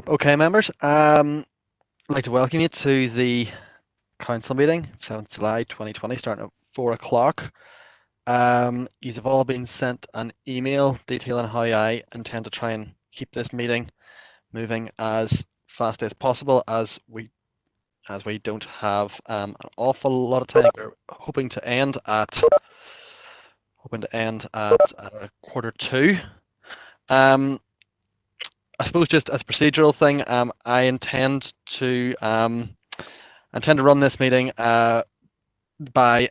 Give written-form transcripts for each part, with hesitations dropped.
Okay, members. I'd like to welcome you to the council meeting, 7th July 2020, starting at 4 o'clock. You've all been sent an email detailing how I intend to try and keep this meeting moving as fast as possible, as we don't have an awful lot of time. We're hoping to end at 1:45. I suppose just as a procedural thing, I intend to run this meeting by,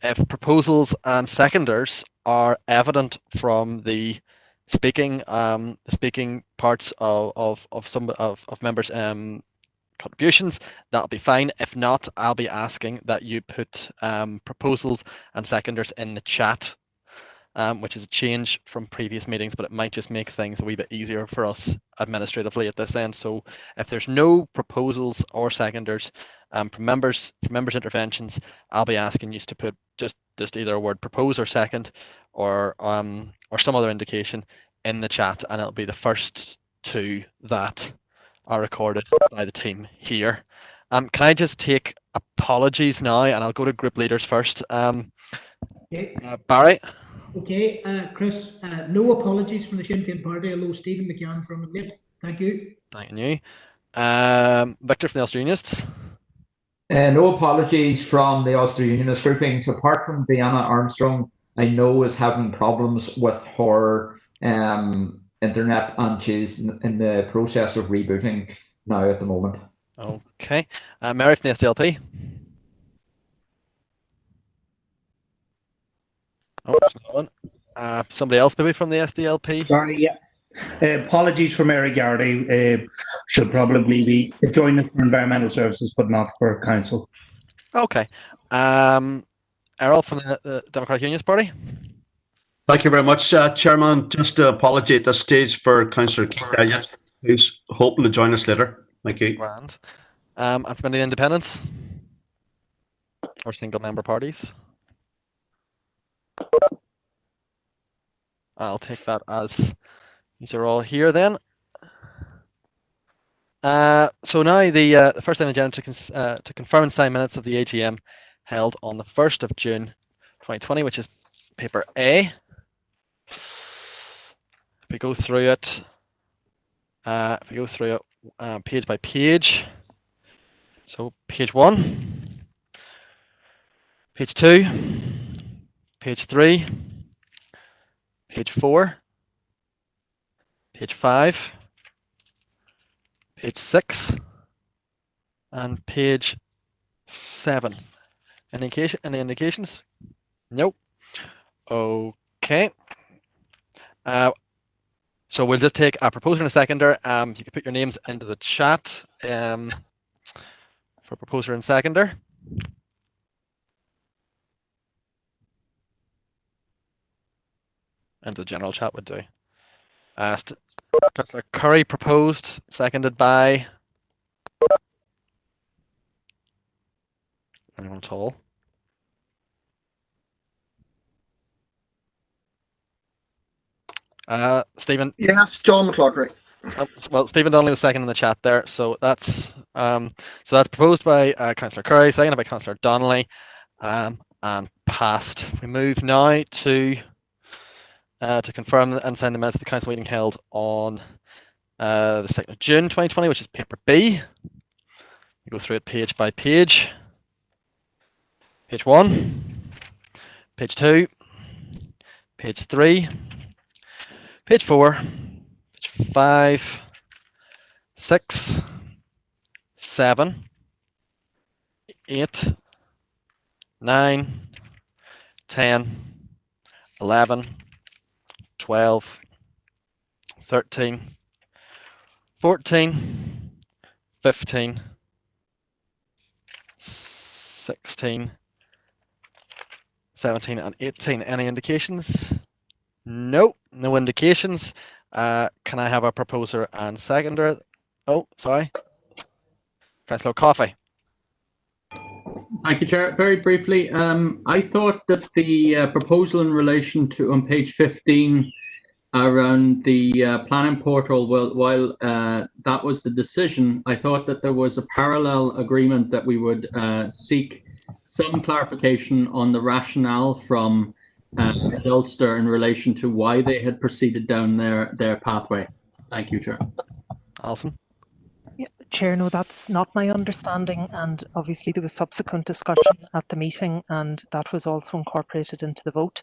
if proposals and seconders are evident from the speaking parts of some of members' contributions, that'll be fine. If not, I'll be asking that you put proposals and seconders in the chat, which is a change from previous meetings, but it might just make things a wee bit easier for us administratively at this end. So if there's no proposals or seconders from members interventions, I'll be asking you to put just either a word propose or second, or some other indication in the chat, and it'll be the first two that are recorded by the team here. Can I just take apologies now, and I'll go to group leaders first. Okay. Barry. Okay, Chris, no apologies from the Sinn Féin party, although Stephen McCann from late. Thank you. Thank you. Victor from the Ulster Unionists. No apologies from the Ulster Unionist groupings, apart from Diana Armstrong, I know is having problems with her internet, and she's in the process of rebooting now at the moment. Okay. Mary from the SDLP. Oh, there's no one. Somebody else maybe from the SDLP? Sorry, yeah. Apologies for Mary Garrity. Should probably be joining us for environmental services, but not for council. Okay. Errol from the Democratic Unionist Party. Thank you very much, Chairman. Just to apologize at this stage for Councillor Keith Elliott, who's hoping to join us later. Thank you. Grand. And from any independents or single member parties? I'll take that as these are all here then. So now the first item on the agenda to confirm and sign minutes of the AGM held on the 1st of June 2020, which is paper A. If we go through it, page by page. So page 1, page 2, page 3, page 4, page 5, page 6, and page 7. Any indications? Nope. Okay. So we'll just take a proposer and a seconder. You can put your names into the chat for proposer and seconder. And the general chat would do. Councillor Curry proposed, seconded by anyone at all? Stephen. Yes, John McLaughlin. Well, Stephen Donnelly was second in the chat there, so that's proposed by Councillor Curry, seconded by Councillor Donnelly, and passed. We move now to confirm and sign the minutes of the council meeting held on the 2nd of June 2020, which is paper B. We go through it page by page. Page 1, page 2, page 3, page 4, page 5, 6, 7, 8, 9, 10, 11, 12, 13, 14, 15, 16, 17 and 18. Any indications? No, no indications. Can I have a proposer and seconder? Oh, sorry. Councillor Coffey. Thank you, Chair. Very briefly, I thought that the proposal in relation to on page 15 around the planning portal, while that was the decision, I thought that there was a parallel agreement that we would seek some clarification on the rationale from Ulster in relation to why they had proceeded down their pathway. Thank you, Chair. Alison. Yeah, Chair, no, that's not my understanding, and obviously there was subsequent discussion at the meeting, and that was also incorporated into the vote.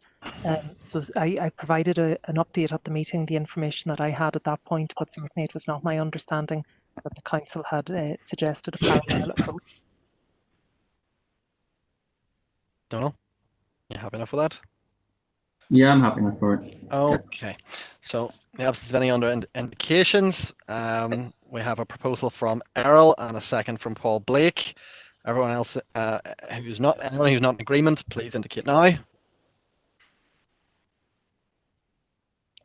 So I provided an update at the meeting, the information that I had at that point, but certainly it was not my understanding that the council had suggested a parallel approach. Donal, you happy enough with that? Yeah, I'm happy enough for it. Okay, so in the absence of any other indications, we have a proposal from Errol and a second from Paul Blake. Everyone else anyone who's not in agreement, please indicate now.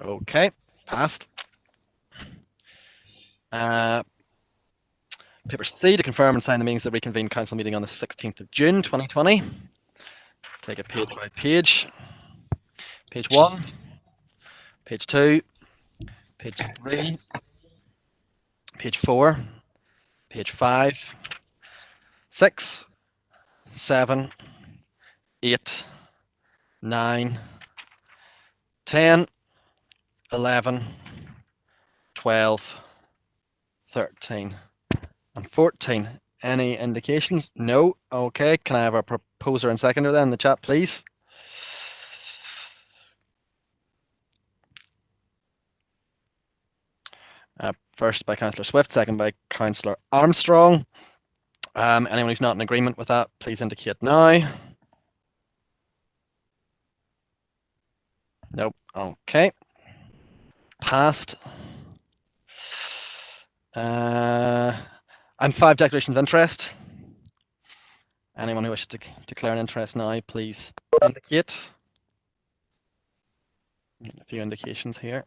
Okay, passed. Paper C, to confirm and sign the meetings of the reconvened council meeting on the 16th of June 2020. Take it page by page. Page 1, page 2, page 3, page 4, page 5, 6, 7, 8, 9, 10, 11, 12, 13, and 14. Any indications? No. Okay. Can I have a proposer and seconder then in the chat, please? First by Councillor Swift, second by Councillor Armstrong. Anyone who's not in agreement with that, please indicate now. Nope. Okay. Passed. I'm 5 declarations of interest. Anyone who wishes to declare an interest now, please indicate. A few indications here.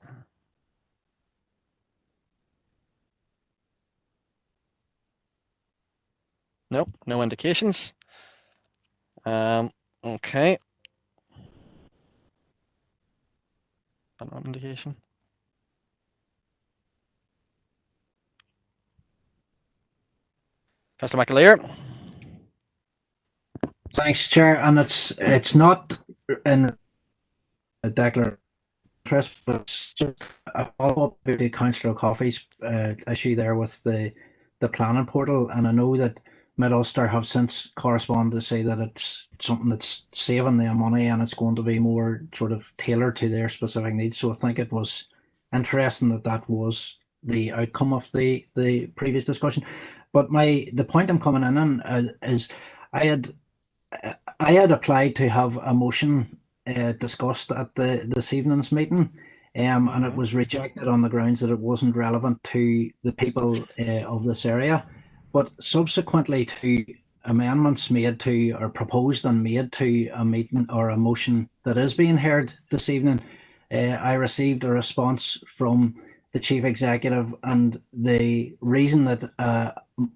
Nope, no indications. Okay. Not an indication. Councillor McAleer. Thanks, Chair. And it's not in a declaration, but it's just a follow-up to Councillor Coffey's issue there with the planning portal. And I know that Mid Ulster have since corresponded to say that it's something that's saving them money and it's going to be more sort of tailored to their specific needs. So I think it was interesting that was the outcome of the previous discussion. But the point I'm coming in on is I had applied to have a motion discussed at this evening's meeting, and it was rejected on the grounds that it wasn't relevant to the people of this area. But subsequently to amendments made to or proposed and made to a meeting or a motion that is being heard this evening, I received a response from the Chief Executive, and the reason that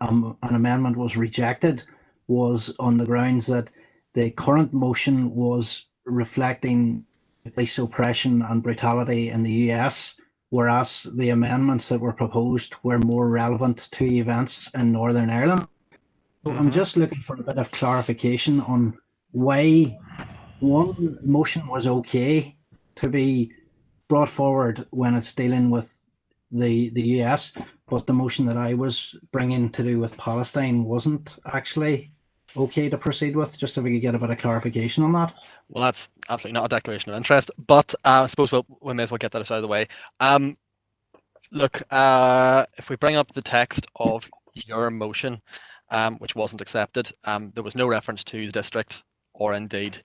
an amendment was rejected was on the grounds that the current motion was reflecting police oppression and brutality in the US, whereas the amendments that were proposed were more relevant to events in Northern Ireland. So I'm just looking for a bit of clarification on why one motion was okay to be brought forward when it's dealing with the US, but the motion that I was bringing to do with Palestine wasn't actually okay to proceed with. Just if we could get a bit of clarification on that. Well, that's absolutely not a declaration of interest, but I suppose we may as well get that out of the way. Look, if we bring up the text of your motion, which wasn't accepted, there was no reference to the district or indeed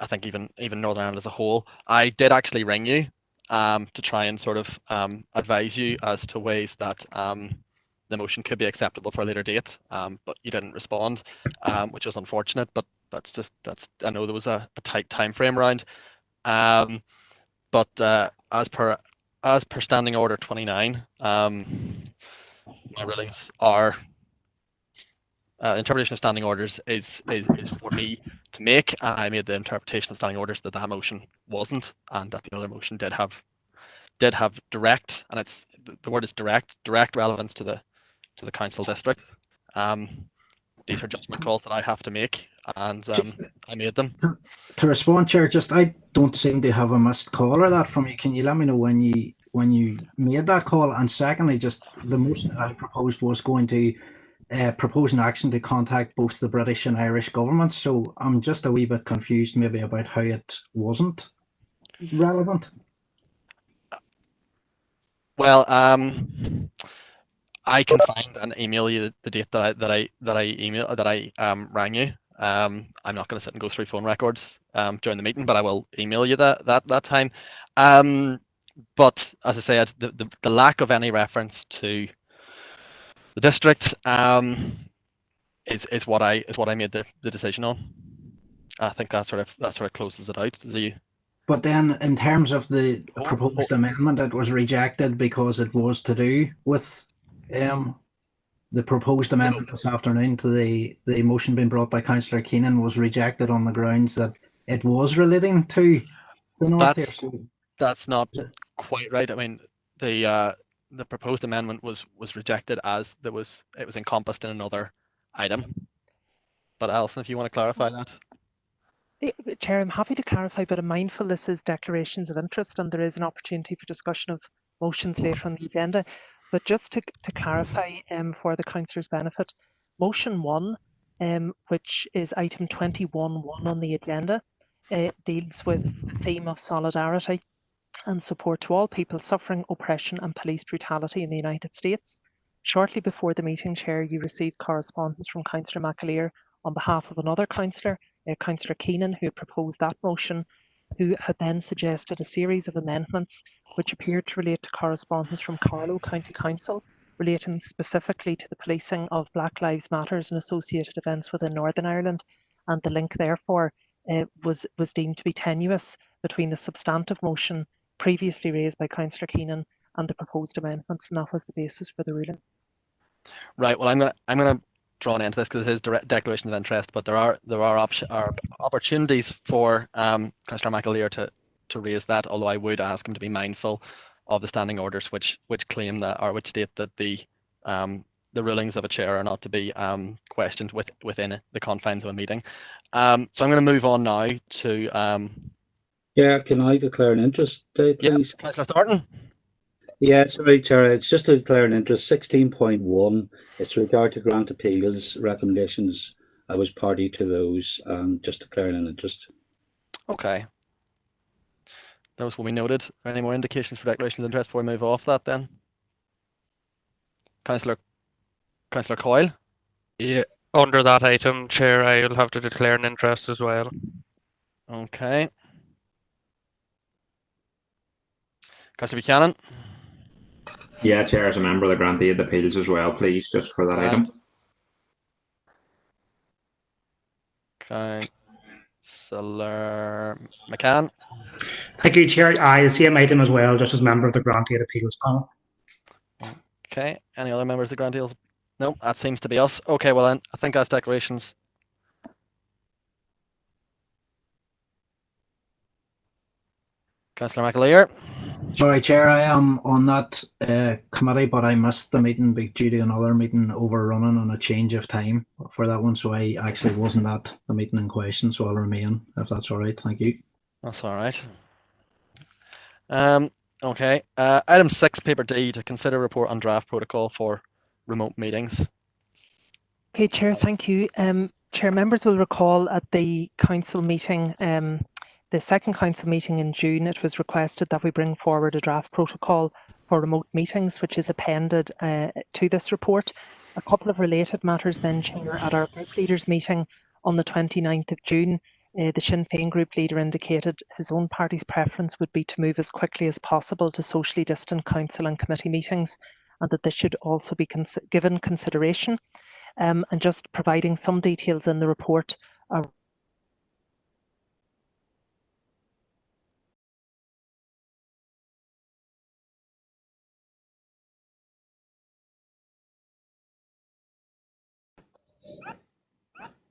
I think even Northern Ireland as a whole. I did actually ring you to try and sort of advise you as to ways that the motion could be acceptable for a later date, but you didn't respond, which was unfortunate. But I know there was a tight time frame around. But as per Standing Order 29, my rulings are interpretation of standing orders is for me to make, and I made the interpretation of standing orders that motion wasn't, and that the other motion did have direct, and it's the word is direct relevance to the council district. These are judgment calls that I have to make, and I made them. To respond, Chair, I don't seem to have a missed call or that from you. Can you let me know when you made that call? And secondly, just the motion that I proposed was going to propose an action to contact both the British and Irish governments. So I'm just a wee bit confused maybe about how it wasn't relevant. Well, I can find and email you the date that I rang you. I'm not going to sit and go through phone records during the meeting, but I will email you that time. But as I said, the lack of any reference to the district is what I made the decision on. I think that sort of closes it out. Do you? But then, in terms of the proposed amendment, it was rejected because it was to do with the proposed amendment this afternoon to the motion being brought by Councillor Keenan was rejected on the grounds that it was relating to the North. That's not quite right. I mean, the proposed amendment was rejected as it was encompassed in another item. But Alison, if you want to clarify that. Chair, I'm happy to clarify, but I'm mindful this is declarations of interest and there is an opportunity for discussion of motions later on the agenda. But just to clarify for the councillor's benefit, motion 1, which is item 21.1 on the agenda, deals with the theme of solidarity and support to all people suffering oppression and police brutality in the United States. Shortly before the meeting, Chair, you received correspondence from Councillor McAleer on behalf of another councillor, Councillor Keenan, who proposed that motion, who had then suggested a series of amendments which appeared to relate to correspondence from Carlow County Council relating specifically to the policing of Black Lives Matters and associated events within Northern Ireland, and the link therefore was deemed to be tenuous between the substantive motion previously raised by Councillor Keenan and the proposed amendments, and that was the basis for the ruling. Right. Well, I'm gonna draw an end to this because it is direct declaration of interest, but there are opportunities for Councillor McAleer to raise that. Although I would ask him to be mindful of the standing orders, which claim that or which state that the rulings of a chair are not to be questioned within the confines of a meeting. So I'm going to move on now to. Yeah, can I declare an interest, please? Yeah, Councillor Thornton. Yeah, sorry, Chair. It's just to declare an interest. 16.1. It's regard to grant appeals recommendations. I was party to those, and just declaring an interest. Okay. Those will be noted. Any more indications for declarations of interest before we move off that then? Councillor Coyle? Yeah, under that item, Chair, I'll have to declare an interest as well. Okay. Councillor Buchanan? Yeah, Chair, as a member of the grantee of the appeals as well, please, just for that item. Councillor McCann? Thank you, Chair. The same item as well, just as member of the grantee of appeals panel. Okay. Any other members of the grantee? No, that seems to be us. Okay, well then, I think that's declarations. Councillor McAleer? Sorry, Chair, I am on that committee, but I missed the meeting due to another meeting overrunning and a change of time for that one. So I actually wasn't at the meeting in question, so I'll remain, if that's all right. Thank you. That's all right. Okay. Item 6, paper D, to consider report on draft protocol for remote meetings. Okay, Chair, thank you. Chair, members will recall at the council meeting, the second council meeting in June, it was requested that we bring forward a draft protocol for remote meetings, which is appended to this report. A couple of related matters then, Chair, at our group leaders meeting on the 29th of June, the Sinn Féin group leader indicated his own party's preference would be to move as quickly as possible to socially distant council and committee meetings, and that this should also be given consideration, and just providing some details in the report.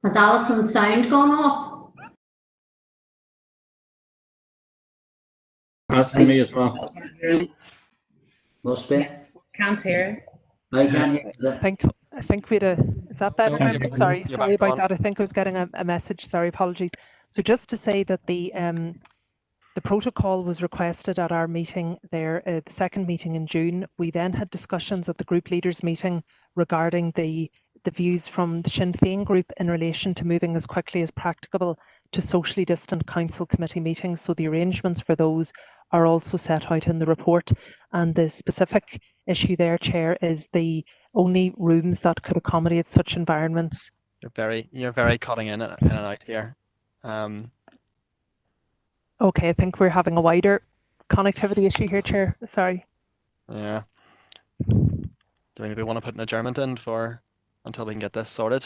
Has Alison's sound gone off? That's for me as well. Must be. Can't hear. I can't hear I think we had a. Is that better? No, you're Sorry about on. that. I think I was getting a message. Sorry, apologies. So just to say that the protocol was requested at our meeting there, the second meeting in June. We then had discussions at the group leaders meeting regarding the views from the Sinn Féin group in relation to moving as quickly as practicable to socially distant council committee meetings. So the arrangements for those are also set out in the report. And the specific issue there, Chair, is the only rooms that could accommodate such environments. You're very cutting in and out here. Okay, I think we're having a wider connectivity issue here, Chair. Sorry. Yeah. Do we maybe want to put an adjournment in until we can get this sorted?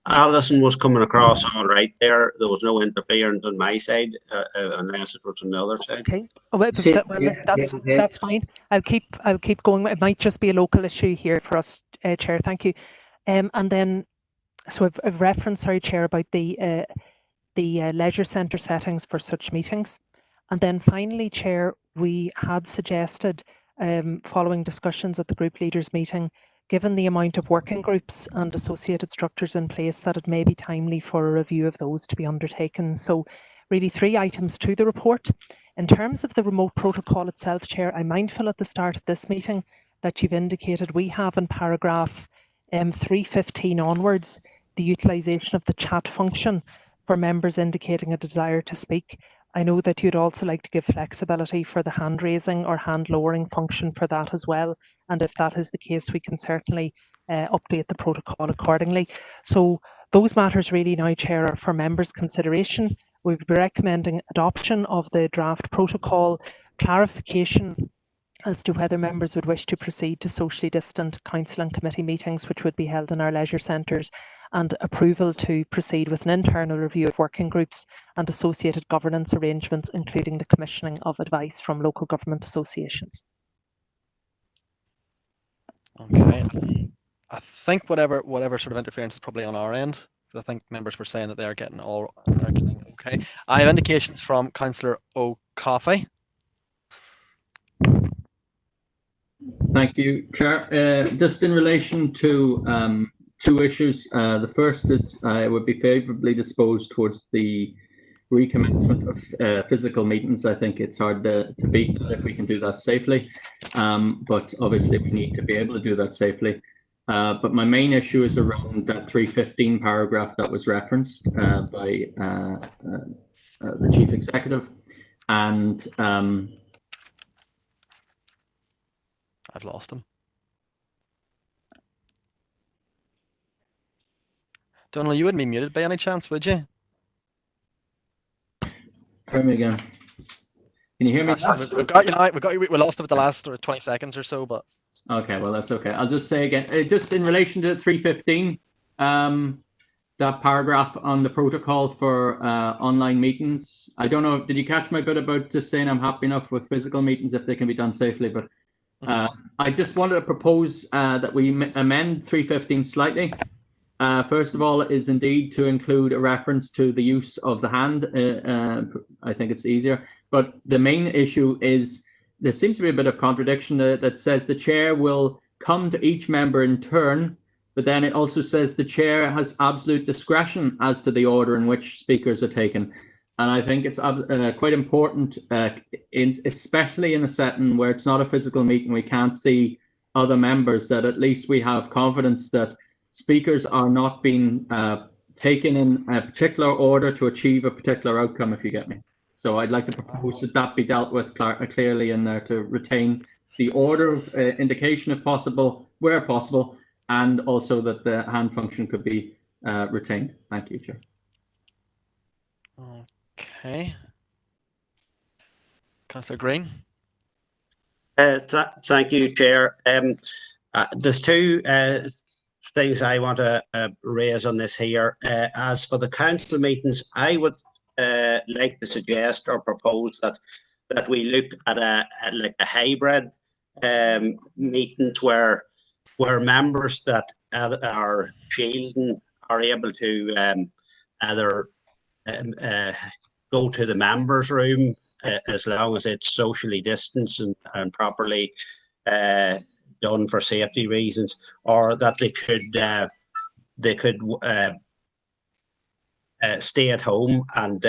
Alison was coming across all right there. There was no interference on my side, unless it was on the other side. Okay. Oh, well, that's fine. I'll keep going. It might just be a local issue here for us, Chair. Thank you. And then, so I've referenced, sorry, Chair, about the leisure centre settings for such meetings. And then finally, Chair, we had suggested, following discussions at the group leaders meeting, given the amount of working groups and associated structures in place, that it may be timely for a review of those to be undertaken. So really 3 items to the report. In terms of the remote protocol itself, Chair, I'm mindful at the start of this meeting that you've indicated we have in paragraph 315 onwards the utilisation of the chat function for members indicating a desire to speak. I know that you'd also like to give flexibility for the hand raising or hand lowering function for that as well. And if that is the case, we can certainly update the protocol accordingly. So those matters really now, Chair, are for members' consideration. We'll be recommending adoption of the draft protocol, clarification as to whether members would wish to proceed to socially distant council and committee meetings, which would be held in our leisure centres, and approval to proceed with an internal review of working groups and associated governance arrangements, including the commissioning of advice from local government associations. Okay. I think whatever sort of interference is probably on our end. I think members were saying that they are getting everything okay. I have indications from Councillor O'Coffey. Thank you, Chair. Just in relation to 2 issues. The first is I would be favourably disposed towards the recommencement of physical meetings. I think it's hard to beat that if we can do that safely, but obviously we need to be able to do that safely. But my main issue is around that 315 paragraph that was referenced by the Chief Executive, and I've lost him. Donal, you wouldn't be muted by any chance, would you? Try me again. Can you hear me? We've got you now. We lost it with the last 20 seconds or so, but okay, well that's okay. I'll just say again, just in relation to 315, that paragraph on the protocol for online meetings. I don't know. Did you catch my bit about just saying I'm happy enough with physical meetings if they can be done safely? But I just wanted to propose that we amend 315 slightly. First of all, is indeed to include a reference to the use of the hand. I think it's easier. But the main issue is there seems to be a bit of contradiction that says the chair will come to each member in turn, but then it also says the chair has absolute discretion as to the order in which speakers are taken. And I think it's quite important, especially in a setting where it's not a physical meeting, we can't see other members, that at least we have confidence that speakers are not being taken in a particular order to achieve a particular outcome, if you get me. So I'd like to propose that that be dealt with clearly in there to retain the order of indication if possible, where possible, and also that the hand function could be retained. Thank you, Chair. Okay. Councillor Green. Thank you, Chair. There's two things I want to raise on this here. As for the council meetings, I would like to suggest or propose that we look at like a hybrid meetings where members that are shielding are able to either go to the members' room as long as it's socially distanced and properly done for safety reasons, or that they could stay at home and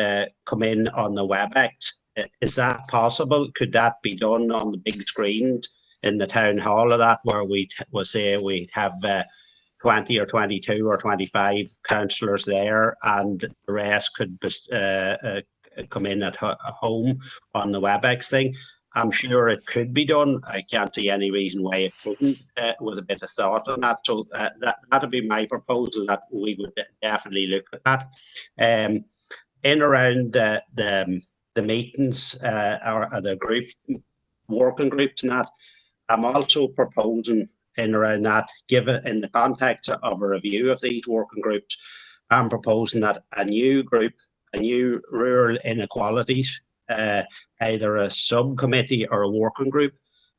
come in on the WebEx. Is that possible? Could that be done on the big screens in the town hall of that, where we say we have 20 or 22 or 25 councillors there, and the rest could come in at home on the WebEx thing? I'm sure it could be done. I can't see any reason why it couldn't, with a bit of thought on that. So that'd be my proposal, that we would definitely look at that. In around the meetings or the group working groups and that, I'm also proposing in around that, given in the context of a review of these working groups, I'm proposing that a new group, a new rural inequalities, either a subcommittee or a working group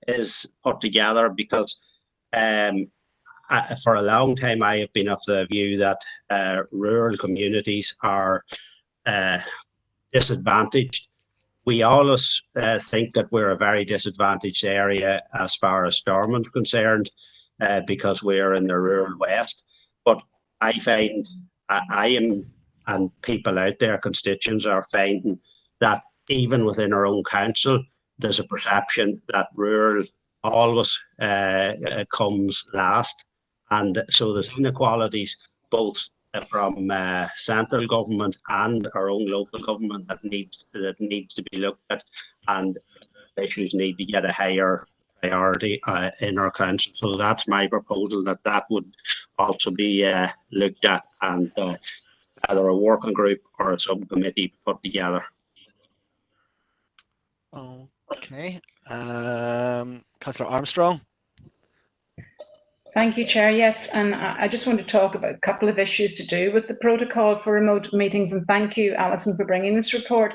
is put together, because for a long time I have been of the view that rural communities are disadvantaged. We always think that we're a very disadvantaged area as far as Stormont is concerned, because we're in the rural west. But I find I am, and people out there, constituents, are finding that even within our own council, there's a perception that rural always comes last. And so there's inequalities both from central government and our own local government that needs to be looked at, and issues need to get a higher priority in our council. So that's my proposal, that would also be looked at, and either a working group or a subcommittee put together. Okay. Councillor Armstrong. Thank you, Chair. Yes, and I just want to talk about a couple of issues to do with the protocol for remote meetings, and thank you, Alison, for bringing this report.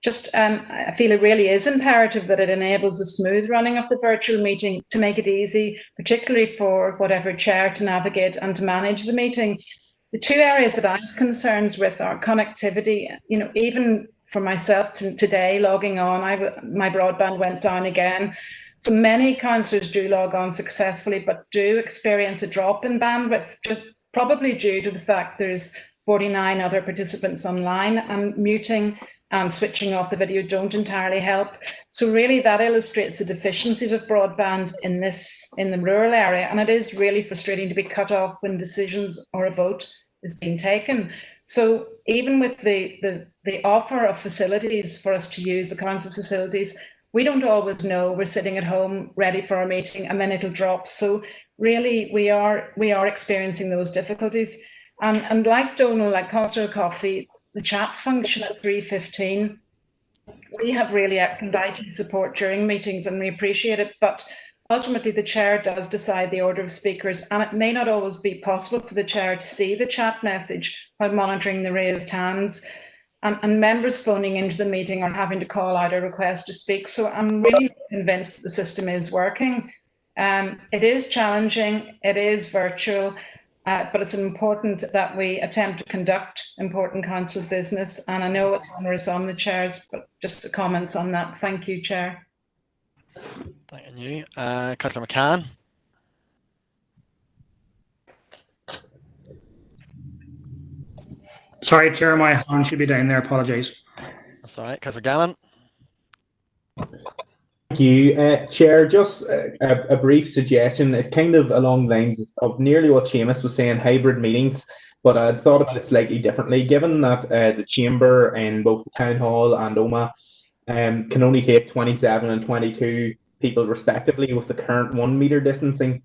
Just, I feel it really is imperative that it enables a smooth running of the virtual meeting, to make it easy, particularly for whatever chair, to navigate and to manage the meeting. The two areas that I have concerns with are connectivity. You know, even for myself today, logging on, my broadband went down again. So many councillors do log on successfully, but do experience a drop in bandwidth, just probably due to the fact there's 49 other participants online, and muting and switching off the video don't entirely help. So really that illustrates the deficiencies of broadband in the rural area, and it is really frustrating to be cut off when decisions or a vote is being taken. So even with the offer of facilities for us to use, the council facilities, we don't always know. We're sitting at home ready for a meeting and then it'll drop. So really we are experiencing those difficulties. And like Donal, like Councillor Coffey, the chat function at 3:15, we have really excellent IT support during meetings and we appreciate it, but ultimately the chair does decide the order of speakers, and it may not always be possible for the chair to see the chat message while monitoring the raised hands. And members phoning into the meeting are having to call out a request to speak. So I'm really convinced that the system is working. It is challenging, it is virtual, but it's important that we attempt to conduct important council business. And I know it's onerous on the chairs, but just comments on that. Thank you, Chair. Thank you. Councillor McCann. Sorry, Chair, my hand should be down there. Apologise. That's all right. Councillor Gannon. Thank you, Chair. Just a brief suggestion. It's kind of along the lines of nearly what Seamus was saying, hybrid meetings, but I thought about it slightly differently. Given that the Chamber in both the Town Hall and OMA can only take 27 and 22 people respectively with the current 1 metre distancing,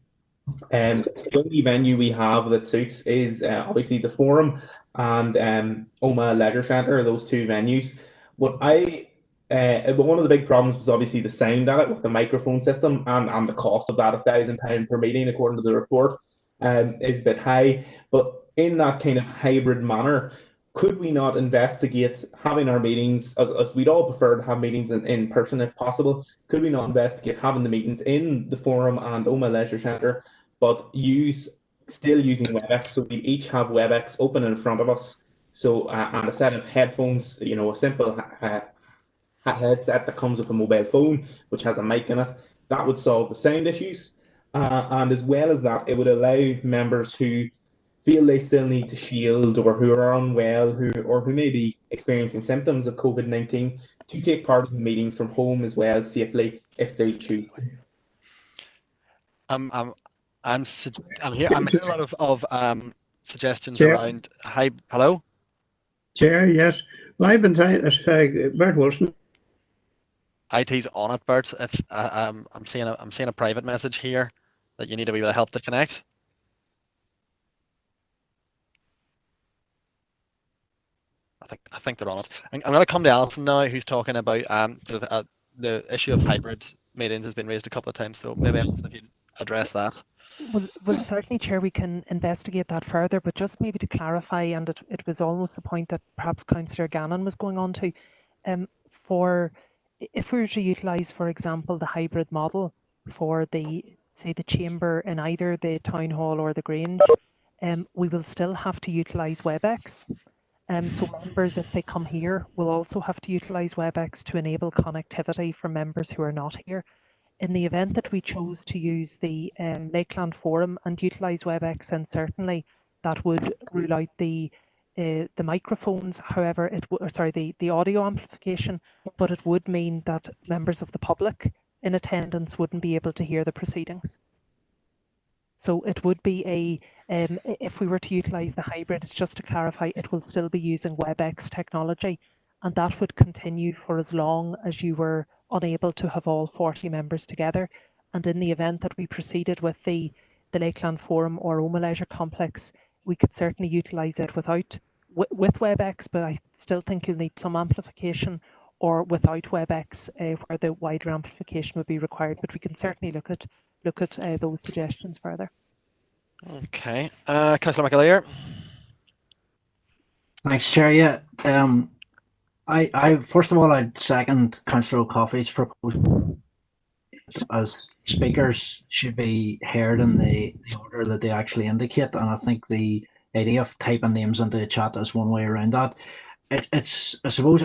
the only venue we have that suits is obviously the Forum and OMA Leisure Centre, those two venues. What I But one of the big problems was obviously the sound at it with the microphone system, and the cost of that, £1,000 per meeting, according to the report, is a bit high. But in that kind of hybrid manner, could we not investigate having our meetings, as we'd all prefer to have meetings in person if possible, could we not investigate having the meetings in the forum and Omagh Leisure Centre, but still using WebEx? So we each have WebEx open in front of us. So, and a set of headphones, a simple headset that comes with a mobile phone, which has a mic in it, that would solve the sound issues. And as well as that, it would allow members who feel they still need to shield, or who are unwell, or who may be experiencing symptoms of COVID-19, to take part in the meeting from home as well, safely, if they choose. I'm hearing a lot of suggestions Chair. around. Hi, hello. Chair, yes. Well, I've been trying to Bert Wilson. IT's on it, Bert. If I'm seeing a private message here that you need a wee bit of help to connect. I think they're on it. I'm going to come to Alison now, who's talking about the issue of hybrid meetings has been raised a couple of times. So maybe Alison, if you address that. Well, certainly, Chair, we can investigate that further, but just maybe to clarify, and it was almost the point that perhaps Councillor Gannon was going on to, if we were to utilise, for example, the hybrid model for the chamber in either the Town Hall or the Grange, we will still have to utilise WebEx. So members, if they come here, will also have to utilise WebEx to enable connectivity for members who are not here. In the event that we chose to use the Lakeland Forum and utilise WebEx, then certainly that would rule out the microphones. However, the audio amplification, but it would mean that members of the public in attendance wouldn't be able to hear the proceedings. So it would be if we were to utilise the hybrid, it's just to clarify, it will still be using WebEx technology, and that would continue for as long as you were unable to have all 40 members together. And in the event that we proceeded with the Lakeland Forum or Omagh Leisure Complex, we could certainly utilise it with WebEx, but I still think you'll need some amplification, or without WebEx, where the wider amplification would be required. But we can certainly look at those suggestions further. Okay, Councillor McAleer. Thanks, Chair. Yeah, I first of all, I'd second Councillor O'Coffey's proposal, as speakers should be heard in the order that they actually indicate, and I think the idea of typing names into the chat is one way around that. It's I suppose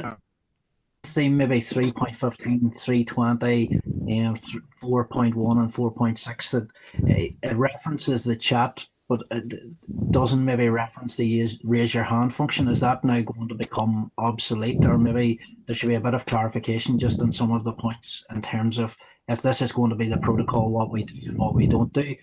theme maybe 3.15, 320, 4.1 and 4.6 that it references the chat, but it doesn't maybe reference the raise your hand function. Is that now going to become obsolete, or maybe there should be a bit of clarification just on some of the points in terms of if this is going to be the protocol, what we do and what we don't do.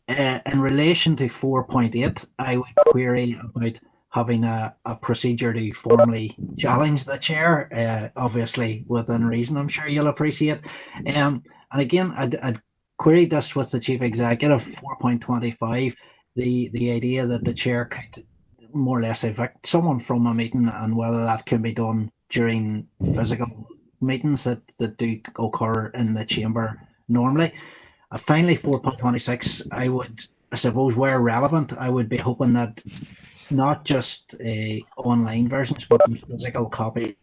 In relation to 4.8, I would query about having a procedure to formally challenge the chair, obviously within reason, I'm sure you'll appreciate. And again, I'd queried this with the Chief Executive, 4.25, the idea that the chair could more or less evict someone from a meeting, and whether that can be done during physical meetings that do occur in the chamber normally. Finally, 4.26, I suppose where relevant, I would be hoping that not just online versions, but the physical copy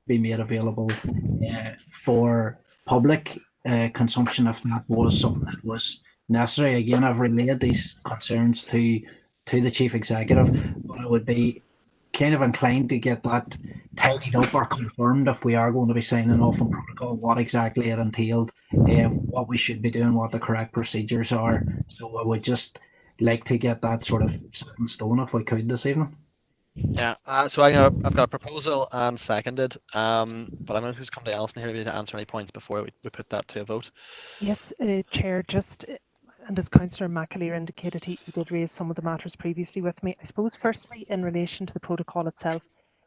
be made available for public consumption if that was something that was necessary. Again, I've relayed these concerns to the Chief Executive, but I would be kind of inclined to get that tidied up or confirmed if we are going to be signing off on protocol, what exactly it entailed, what we should be doing, what the correct procedures are. So I would just like to get that sort of set in stone if we could this evening. Yeah, so I've got a proposal and seconded, but I'm going to just come to Alison here to answer any points before we put that to a vote. Yes, Chair, and as Councillor McAleer indicated, he did raise some of the matters previously with me. I suppose firstly, in relation to the protocol itself,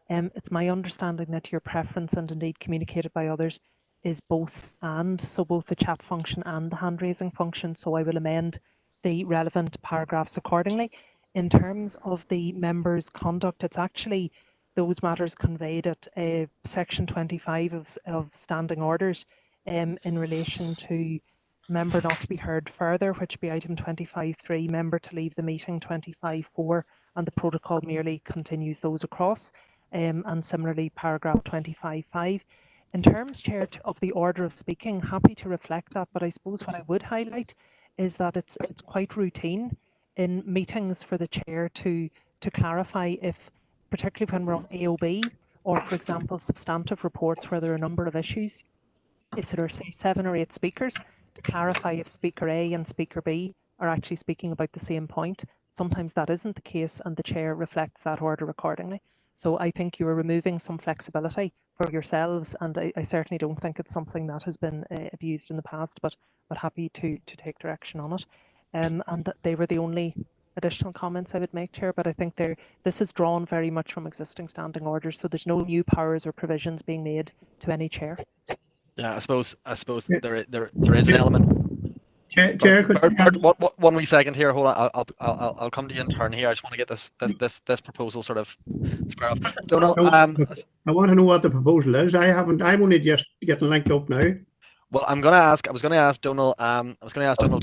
it's my understanding that your preference, and indeed communicated by others, is both and, so both the chat function and the hand raising function, so I will amend the relevant paragraphs accordingly. In terms of the members' conduct, it's actually those matters conveyed at section 25 of standing orders in relation to member not to be heard further, which be item 25.3, member to leave the meeting 25.4, and the protocol merely continues those across. And similarly, paragraph 25.5. In terms, Chair, of the order of speaking, happy to reflect that, but I suppose what I would highlight is that it's quite routine in meetings for the Chair to clarify if, particularly when we're on AOB, or for example, substantive reports where there are a number of issues, if there are, say, 7 or 8 speakers, to clarify if Speaker A and Speaker B are actually speaking about the same point. Sometimes that isn't the case, and the Chair reflects that order accordingly. So I think you are removing some flexibility for yourselves, and I certainly don't think it's something that has been abused in the past, but happy to take direction on it. And they were the only additional comments I would make, Chair, but I think this is drawn very much from existing standing orders, so there's no new powers or provisions being made to any Chair. Yeah, I suppose there is an element. Chair, Bert, one wee second here. Hold on. I'll come to you in turn here. I just want to get this proposal sort of square off. Donal, I want to know what the proposal is. I'm only just getting linked up now. Well, I was going to ask Donal. To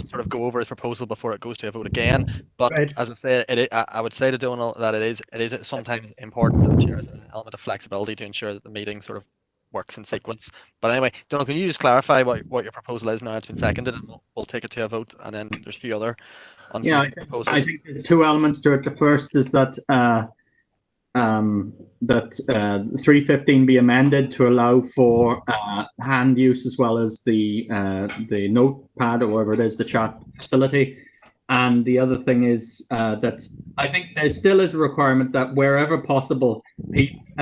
sort of go over his proposal before it goes to a vote again. But right. As I say, I would say to Donal that it is sometimes important that the Chair has an element of flexibility to ensure that the meeting sort of works in sequence. But anyway, Donal, can you just clarify what your proposal is now it's been seconded, and we'll take it to a vote, and then there's a few other proposals. I think there's 2 elements to it. The first is that 315 be amended to allow for hand use as well as the notepad or whatever it is, the chat facility. And the other thing is that I think there still is a requirement that wherever possible,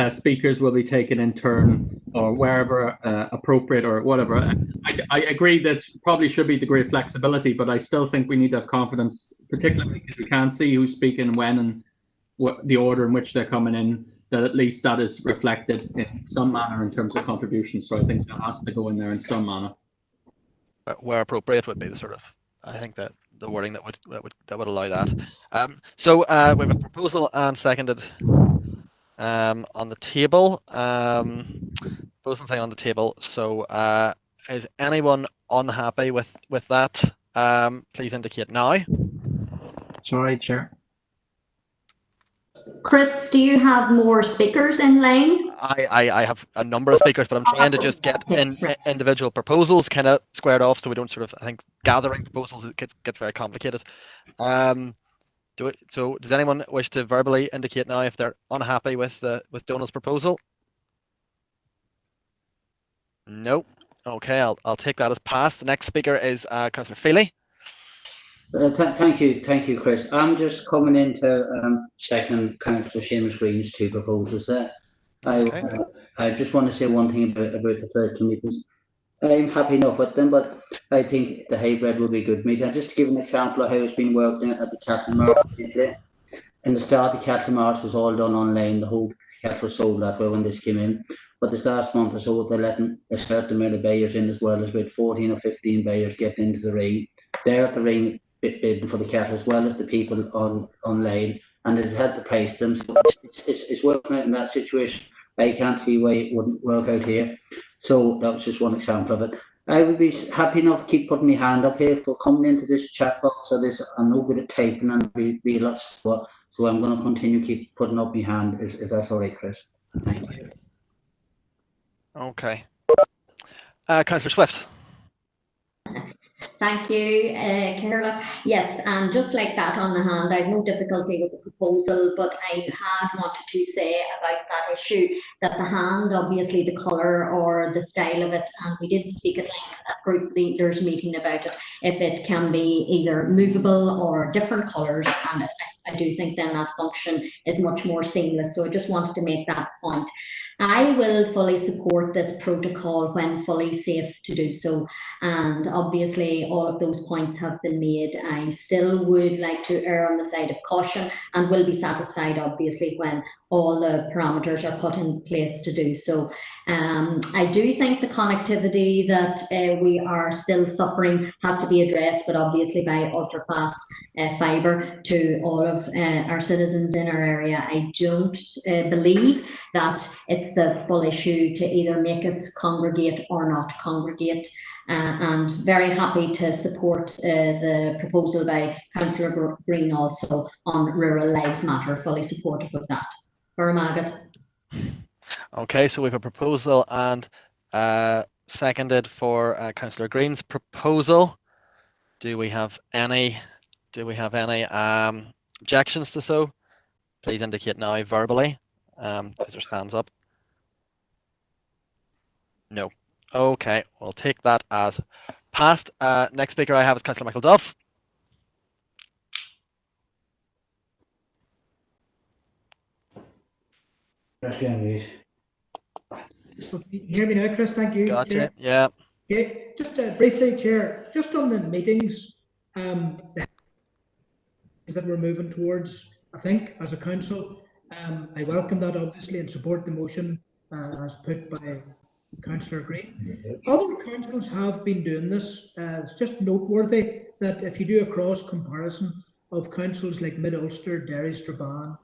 speakers will be taken in turn, or wherever appropriate or whatever. I agree that probably should be a degree of flexibility, but I still think we need to have confidence, particularly because we can't see who's speaking when and what the order in which they're coming in, that at least that is reflected in some manner in terms of contributions. So I think that has to go in there in some manner. Where appropriate would be the sort of, I think that the wording that would allow that. So we have a proposal and seconded on the table. Proposal and second on the table. So is anyone unhappy with that? Please indicate now. Sorry, Chair. Chris, do you have more speakers in line? I have a number of speakers, but I'm trying to just get individual proposals kind of squared off, so we don't sort of, I think, gathering proposals, it gets very complicated. So does anyone wish to verbally indicate now if they're unhappy with Donal's proposal? No. Okay, I'll take that as passed. The next speaker is Councillor Feely. Thank you, Chris. I'm just coming into second Councillor Seamus Green's 2 proposals there. I just want to say one thing about the 13 meetings. I'm happy enough with them, but I think the hybrid will be a good meeting. Just to give an example of how it's been working at the Cattle Mart. In the start, the Cattle Mart was all done online. The whole cattle was sold that way when this came in. But this last month or so, they're letting a certain amount of buyers in as well, as about 14 or 15 buyers getting into the ring. They're at the ring bidding for the cattle as well as the people online, and it has helped to price them. So it's working out in that situation. I can't see why it wouldn't work out here. So that was just one example of it. I would be happy enough to keep putting my hand up here for coming into this chat box. So I'm no good at typing and be a lot slower. So I'm going to continue keep putting up my hand if that's all right, Chris. Thank you. Okay. Councillor Swift. Thank you, Carla. Yes, and just like that on the hand, I have no difficulty with the proposal, but I had wanted to say about that issue that the hand, obviously the colour or the style of it, and we did speak at length at group leaders meeting about it, if it can be either movable or different colours, and I do think then that function is much more seamless. So I just wanted to make that point. I will fully support this protocol when fully safe to do so, and obviously all of those points have been made. I still would like to err on the side of caution and will be satisfied obviously when all the parameters are put in place to do so. I do think the connectivity that we are still suffering has to be addressed, but obviously by ultra-fast fibre to all of our citizens in our area. I don't believe that it's the full issue to either make us congregate or not congregate. And very happy to support the proposal by Councillor Green also on Rural Lives Matter, fully supportive of that. Okay, so we have a proposal and seconded for Councillor Green's proposal. Do we have any objections to so? Please indicate now verbally, because there's hands up. No. Okay, we'll take that as passed. Next speaker I have is Councillor Michael Duff. Can you hear me now, Chris? Thank you. Gotcha. Chair. Yeah. Okay, just briefly, Chair, just on the meetings that we're moving towards, I think, as a council, I welcome that obviously and support the motion as put by Councillor Green. Other councils have been doing this. It's just noteworthy that if you do a cross comparison of councils like Mid-Ulster, Derry, Strabane,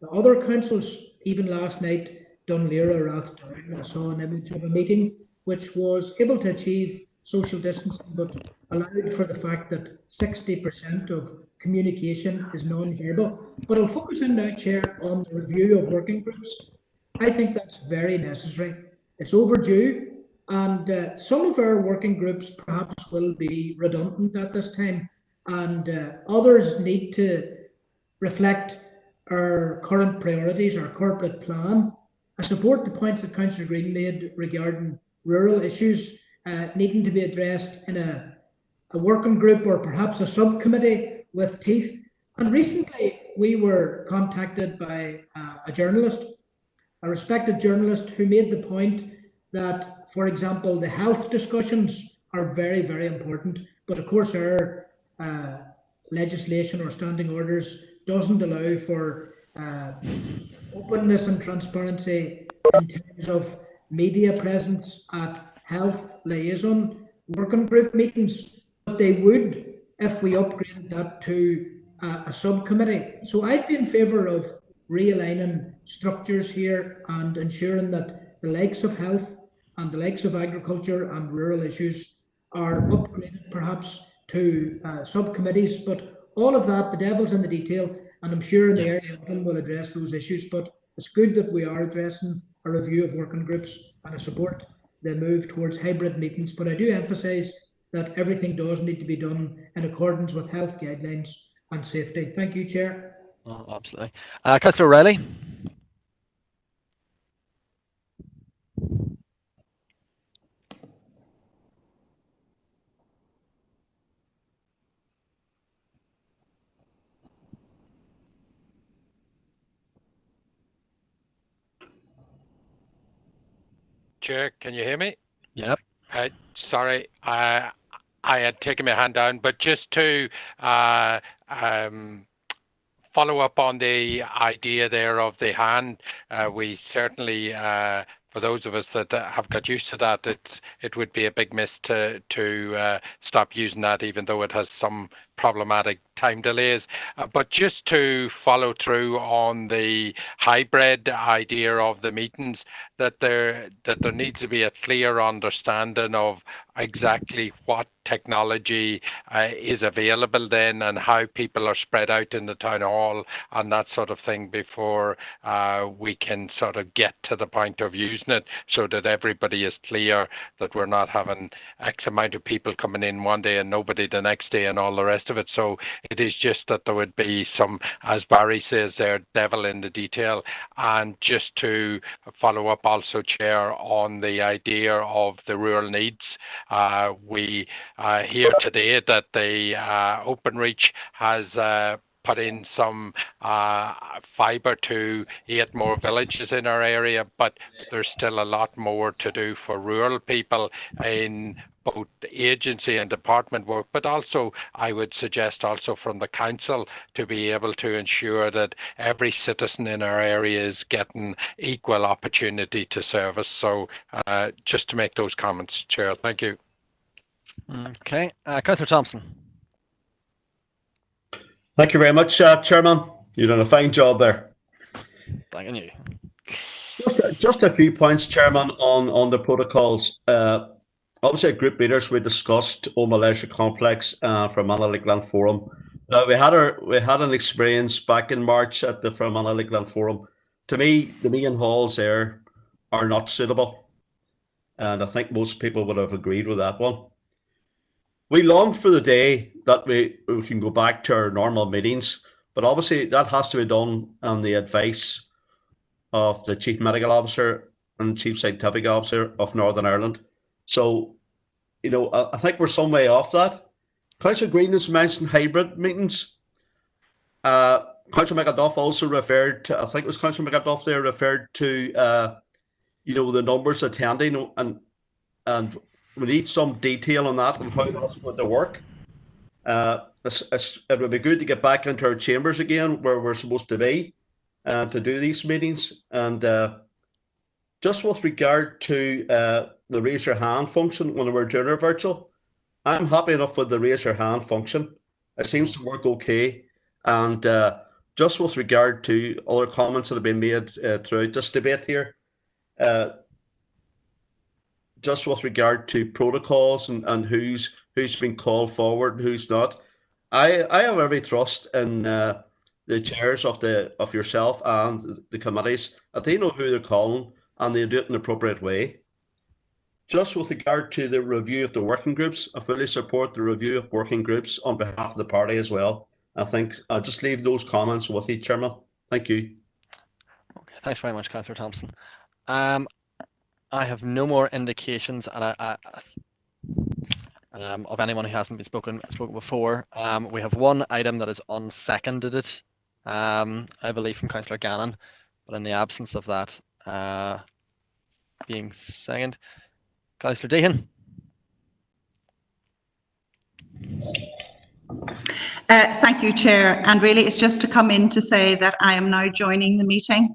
the other councils, even last night, Dunleera, Rathdown, I saw an image of a meeting which was able to achieve social distancing, but allowed for the fact that 60% of communication is non-verbal. But I'll focus in now, Chair, on the review of working groups. I think that's very necessary. It's overdue, and some of our working groups perhaps will be redundant at this time, and others need to reflect our current priorities, our corporate plan. I support the points that Councillor Green made regarding rural issues needing to be addressed in a working group or perhaps a subcommittee with teeth. And recently we were contacted by a journalist, a respected journalist, who made the point that, for example, the health discussions are very, very important, but of course our legislation or standing orders doesn't allow for openness and transparency in terms of media presence at health liaison working group meetings, but they would if we upgraded that to a subcommittee. So I'd be in favour of realigning structures here and ensuring that the likes of health and the likes of agriculture and rural issues are upgraded perhaps to subcommittees. But all of that, the devil's in the detail, and I'm sure in the early autumn we'll address those issues. But it's good that we are addressing a review of working groups, and I support the move towards hybrid meetings. But I do emphasise that everything does need to be done in accordance with health guidelines and safety. Thank you, Chair. Oh, absolutely. Councillor O'Reilly. Chair, can you hear me? Yep. Sorry, I had taken my hand down, but just to follow up on the idea there of the hand, we certainly, for those of us that have got used to that, it would be a big miss to stop using that, even though it has some problematic time delays. But just to follow through on the hybrid idea of the meetings, that there needs to be a clear understanding of exactly what technology is available then and how people are spread out in the town hall and that sort of thing before we can sort of get to the point of using it, so that everybody is clear that we're not having X amount of people coming in one day and nobody the next day and all the rest of it. So it is just that there would be some, as Barry says there, devil in the detail. And just to follow up also, Chair, on the idea of the rural needs, we hear today that the Openreach has put in some fibre to 8 more villages in our area, but there's still a lot more to do for rural people in both agency and department work, but also I would suggest also from the council to be able to ensure that every citizen in our area is getting equal opportunity to service. So just to make those comments, Chair. Thank you. Okay, Councillor Thompson. Thank you very much, Chairman. You've done a fine job there. Thanking you. Just a few points, Chairman, on the protocols. Obviously, group leaders, we discussed Oma Leisure Complex for Fermanagh Lakeland Forum. Now we had an experience back in March at the Fermanagh Lakeland Forum. To me, the meeting halls there are not suitable, and I think most people would have agreed with that one. We long for the day that we can go back to our normal meetings, but obviously that has to be done on the advice of the Chief Medical Officer and Chief Scientific Officer of Northern Ireland. So, you know, I think we're some way off that. Councillor Green has mentioned hybrid meetings. Councillor McAduff also referred to, I think it was Councillor McAduff there, referred to, you know, the numbers attending, and we need some detail on that and how that's going to work. It would be good to get back into our chambers again where we're supposed to be to do these meetings. And just with regard to the raise your hand function when we're doing our virtual, I'm happy enough with the raise your hand function. It seems to work okay. And just with regard to other comments that have been made throughout this debate here, just with regard to protocols and who's been called forward and who's not, I have every trust in the chairs of yourself and the committees that they know who they're calling and they do it in an appropriate way. Just with regard to the review of the working groups, I fully support the review of working groups on behalf of the party as well. I think I'll just leave those comments with you, Chairman. Thank you. Okay, thanks very much, Councillor Thompson. I have no more indications of anyone who hasn't been spoken before. We have one item that is unseconded, I believe, from Councillor Gannon, but in the absence of that being seconded, Councillor Deehan. Thank you, Chair. And really, it's just to come in to say that I am now joining the meeting.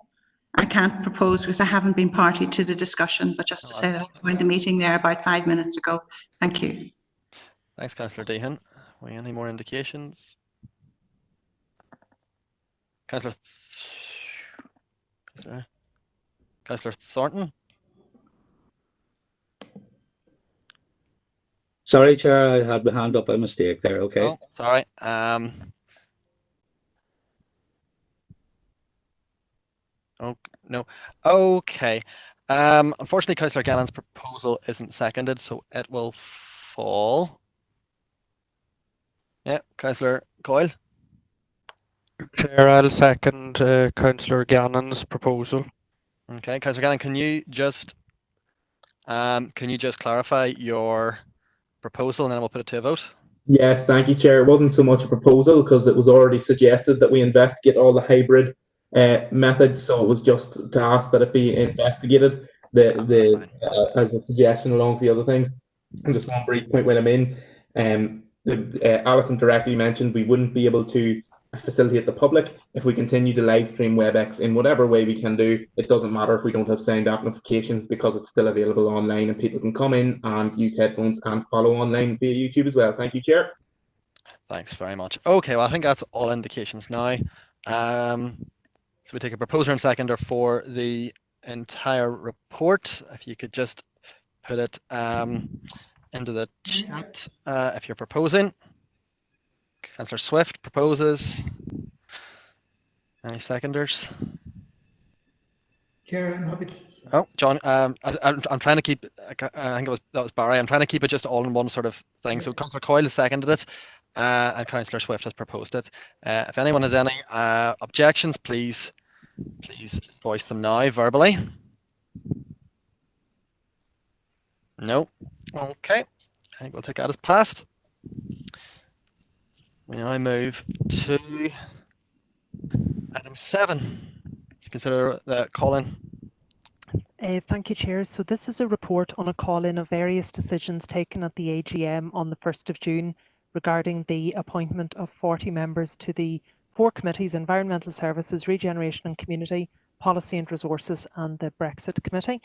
I can't propose because I haven't been party to the discussion, but just to say that I joined the meeting there about 5 minutes ago. Thank you. Thanks, Councillor Deehan. Any more indications? Councillor Thornton? Sorry, Chair, I had my hand up by mistake there. Okay. Oh, sorry. Oh, no. Okay. Unfortunately, Councillor Gannon's proposal isn't seconded, so it will fall. Yeah, Councillor Coyle. Chair, I'll second Councillor Gannon's proposal. Okay, Councillor Gannon, can you just clarify your proposal and then we'll put it to a vote? Yes, thank you, Chair. It wasn't so much a proposal because it was already suggested that we investigate all the hybrid methods, so it was just to ask that it be investigated as a suggestion along with the other things. And just one brief point when I'm in, Alison directly mentioned we wouldn't be able to facilitate the public if we continue to live stream WebEx in whatever way we can do. It doesn't matter if we don't have sound amplification because it's still available online and people can come in and use headphones and follow online via YouTube as well. Thank you, Chair. Thanks very much. Okay, well, I think that's all indications now. So we take a proposer and seconder for the entire report. If you could just put it into the chat if you're proposing. Councillor Swift proposes. Any seconders? Chair, I'm happy to. Oh, John, I'm trying to keep, I think that was Barry. I'm trying to keep it just all in one sort of thing. So Councillor Coyle has seconded it and Councillor Swift has proposed it. If anyone has any objections, please voice them now verbally. No. Okay. I think we'll take that as passed. We now move to item 7. To consider the call-in. Thank you, Chair. So this is a report on a call-in of various decisions taken at the AGM on the 1st of June regarding the appointment of 40 members to the 4 committees: Environmental Services, Regeneration and Community, Policy and Resources and the Brexit Committee.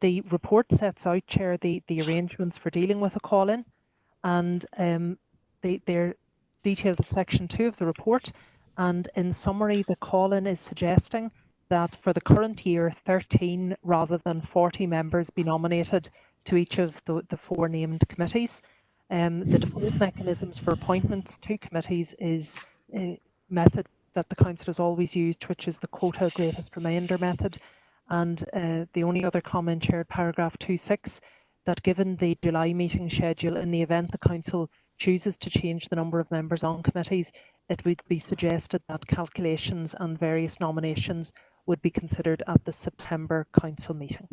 The report sets out, Chair, the arrangements for dealing with a call-in, and they're detailed in section 2 of the report. And in summary, the call-in is suggesting that for the current year, 13 rather than 40 members be nominated to each of the 4 named committees. The default mechanisms for appointments to committees is a method that the Council has always used, which is the quota greatest remainder method. And the only other comment, Chair, paragraph 2.6, that given the July meeting schedule, in the event the Council chooses to change the number of members on committees, it would be suggested that calculations and various nominations would be considered at the September Council meeting.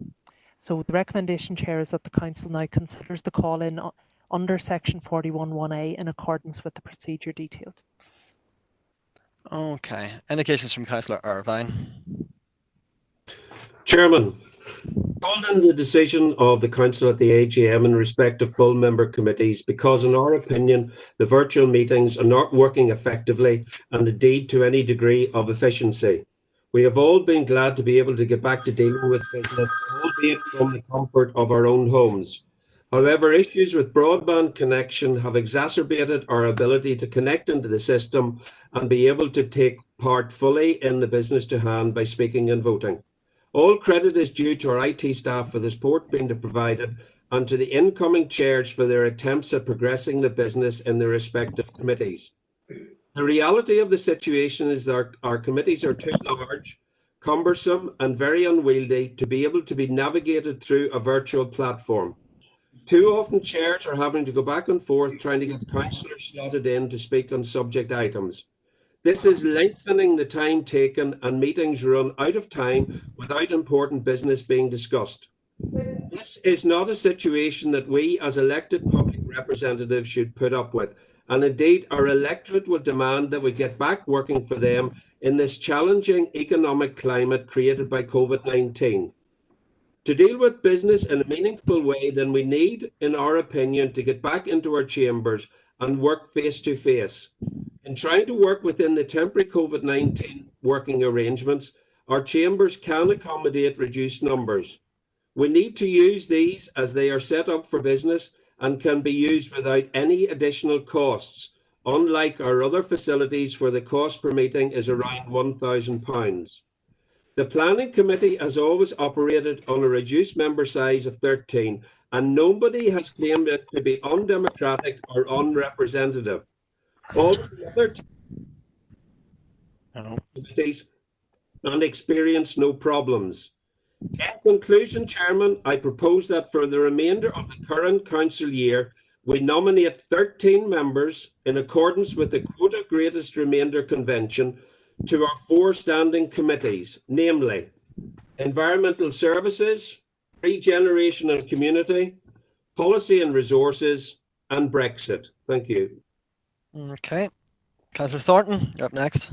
So the recommendation, Chair, is that the Council now considers the call-in under section 41(1)(a) in accordance with the procedure detailed. Okay. Indications from Councillor Irvine. Chairman, called in the decision of the Council at the AGM in respect of full member committees because, in our opinion, the virtual meetings are not working effectively and indeed to any degree of efficiency. We have all been glad to be able to get back to dealing with business, albeit from the comfort of our own homes. However, issues with broadband connection have exacerbated our ability to connect into the system and be able to take part fully in the business to hand by speaking and voting. All credit is due to our IT staff for the support being provided and to the incoming chairs for their attempts at progressing the business in their respective committees. The reality of the situation is that our committees are too large, cumbersome and very unwieldy to be able to be navigated through a virtual platform. Too often chairs are having to go back and forth trying to get councillors slotted in to speak on subject items. This is lengthening the time taken and meetings run out of time without important business being discussed. This is not a situation that we as elected public representatives should put up with, and indeed our electorate will demand that we get back working for them in this challenging economic climate created by COVID-19. To deal with business in a meaningful way, then we need, in our opinion, to get back into our chambers and work face to face. In trying to work within the temporary COVID-19 working arrangements, our chambers can accommodate reduced numbers. We need to use these as they are set up for business and can be used without any additional costs, unlike our other facilities where the cost per meeting is around £1,000. The Planning Committee has always operated on a reduced member size of 13, and nobody has claimed it to be undemocratic or unrepresentative. All the other committees and experience no problems. In conclusion, Chairman, I propose that for the remainder of the current council year, we nominate 13 members in accordance with the quota greatest remainder convention to our 4 standing committees, namely Environmental Services, Regeneration and Community, Policy and Resources, and Brexit. Thank you. Okay. Councillor Thornton, you're up next.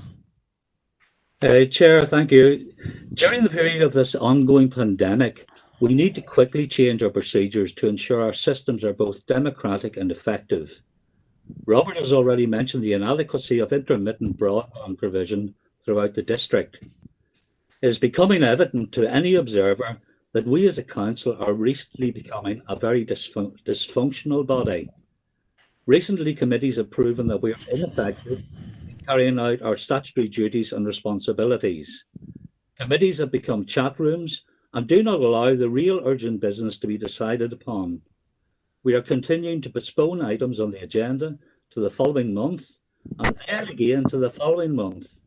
Chair, thank you. During the period of this ongoing pandemic, we need to quickly change our procedures to ensure our systems are both democratic and effective. Robert has already mentioned the inadequacy of intermittent broadband provision throughout the district. It is becoming evident to any observer that we as a council are recently becoming a very dysfunctional body. Recently, committees have proven that we are ineffective in carrying out our statutory duties and responsibilities. Committees have become chat rooms and do not allow the real urgent business to be decided upon. We are continuing to postpone items on the agenda to the following month and then again to the following month.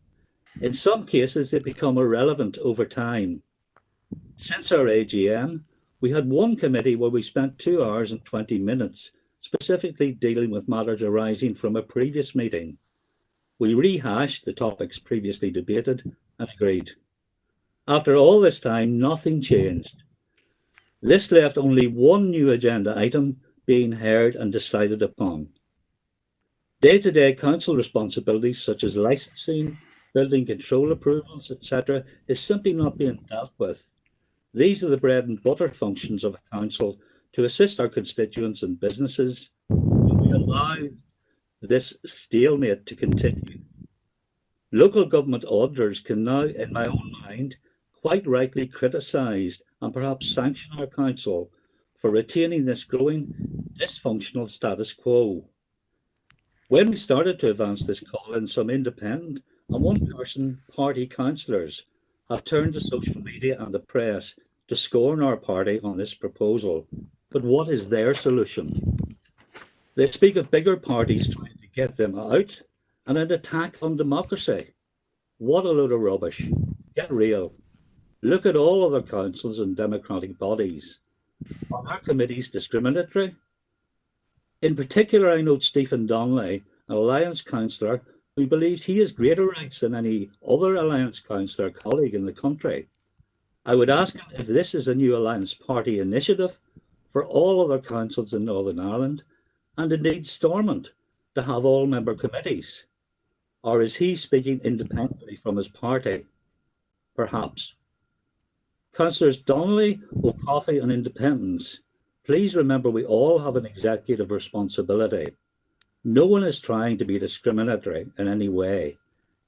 In some cases, they become irrelevant over time. Since our AGM, we had one committee where we spent 2 hours and 20 minutes specifically dealing with matters arising from a previous meeting. We rehashed the topics previously debated and agreed. After all this time, nothing changed. This left only one new agenda item being heard and decided upon. Day-to-day council responsibilities such as licensing, building control approvals, etc. is simply not being dealt with. These are the bread and butter functions of a council to assist our constituents and businesses. We allow this stalemate to continue. Local government auditors can now, in my own mind, quite rightly criticise and perhaps sanction our council for retaining this growing dysfunctional status quo. When we started to advance this call in, some independent and one-person party councillors have turned to social media and the press to scorn our party on this proposal. But what is their solution? They speak of bigger parties trying to get them out and an attack on democracy. What a load of rubbish. Get real. Look at all other councils and democratic bodies. Are our committees discriminatory? In particular, I note Stephen Donnelly, an Alliance councillor who believes he has greater rights than any other Alliance councillor colleague in the country. I would ask him if this is a new Alliance Party initiative for all other councils in Northern Ireland, and indeed Stormont, to have all member committees. Or is he speaking independently from his party? Perhaps. Councillors Donnelly, O'Coffey and Independence, please remember we all have an executive responsibility. No one is trying to be discriminatory in any way.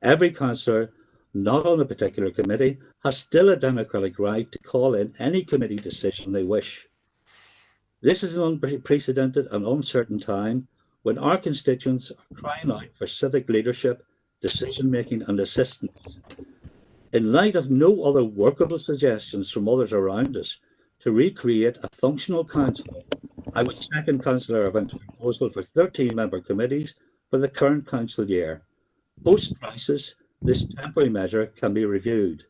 Every councillor not on a particular committee has still a democratic right to call in any committee decision they wish. This is an unprecedented and uncertain time when our constituents are crying out for civic leadership, decision-making and assistance. In light of no other workable suggestions from others around us to recreate a functional council, I would second Councillor Irvine's proposal for 13-member committees for the current council year. Post-crisis, this temporary measure can be reviewed.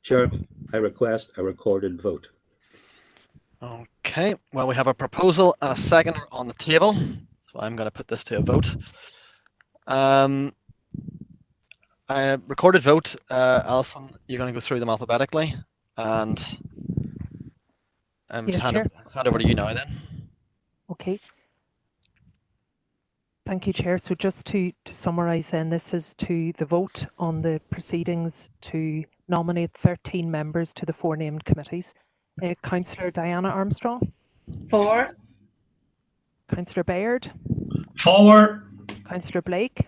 Chairman, I request a recorded vote. Okay, well, we have a proposal and a seconder on the table, so I'm going to put this to a vote. A recorded vote, Alison, you're going to go through them alphabetically, and Yes, hand over to you now then. Okay. Thank you, Chair. So just to summarise then, this is to the vote on the proceedings to nominate 13 members to the 4 named committees. Councillor Diana Armstrong. For. Councillor Baird. For. Councillor Blake.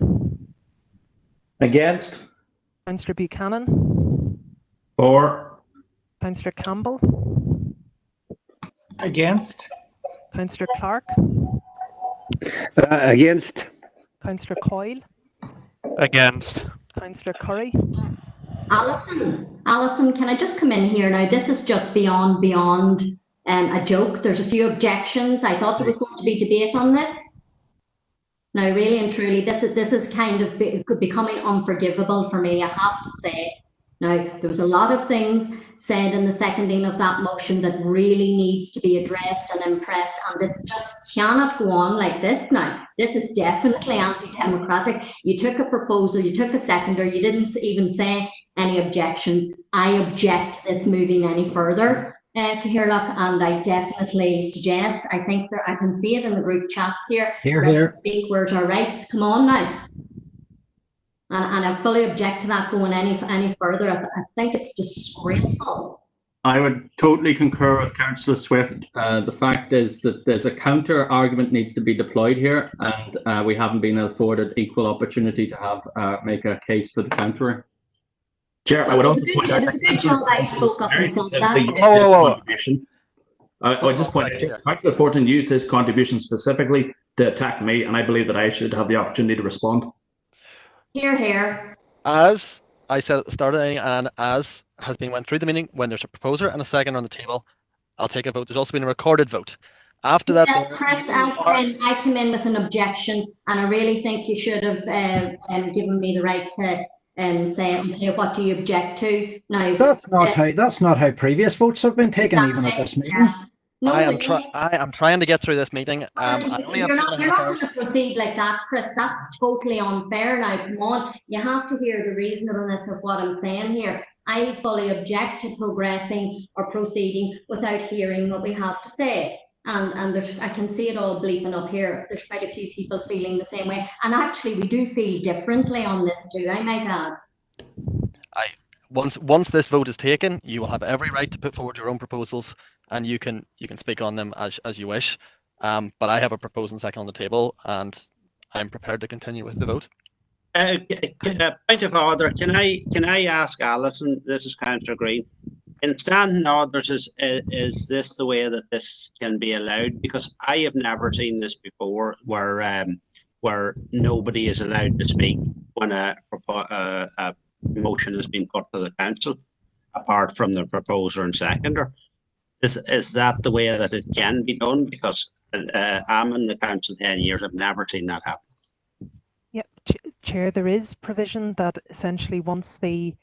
Against. Councillor Buchanan. For. Councillor Campbell. Against. Councillor Clark. Against. Councillor Coyle. Against. Councillor Curry. Alison, can I just come in here now? This is just beyond a joke. There's a few objections. I thought there was going to be debate on this. Now, really and truly, this is kind of becoming unforgivable for me, I have to say. Now, there was a lot of things said in the seconding of that motion that really needs to be addressed and impressed, and this just cannot go on like this now. This is definitely anti-democratic. You took a proposal, you took a seconder, you didn't even say any objections. I object to this moving any further, Cathaoirleach, and I definitely suggest, I think that I can see it in the group chats here. Here. Speak, where's our rights? Come on now. And I fully object to that going any further. I think it's disgraceful. I would totally concur with Councillor Swift. The fact is that there's a counter argument needs to be deployed here, and we haven't been afforded equal opportunity to have make a case for the counter. Chair, I would also point out It's a good job I spoke up and said that. I would just point out, Councillor Fortin used his contribution specifically to attack me, and I believe that I should have the opportunity to respond. Here. As I said at the start of the meeting, and as has been went through the meeting, when there's a proposer and a seconder on the table, I'll take a vote. There's also been a recorded vote. After that, Chris, I come in with an objection, and I really think you should have given me the right to say, okay, what do you object to? Now, that's not how previous votes have been taken, exactly. Even at this meeting. No, I am trying to get through this meeting. You're not going to proceed like that, Chris. That's totally unfair now. Come on. You have to hear the reasonableness of what I'm saying here. I fully object to progressing or proceeding without hearing what we have to say. And there's, I can see it all bleeping up here. There's quite a few people feeling the same way. And actually, we do feel differently on this too, I might add. once this vote is taken, you will have every right to put forward your own proposals, and you can speak on them as you wish. But I have a proposal second on the table, and I'm prepared to continue with the vote. Point of order. Can I ask Alison? This is Councillor Green. In standing orders, is this the way that this can be allowed? Because I have never seen this before, where nobody is allowed to speak when a motion has been put to the council, apart from the proposer and seconder. Is that the way that it can be done? Because I'm in the council 10 years, I've never seen that happen. Yep, Chair, there is provision that essentially once the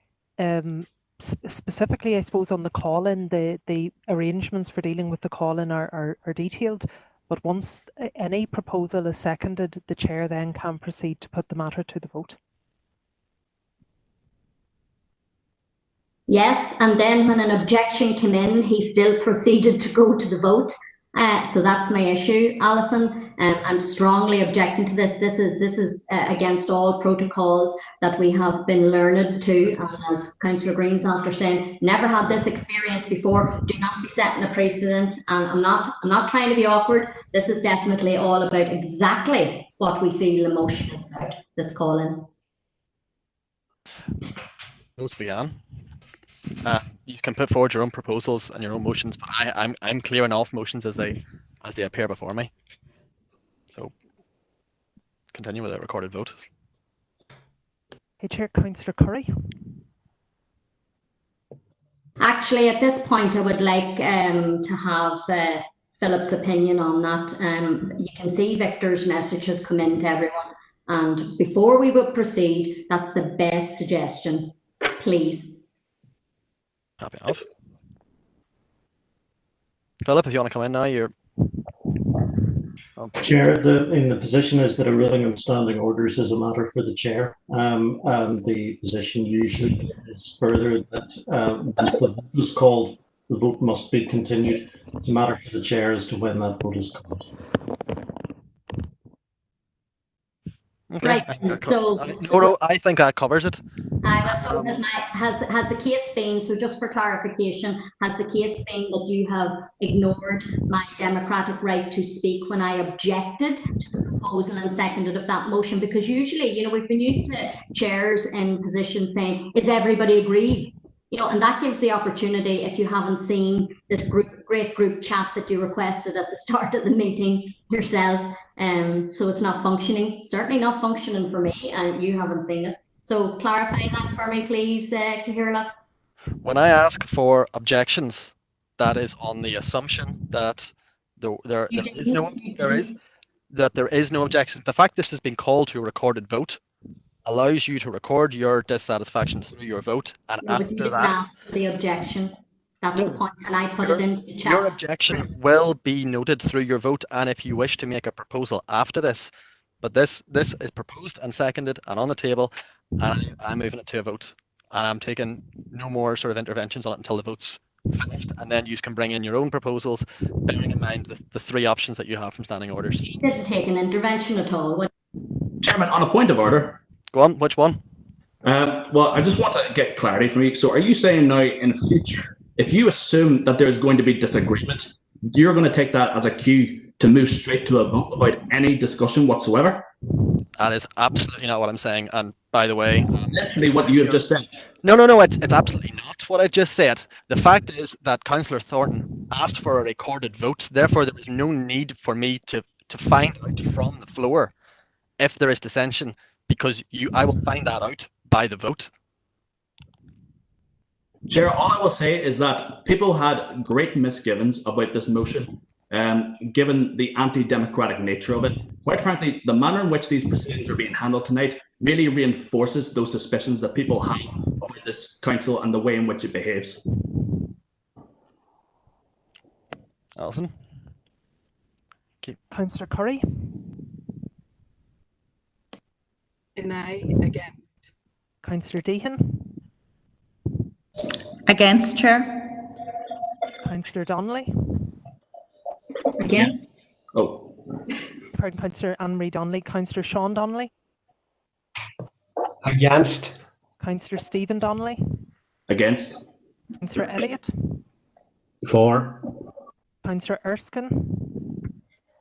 specifically, I suppose, on the call-in, the arrangements for dealing with the call-in are detailed, but once any proposal is seconded, the chair then can proceed to put the matter to the vote. Yes, and then when an objection came in, he still proceeded to go to the vote. So that's my issue, Alison. I'm strongly objecting to this. This is against all protocols that we have been learned to. And as Councillor Green's after saying, never had this experience before. Do not be setting a precedent. And I'm not trying to be awkward. This is definitely all about exactly what we feel the motion is about. This call-in. Votes be on. You can put forward your own proposals and your own motions, but I'm clearing off motions as they appear before me. So continue with a recorded vote. Hey, Chair, Councillor Curry. Actually, at this point, I would like to have Philip's opinion on that. You can see Victor's message has come in to everyone, and before we would proceed, that's the best suggestion. Please. Happy enough. Philip, if you want to come in now, you're. Chair, the position is that a ruling on standing orders is a matter for the chair. And the position usually is further that once the vote is called, the vote must be continued. It's a matter for the chair as to when that vote is called. Okay. Right. So I think that covers it. So has the case been, so just for clarification, has the case been that you have ignored my democratic right to speak when I objected to the proposal and seconded of that motion? Because usually, you know, we've been used to chairs in positions saying, is everybody agreed? You know, and that gives the opportunity, if you haven't seen this great group chat that you requested at the start of the meeting yourself, so it's not functioning, certainly not functioning for me, and you haven't seen it. So clarify that for me, please, Cahirla. When I ask for objections, that is on the assumption that there is no objection. The fact this has been called to a recorded vote allows you to record your dissatisfaction through your vote, and after that, ask for the objection. That's the point, and I put it into the chat. Your objection will be noted through your vote, and if you wish to make a proposal after this, but this is proposed and seconded and on the table, and I'm moving it to a vote, and I'm taking no more sort of interventions on it until the vote's finished, and then you can bring in your own proposals, bearing in mind the three options that you have from standing orders. He didn't take an intervention at all. Chairman, on a point of order. Go on, which one? Well, I just want to get clarity from you. So are you saying now in the future, if you assume that there's going to be disagreement, you're going to take that as a cue to move straight to a vote without any discussion whatsoever? That is absolutely not what I'm saying. And by the way, literally what you have just said. No, it's absolutely not what I've just said. The fact is that Councillor Thornton asked for a recorded vote. Therefore, there is no need for me to find out from the floor if there is dissension, because I will find that out by the vote. Chair, all I will say is that people had great misgivings about this motion, given the anti-democratic nature of it. Quite frankly, the manner in which these proceedings are being handled tonight really reinforces those suspicions that people have about this council and the way in which it behaves. Alison? Councillor Curry? Against. Councillor Deehan? Against, Chair. Councillor Donnelly? Against. Oh. Pardon, Councillor Anne-Marie Donnelly. Councillor Sean Donnelly? Against. Councillor Stephen Donnelly? Against? Councillor Elliott, For. Councillor Erskine,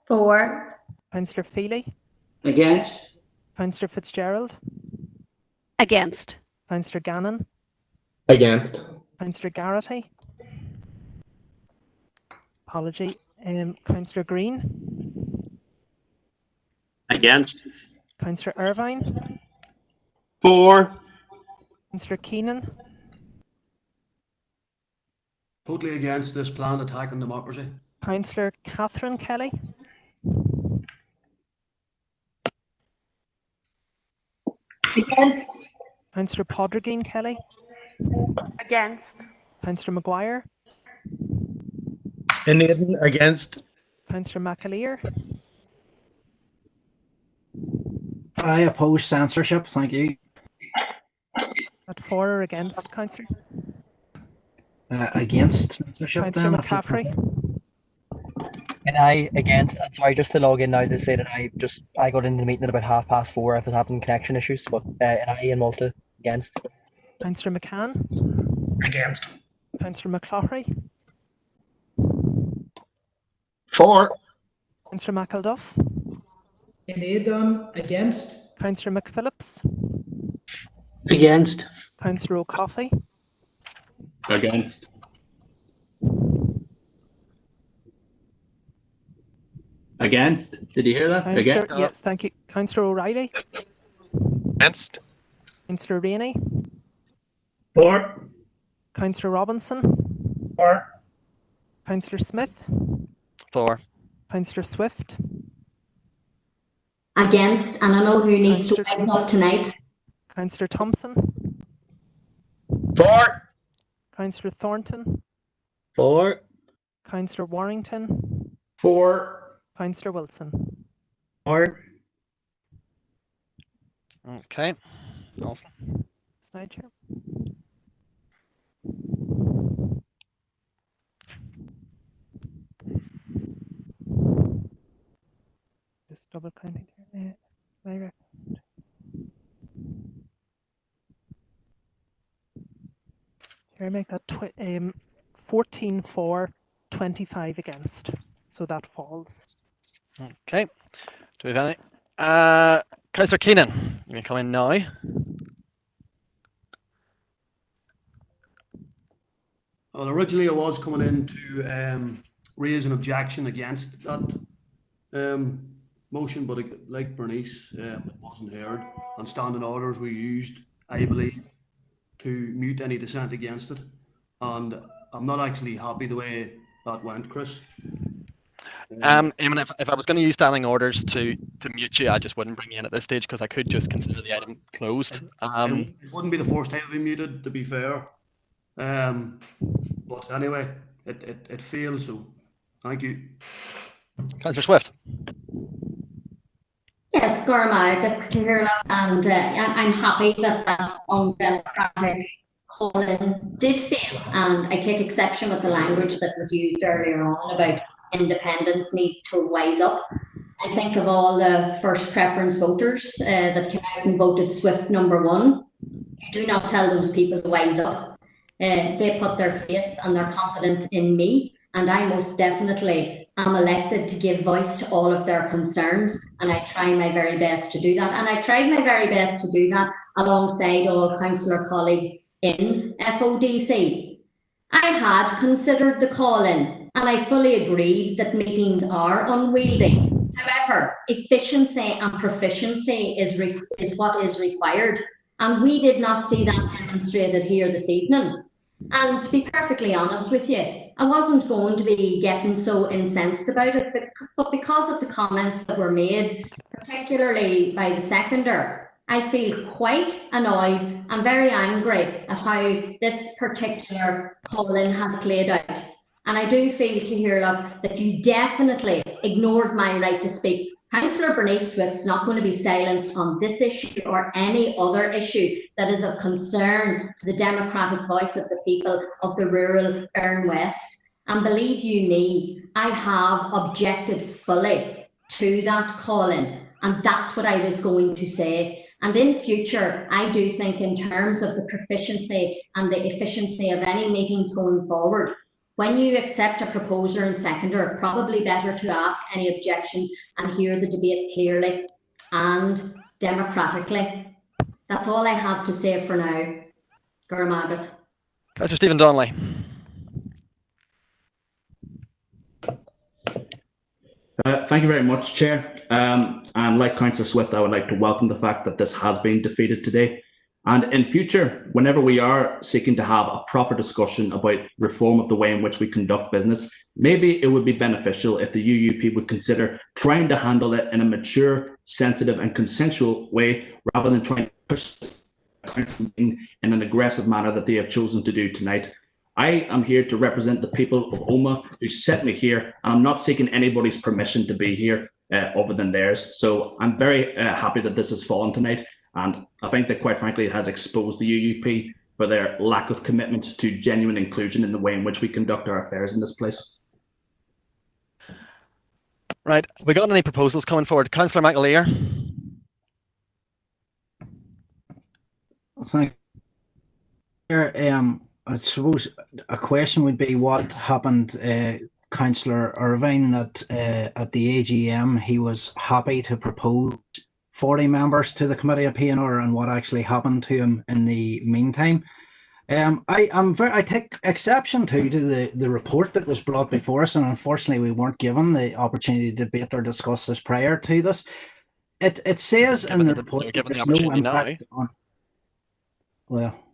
For. Councillor Feely, Against? Councillor Fitzgerald, Against. Councillor Gannon, Against. Councillor Garrity, apology, Councillor Green, Against? Councillor Irvine, For. Councillor Keenan, Totally against this planned attack on democracy. Councillor Catherine Kelly, Against. Councillor Podrigan Kelly, Against. Councillor Maguire, Against. Councillor McAleer, I oppose censorship. Thank you. at for or against, Councillor? Against censorship. Councillor Then, McCaffrey, And I against. I'm sorry, just to log in now to say that I got into the meeting at about 4:30. If it's having connection issues, but and I and Malta against. Councillor McCann, Against. Councillor McCloughy, For. Councillor McElduff, Against. Councillor McPhillips, Against. Councillor O'Coffey, Against? Against? Did you hear that? Councillor, Against? yes, thank you, Councillor O'Reilly, Against? Councillor Rainey, For. Councillor Robinson, For. Councillor Smith, For. Councillor Swift, Against, and I know who needs to wake up tonight. Councillor Thompson, For. Councillor Thornton, For. Councillor Warrington, For. Councillor Wilson. For. Okay. Awesome. Slide chair. Just double counting here. My record. Chair, make that 14 for, 25 against. So that falls. Okay. Do we have any? Councillor Keenan, you can come in now. Well, originally I was coming in to raise an objection against that motion, but like Bernice, it wasn't heard. And standing orders were used, I believe, to mute any dissent against it. And I'm not actually happy the way that went, Chris. Eamon, if I was going to use standing orders to mute you, I just wouldn't bring you in at this stage because I could just consider the item closed. It wouldn't be the first time I've been muted, to be fair. But anyway, it failed, so thank you. Councillor Swift. Yes, Gorma, and I'm happy that that undemocratic call-in did fail, and I take exception with the language that was used earlier on about independence needs to wise up. I think of all the first preference voters that came out and voted Swift #1. You do not tell those people to wise up. They put their faith and their confidence in me, and I most definitely am elected to give voice to all of their concerns, and I try my very best to do that. And I tried my very best to do that alongside all councillor colleagues in FODC. I had considered the call-in, and I fully agreed that meetings are unwieldy. However, efficiency and proficiency is what is required, and we did not see that demonstrated here this evening. And to be perfectly honest with you, I wasn't going to be getting so incensed about it, but because of the comments that were made, particularly by the seconder, I feel quite annoyed and very angry at how this particular call-in has played out. And I do feel, Cathaoirleach, that you definitely ignored my right to speak. Councillor Bernice Swift is not going to be silenced on this issue or any other issue that is of concern to the democratic voice of the people of the rural Erne West. And believe you me, I have objected fully to that call-in, and that's what I was going to say. And in future, I do think in terms of the proficiency and the efficiency of any meetings going forward, when you accept a proposer and seconder, probably better to ask any objections and hear the debate clearly and democratically. That's all I have to say for now. Gurmagat. Councillor Stephen Donnelly. Thank you very much, Chair. And like Councillor Swift, I would like to welcome the fact that this has been defeated today. And in future, whenever we are seeking to have a proper discussion about reform of the way in which we conduct business, maybe it would be beneficial if the UUP would consider trying to handle it in a mature, sensitive and consensual way, rather than trying to push council in an aggressive manner that they have chosen to do tonight. I am here to represent the people of Omagh who sent me here, and I'm not seeking anybody's permission to be here other than theirs. So I'm very happy that this has fallen tonight, and I think that quite frankly it has exposed the UUP for their lack of commitment to genuine inclusion in the way in which we conduct our affairs in this place. Right, have we got any proposals coming forward? Councillor McAleer. Thank you. I suppose a question would be what happened, Councillor Irvine, that at the AGM he was happy to propose 40 members to the Committee of P&R, and what actually happened to him in the meantime. I take exception to the report that was brought before us, and unfortunately we weren't given the opportunity to debate or discuss this prior to this. It says in the report that there's no impact on. Well,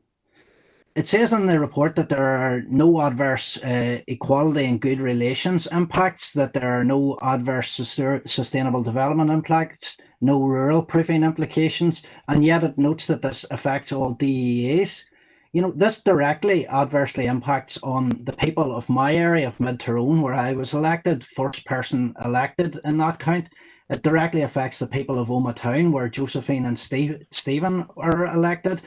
it says in the report that there are no adverse equality and good relations impacts, that there are no adverse sustainable development impacts, no rural proofing implications, and yet it notes that this affects all DEAs. You know, this directly adversely impacts on the people of my area of Mid Tyrone, where I was elected, first person elected in that count. It directly affects the people of Omagh Town, where Josephine and Stephen are elected.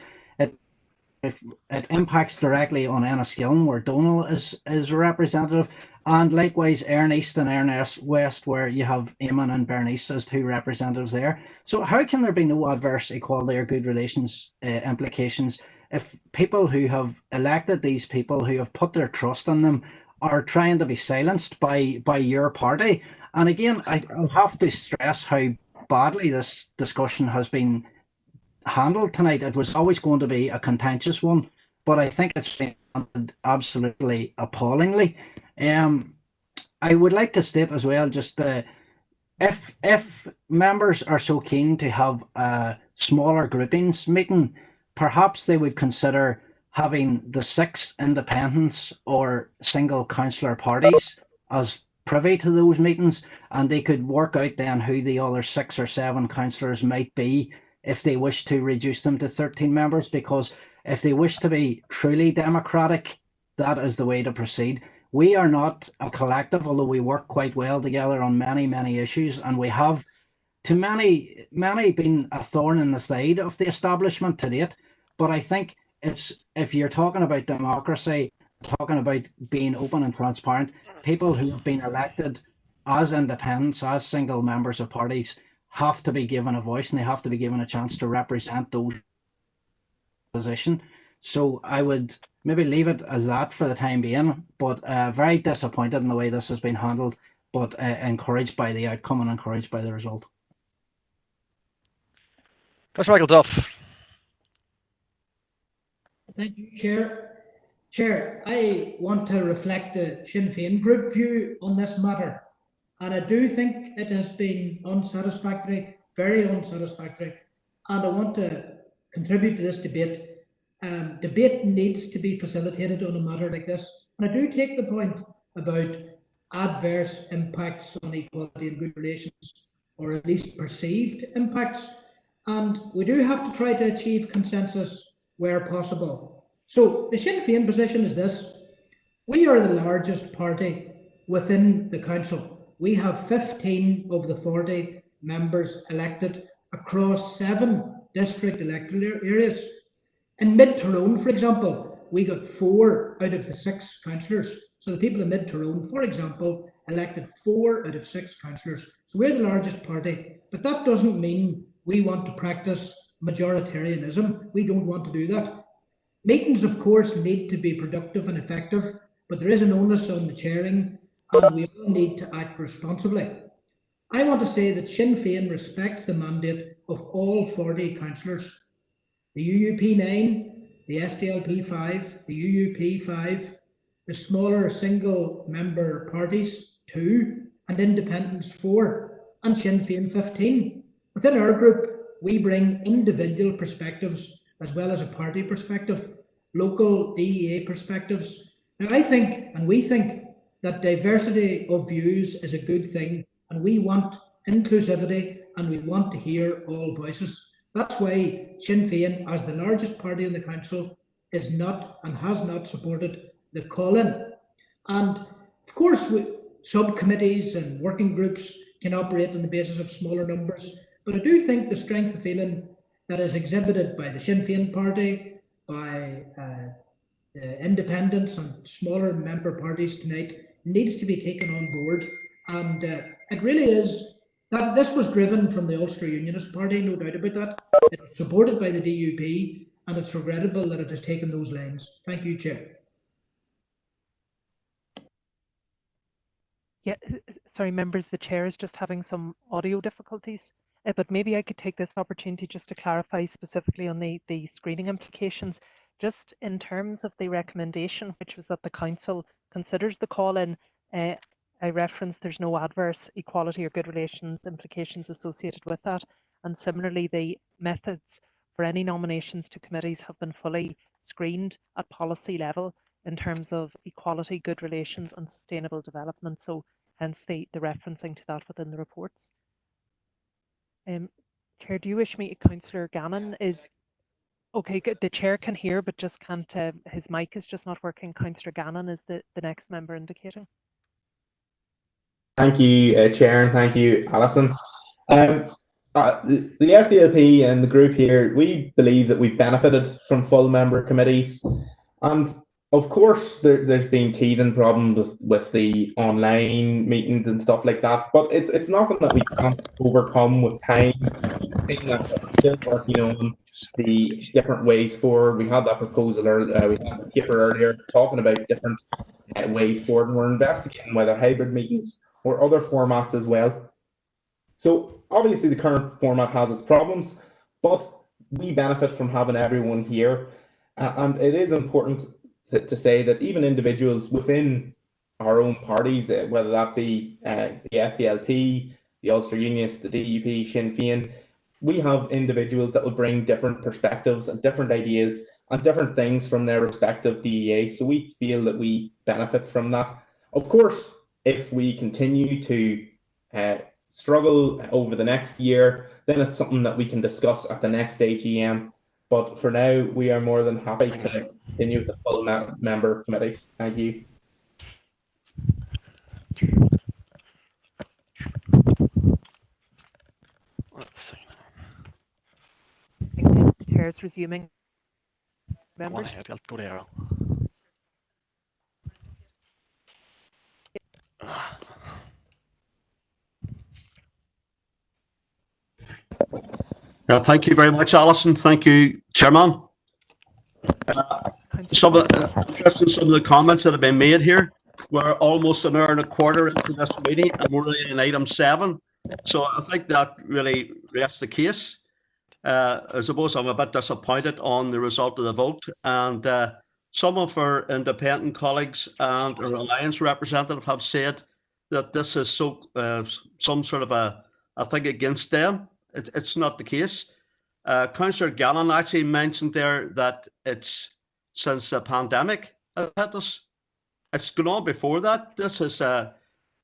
It impacts directly on Enniskillen, where Donal is a representative, and likewise Erne East and Erne West, where you have Eamon and Bernice as two representatives there. So how can there be no adverse equality or good relations implications if people who have elected these people, who have put their trust in them, are trying to be silenced by your party? And again, I'll have to stress how badly this discussion has been handled tonight. It was always going to be a contentious one, but I think it's been handled absolutely appallingly. I would like to state as well, just if members are so keen to have a smaller groupings meeting, perhaps they would consider having the 6 independents or single councillor parties as privy to those meetings, and they could work out then who the other 6 or 7 councillors might be if they wish to reduce them to 13 members, because if they wish to be truly democratic, that is the way to proceed. We are not a collective, although we work quite well together on many, many issues, and we have, to many been a thorn in the side of the establishment to date. But I think it's, if you're talking about democracy, talking about being open and transparent, people who have been elected as independents, as single members of parties, have to be given a voice, and they have to be given a chance to represent those position. So I would maybe leave it as that for the time being, but very disappointed in the way this has been handled, but encouraged by the outcome and encouraged by the result. Councillor Michael Duff. Thank you, Chair. Chair, I want to reflect the Sinn Féin group view on this matter. And I do think it has been unsatisfactory, very unsatisfactory. And I want to contribute to this debate. Debate needs to be facilitated on a matter like this. And I do take the point about adverse impacts on equality and good relations, or at least perceived impacts. And we do have to try to achieve consensus where possible. So the Sinn Féin position is this: we are the largest party within the council. We have 15 of the 40 members elected across 7 district electoral areas. In Mid Tyrone, for example, we got 4 out of the 6 councillors. So the people of Mid Tyrone, for example, elected 4 out of 6 councillors. So we're the largest party, but that doesn't mean we want to practice majoritarianism. We don't want to do that. Meetings, of course, need to be productive and effective, but there is an onus on the chairing, and we all need to act responsibly. I want to say that Sinn Féin respects the mandate of all 40 councillors. The UUP 9, the SDLP 5, the UUP 5, the smaller single member parties 2, and independents 4, and Sinn Féin 15. Within our group, we bring individual perspectives as well as a party perspective, local DEA perspectives. Now I think, and we think, that diversity of views is a good thing, and we want inclusivity and we want to hear all voices. That's why Sinn Féin, as the largest party in the council, is not and has not supported the call-in. And of course, subcommittees and working groups can operate on the basis of smaller numbers, but I do think the strength of feeling that is exhibited by the Sinn Féin party, by the independents and smaller member parties tonight needs to be taken on board. And it really is that this was driven from the Ulster Unionist Party, no doubt about that. It was supported by the DUP, and it's regrettable that it has taken those lines. Thank you, Chair. Yeah, sorry, members, the chair is just having some audio difficulties, but maybe I could take this opportunity just to clarify specifically on the screening implications. Just in terms of the recommendation, which was that the council considers the call-in, I referenced there's no adverse equality or good relations implications associated with that. And similarly, the methods for any nominations to committees have been fully screened at policy level in terms of equality, good relations and sustainable development. So hence the referencing to that within the reports. Chair, do you wish me, Councillor Gannon is, okay, good. The chair can hear, but just can't, his mic is just not working. Councillor Gannon is the next member indicating. Thank you, Chair, and thank you, Alison. The SDLP and the group here, we believe that we've benefited from full member committees. And of course, there's been teething problems with the online meetings and stuff like that, but it's nothing that we can't overcome with time. We've seen that still working on the different ways forward. We had that proposal, we had a paper earlier talking about different ways forward, and we're investigating whether hybrid meetings or other formats as well. So obviously the current format has its problems, but we benefit from having everyone here. And it is important to say that even individuals within our own parties, whether that be the SDLP, the Ulster Unionists, the DUP, Sinn Féin, we have individuals that will bring different perspectives and different ideas and different things from their respective DEA. So we feel that we benefit from that. Of course, if we continue to struggle over the next year, then it's something that we can discuss at the next AGM. But for now, we are more than happy to continue with the full member committees. Thank you. Let's see. The chair is resuming. Members? Go on ahead, I'll go to Errol. Thank you very much, Alison. Thank you, Chairman. Some of the comments that have been made here. We're almost an hour and a quarter into this meeting, and we're really in item 7. So I think that really rests the case. I suppose I'm a bit disappointed on the result of the vote, and some of our independent colleagues and our alliance representative have said that this is some sort of a thing against them. It's not the case. Councillor Gannon actually mentioned there that it's since the pandemic hit us. It's gone on before that. This is the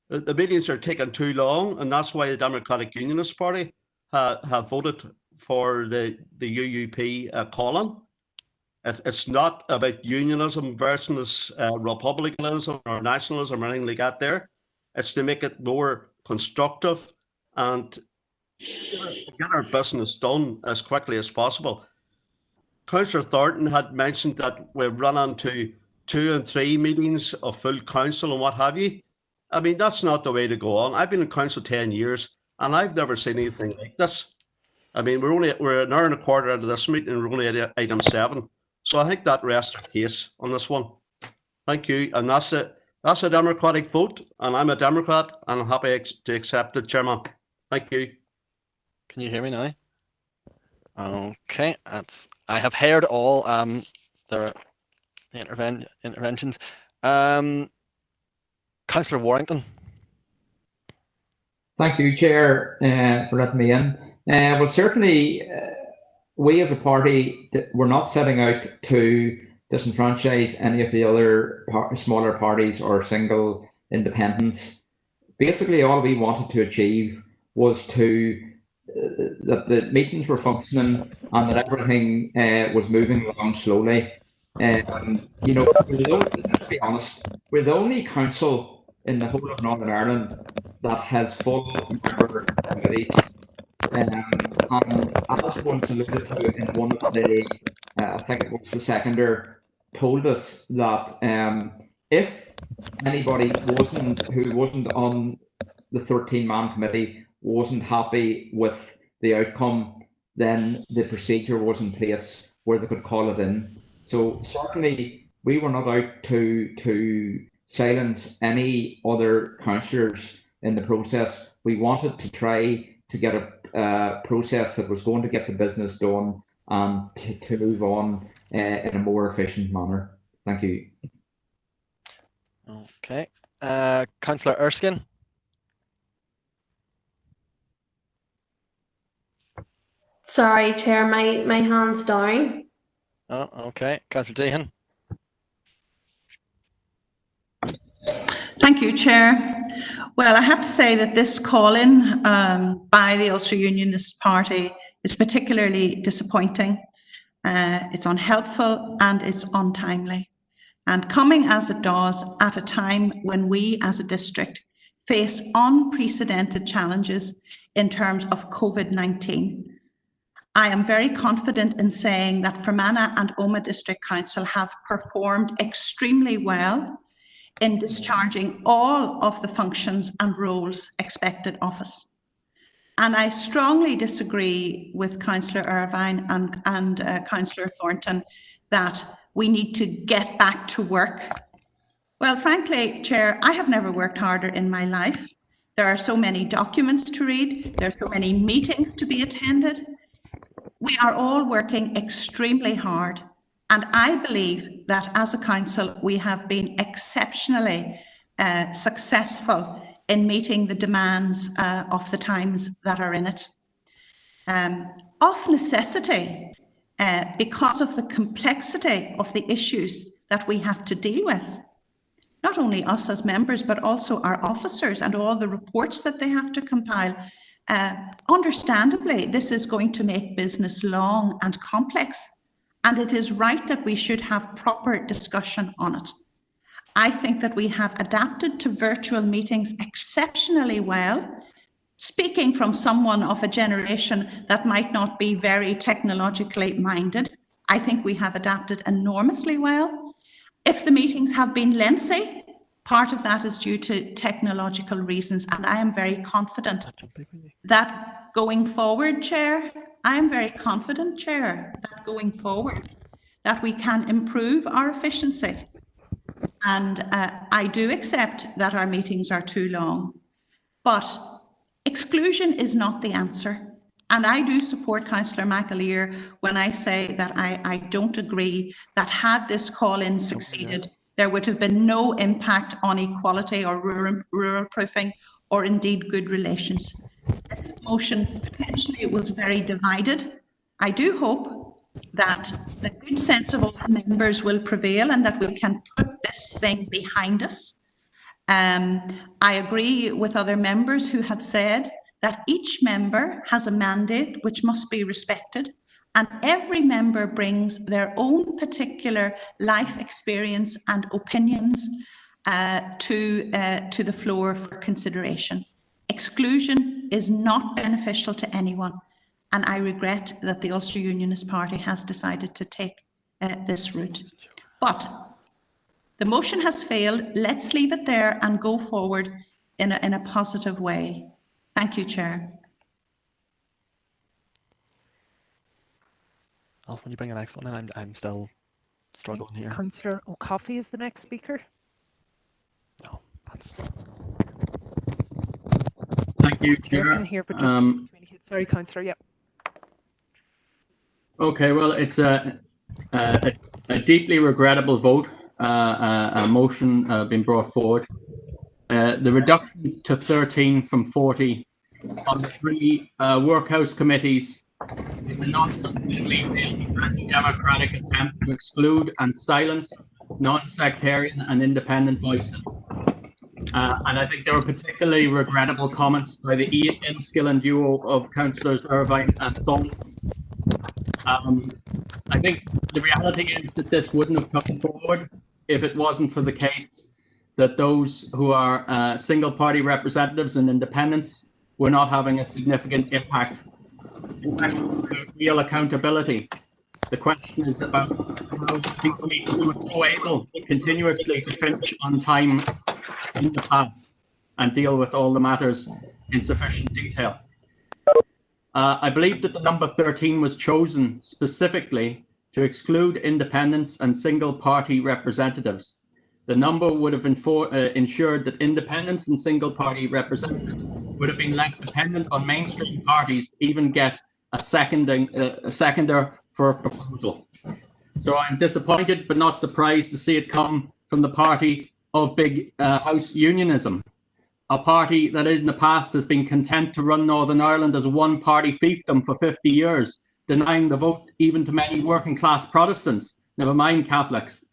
meetings are taking too long, and that's why the Democratic Unionist Party have voted for the UUP call-in. It's not about unionism versus republicanism or nationalism or anything like that there. It's to make it more constructive and get our business done as quickly as possible. Councillor Thornton had mentioned that we've run into 2 and 3 meetings of full council and what have you. I mean, that's not the way to go on. I've been in council 10 years and I've never seen anything like this. I mean, we're an hour and a quarter into this meeting and we're only at item 7. So I think that rests our case on this one. Thank you. And that's it. That's a democratic vote, and I'm a Democrat, and I'm happy to accept it, Chairman. Thank you. Can you hear me now? Okay, I have heard all the interventions. Councillor Warrington. Thank you, Chair, for letting me in. Well, certainly, we as a party, we're not setting out to disenfranchise any of the other smaller parties or single independents. Basically, all we wanted to achieve was that the meetings were functioning and that everything was moving along slowly. You know, let's be honest, we're the only council in the whole of Northern Ireland that has full member committees. And as once alluded to in one of the, I think it was the seconder, told us that if anybody who wasn't on the 13-man committee wasn't happy with the outcome, then the procedure was in place where they could call it in. So certainly we were not out to silence any other councillors in the process. We wanted to try to get a process that was going to get the business done and to move on in a more efficient manner. Thank you. Okay. Councillor Erskine. Sorry, Chair, my hand's down. Oh, okay. Councillor Deehan. Thank you, Chair. Well, I have to say that this call-in by the Ulster Unionist Party is particularly disappointing. It's unhelpful and it's untimely. And coming as it does at a time when we as a district face unprecedented challenges in terms of COVID-19. I am very confident in saying that Fermanagh and Omagh District Council have performed extremely well in discharging all of the functions and roles expected of us. And I strongly disagree with Councillor Irvine and Councillor Thornton that we need to get back to work. Well, frankly, Chair, I have never worked harder in my life. There are so many documents to read. There are so many meetings to be attended. We are all working extremely hard. And I believe that as a council, we have been exceptionally successful in meeting the demands of the times that are in it. Of necessity, because of the complexity of the issues that we have to deal with. Not only us as members, but also our officers and all the reports that they have to compile. Understandably, this is going to make business long and complex, and it is right that we should have proper discussion on it. I think that we have adapted to virtual meetings exceptionally well. Speaking from someone of a generation that might not be very technologically minded, I think we have adapted enormously well. If the meetings have been lengthy, part of that is due to technological reasons, and I am very confident that going forward, Chair, I am very confident, Chair, that going forward, that we can improve our efficiency. And I do accept that our meetings are too long, but exclusion is not the answer. And I do support Councillor McAleer when I say that I don't agree that had this call-in succeeded, there would have been no impact on equality or rural proofing or indeed good relations. This motion potentially was very divided. I do hope that the good sense of all members will prevail and that we can put this thing behind us. I agree with other members who have said that each member has a mandate which must be respected, and every member brings their own particular life experience and opinions to the floor for consideration. Exclusion is not beneficial to anyone, and I regret that the Ulster Unionist Party has decided to take this route. But the motion has failed. Let's leave it there and go forward in a positive way. Thank you, Chair. When you bring the next one in, I'm still struggling here. Councillor O'Coffey is the next speaker. No, that's Thank you, Chair Chair. can hear, but just communicate. Sorry, Councillor. Yep. Okay, well, it's a deeply regrettable vote. A motion been brought forward. The reduction to 13 from 40 on the 3 workhouse committees is a non-substantively anti-democratic attempt to exclude and silence non-sectarian and independent voices. And I think there were particularly regrettable comments by the Enniskillen duo of Councillors Irvine and Thorne. I think the reality is that this wouldn't have come forward if it wasn't for the case that those who are single party representatives and independents were not having a significant impact. In fact, real accountability. The question is about how people who were so able continuously to finish on time in the past and deal with all the matters in sufficient detail. I believe that the number 13 was chosen specifically to exclude independents and single party representatives. The number would have ensured that independents and single party representatives would have been left dependent on mainstream parties to even get a seconder for a proposal. So I'm disappointed but not surprised to see it come from the party of big house unionism, a party that in the past has been content to run Northern Ireland as a one-party fiefdom for 50 years, denying the vote even to many working-class Protestants, never mind Catholics.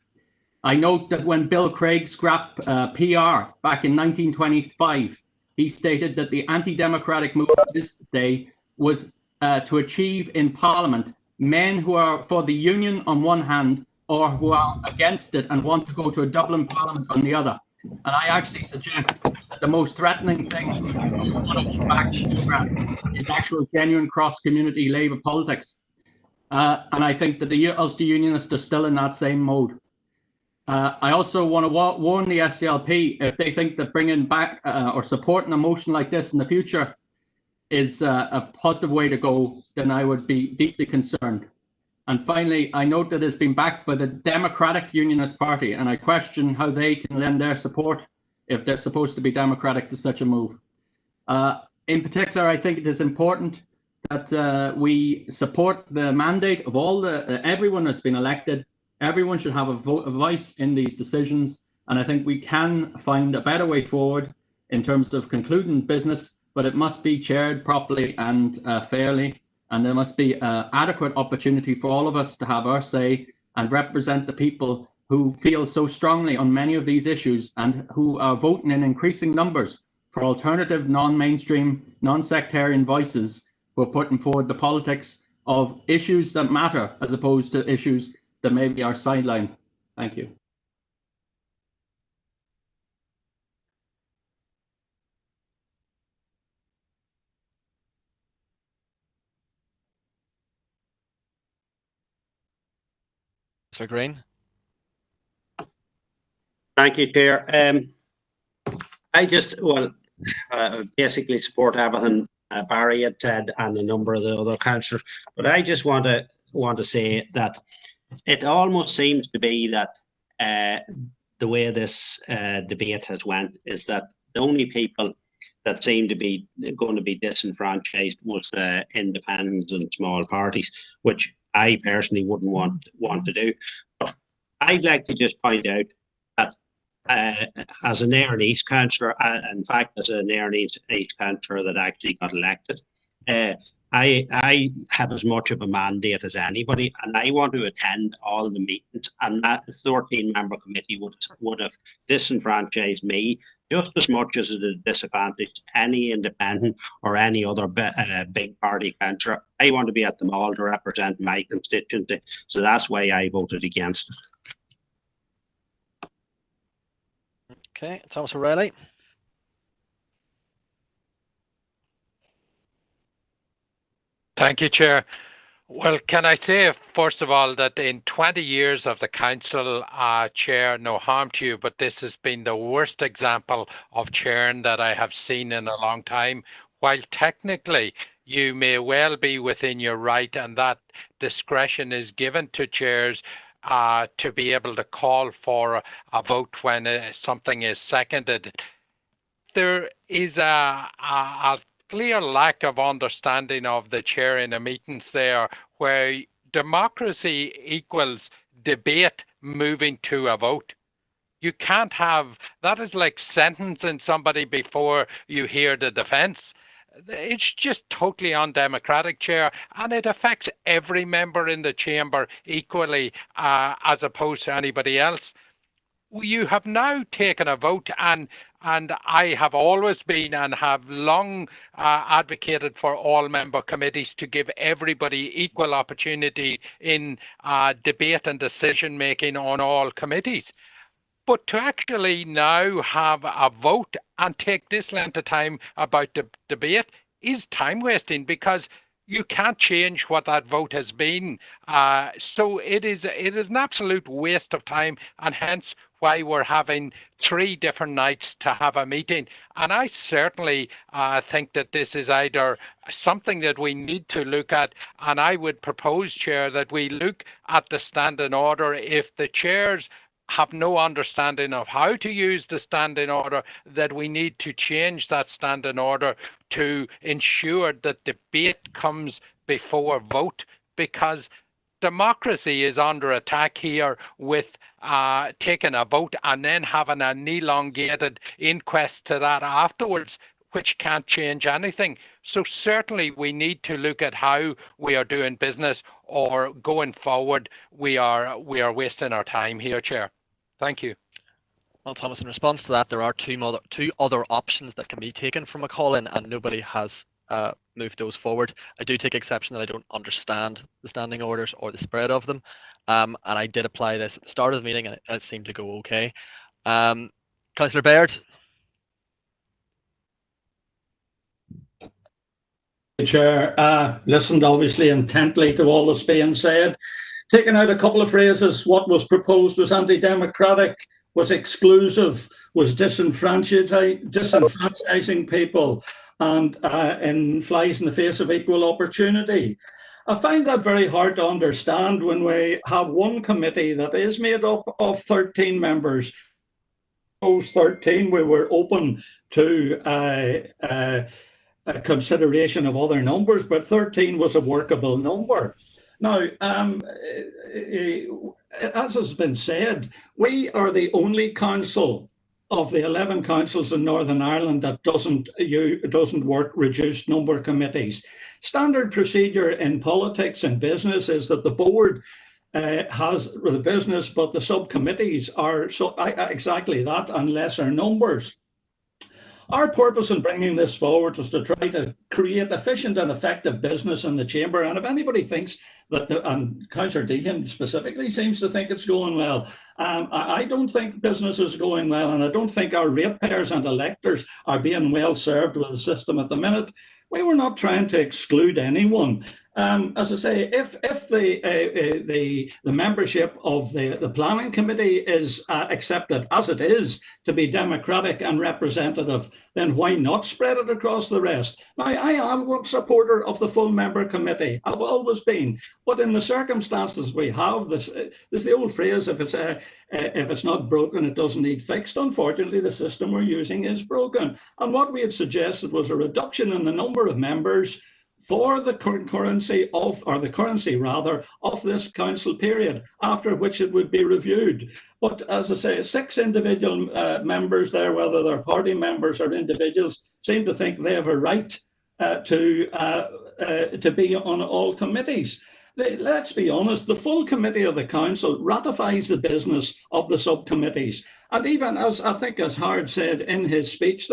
I note that when Bill Craig scrapped PR back in 1925, he stated that the anti-democratic move this day was to achieve in Parliament men who are for the Union on one hand or who are against it and want to go to a Dublin Parliament on the other. And I actually suggest that the most threatening thing back is actual genuine cross-community Labour politics. And I think that the Ulster Unionists are still in that same mode. I also want to warn the SDLP, if they think that bringing back or supporting a motion like this in the future is a positive way to go, then I would be deeply concerned. And finally, I note that it's been backed by the Democratic Unionist Party, and I question how they can lend their support if they're supposed to be democratic to such a move. In particular, I think it is important that we support the mandate of all everyone that's been elected. Everyone should have a voice in these decisions, and I think we can find a better way forward in terms of concluding business, but it must be chaired properly and fairly. And there must be adequate opportunity for all of us to have our say and represent the people who feel so strongly on many of these issues and who are voting in increasing numbers for alternative, non-mainstream, non-sectarian voices who are putting forward the politics of issues that matter as opposed to issues that maybe are sidelined. Thank you. Sir Green. Thank you, Chair. I just, basically support everything Barry had said and a number of the other councillors, but I just want to say that it almost seems to be that the way this debate has went is that the only people that seem to be going to be disenfranchised was the independents and small parties, which I personally wouldn't want to do. But I'd like to just point out that as an Nairn East councillor, in fact, as a Nairn East councillor that actually got elected, I have as much of a mandate as anybody, and I want to attend all the meetings, and that 13-member committee would have disenfranchised me just as much as it would disadvantage any independent or any other big party councillor. I want to be at them all to represent my constituency, so that's why I voted against it. Okay, Thomas O'Reilly. Thank you, Chair. Well, can I say, first of all, that in 20 years of the council, Chair, no harm to you, but this has been the worst example of chairing that I have seen in a long time. While technically you may well be within your right, and that discretion is given to chairs to be able to call for a vote when something is seconded. There is a clear lack of understanding of the chair in the meetings there, where democracy equals debate moving to a vote. You can't have, that is like sentencing somebody before you hear the defense. It's just totally undemocratic, Chair, and it affects every member in the chamber equally as opposed to anybody else. You have now taken a vote, and I have always been and have long advocated for all member committees to give everybody equal opportunity in debate and decision making on all committees. But to actually now have a vote and take this length of time about the debate is time wasting, because you can't change what that vote has been. So it is an absolute waste of time, and hence why we're having 3 different nights to have a meeting. And I certainly think that this is either something that we need to look at, and I would propose, Chair, that we look at the standing order. If the chairs have no understanding of how to use the standing order, that we need to change that standing order to ensure that debate comes before vote, because democracy is under attack here with taking a vote and then having an elongated inquest to that afterwards, which can't change anything. So certainly we need to look at how we are doing business, or going forward we are wasting our time here, Chair. Thank you. Well, Thomas, in response to that, there are two other options that can be taken from a call-in, and nobody has moved those forward. I do take exception that I don't understand the standing orders or the spread of them, and I did apply this at the start of the meeting, and it seemed to go okay. Councillor Baird. Chair, listened obviously intently to all that's being said. Taking out a couple of phrases: what was proposed was anti-democratic, was exclusive, was disenfranchising people, and flies in the face of equal opportunity. I find that very hard to understand when we have one committee that is made up of 13 members. Those 13, we were open to a consideration of other numbers, but 13 was a workable number. Now, as has been said, we are the only council of the 11 councils in Northern Ireland that doesn't work reduced number committees. Standard procedure in politics and business is that the board has the business, but the subcommittees are exactly that, and lesser numbers. Our purpose in bringing this forward was to try to create efficient and effective business in the chamber. And if anybody thinks that, and Councillor Deegan specifically seems to think it's going well, I don't think business is going well, and I don't think our ratepayers and electors are being well served with the system at the minute. We were not trying to exclude anyone. As I say, if the membership of the planning committee is accepted as it is to be democratic and representative, then why not spread it across the rest? Now, I am a supporter of the full member committee. I've always been, but in the circumstances we have, there's the old phrase: if it's not broken, it doesn't need fixed. Unfortunately, the system we're using is broken, and what we had suggested was a reduction in the number of members for the currency of this council period, after which it would be reviewed. But as I say, 6 individual members there, whether they're party members or individuals, seem to think they have a right to be on all committees. Let's be honest, the full committee of the council ratifies the business of the subcommittees. And even as I think as Howard said in his speech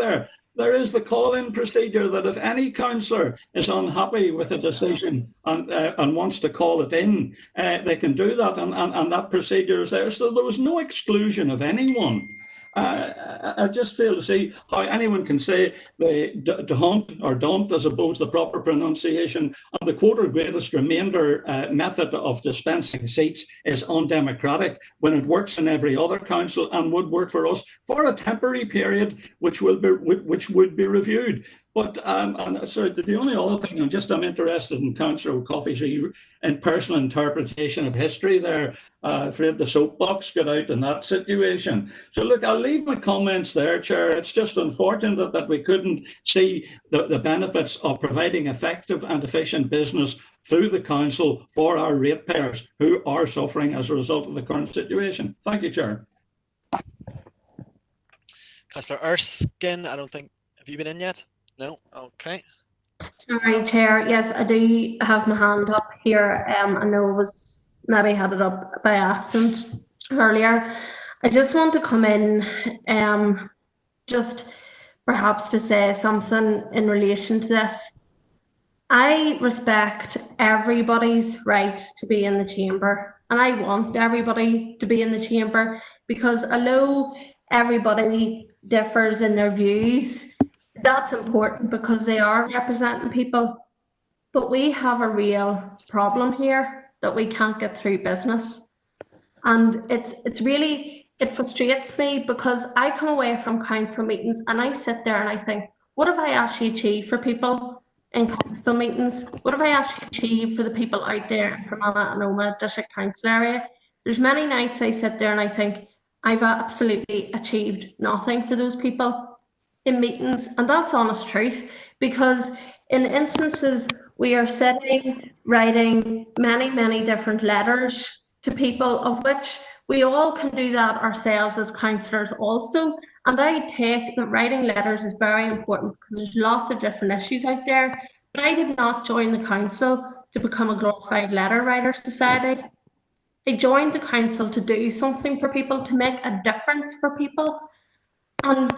there is the call-in procedure that if any councillor is unhappy with a decision and wants to call it in, they can do that, and that procedure is there. So there was no exclusion of anyone. I just fail to see how anyone can say the don't, as opposed to the proper pronunciation, of the quarter greatest remainder method of dispensing seats is undemocratic when it works in every other council and would work for us for a temporary period, which would be reviewed. But and sorry, the only other thing I'm interested in Councillor O'Coffey's in personal interpretation of history there. Afraid the soapbox got out in that situation. So look, I'll leave my comments there, Chair. It's just unfortunate that we couldn't see the benefits of providing effective and efficient business through the council for our ratepayers who are suffering as a result of the current situation. Thank you, Chair. Councillor Erskine, I don't think, have you been in yet? No? Okay. Sorry, Chair. Yes, I do have my hand up here. I know I was maybe had it up by accident earlier. I just want to come in, just perhaps to say something in relation to this. I respect everybody's right to be in the chamber, and I want everybody to be in the chamber, because although everybody differs in their views, that's important because they are representing people. But we have a real problem here that we can't get through business. And it frustrates me, because I come away from council meetings and I sit there and I think, what have I actually achieved for people in council meetings? What have I actually achieved for the people out there in Fermanagh and Omagh District Council area? There's many nights I sit there and I think, I've absolutely achieved nothing for those people in meetings, and that's honest truth, because in instances we are sitting writing many different letters to people, of which we all can do that ourselves as councillors also. And I take that writing letters is very important because there's lots of different issues out there. But I did not join the council to become a glorified letter writer society. I joined the council to do something for people, to make a difference for people. And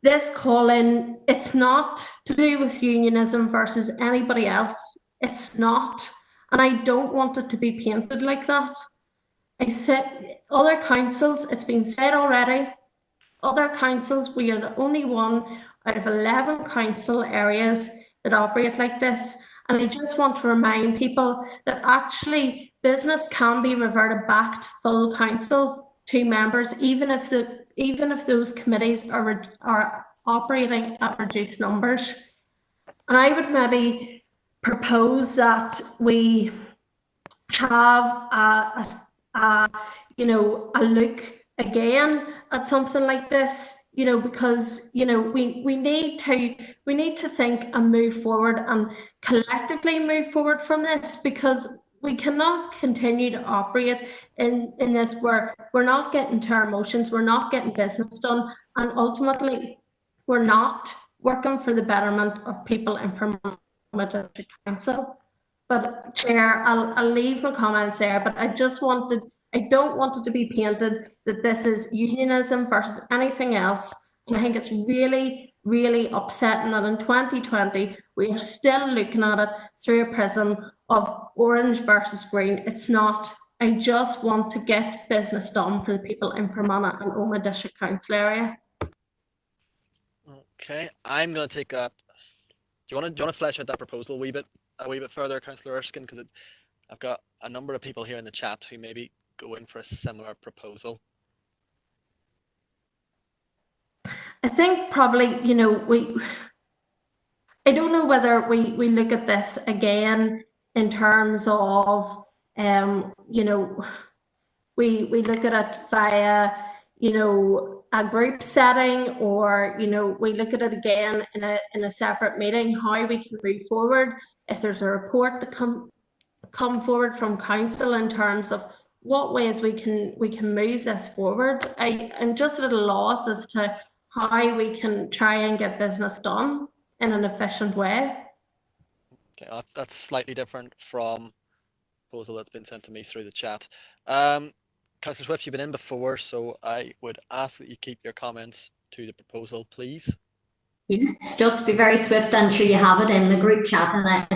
this call-in, it's not to do with unionism versus anybody else. It's not. And I don't want it to be painted like that. I said, other councils, it's been said already, other councils, we are the only one out of 11 council areas that operate like this. And I just want to remind people that actually business can be reverted back to full council, 2 members, even if those committees are operating at reduced numbers. And I would maybe propose that we have a look again at something like this, because we need to think and move forward and collectively move forward from this, because we cannot continue to operate in this where we're not getting to our emotions, we're not getting business done, and ultimately we're not working for the betterment of people in Fermanagh District Council. But Chair, I'll leave my comments there, but I don't want it to be painted that this is unionism versus anything else. And I think it's really upsetting that in 2020, we are still looking at it through a prism of orange versus green. It's not. I just want to get business done for the people in Fermanagh and Omagh District Council area. Okay, I'm going to take that. Do you want to flesh out that proposal a wee bit further, Councillor Erskine? Because I've got a number of people here in the chat who maybe go in for a similar proposal. I think probably, I don't know whether we look at this again in terms of, we look at it via, a group setting, or, we look at it again in a separate meeting, how we can move forward. If there's a report that come forward from council in terms of what ways we can move this forward. I'm just at a loss as to how we can try and get business done in an efficient way. Okay, that's slightly different from the proposal that's been sent to me through the chat. Councillor Swift, you've been in before, so I would ask that you keep your comments to the proposal, please. Yes, just be very swift. I'm sure you have it in the group chat, and I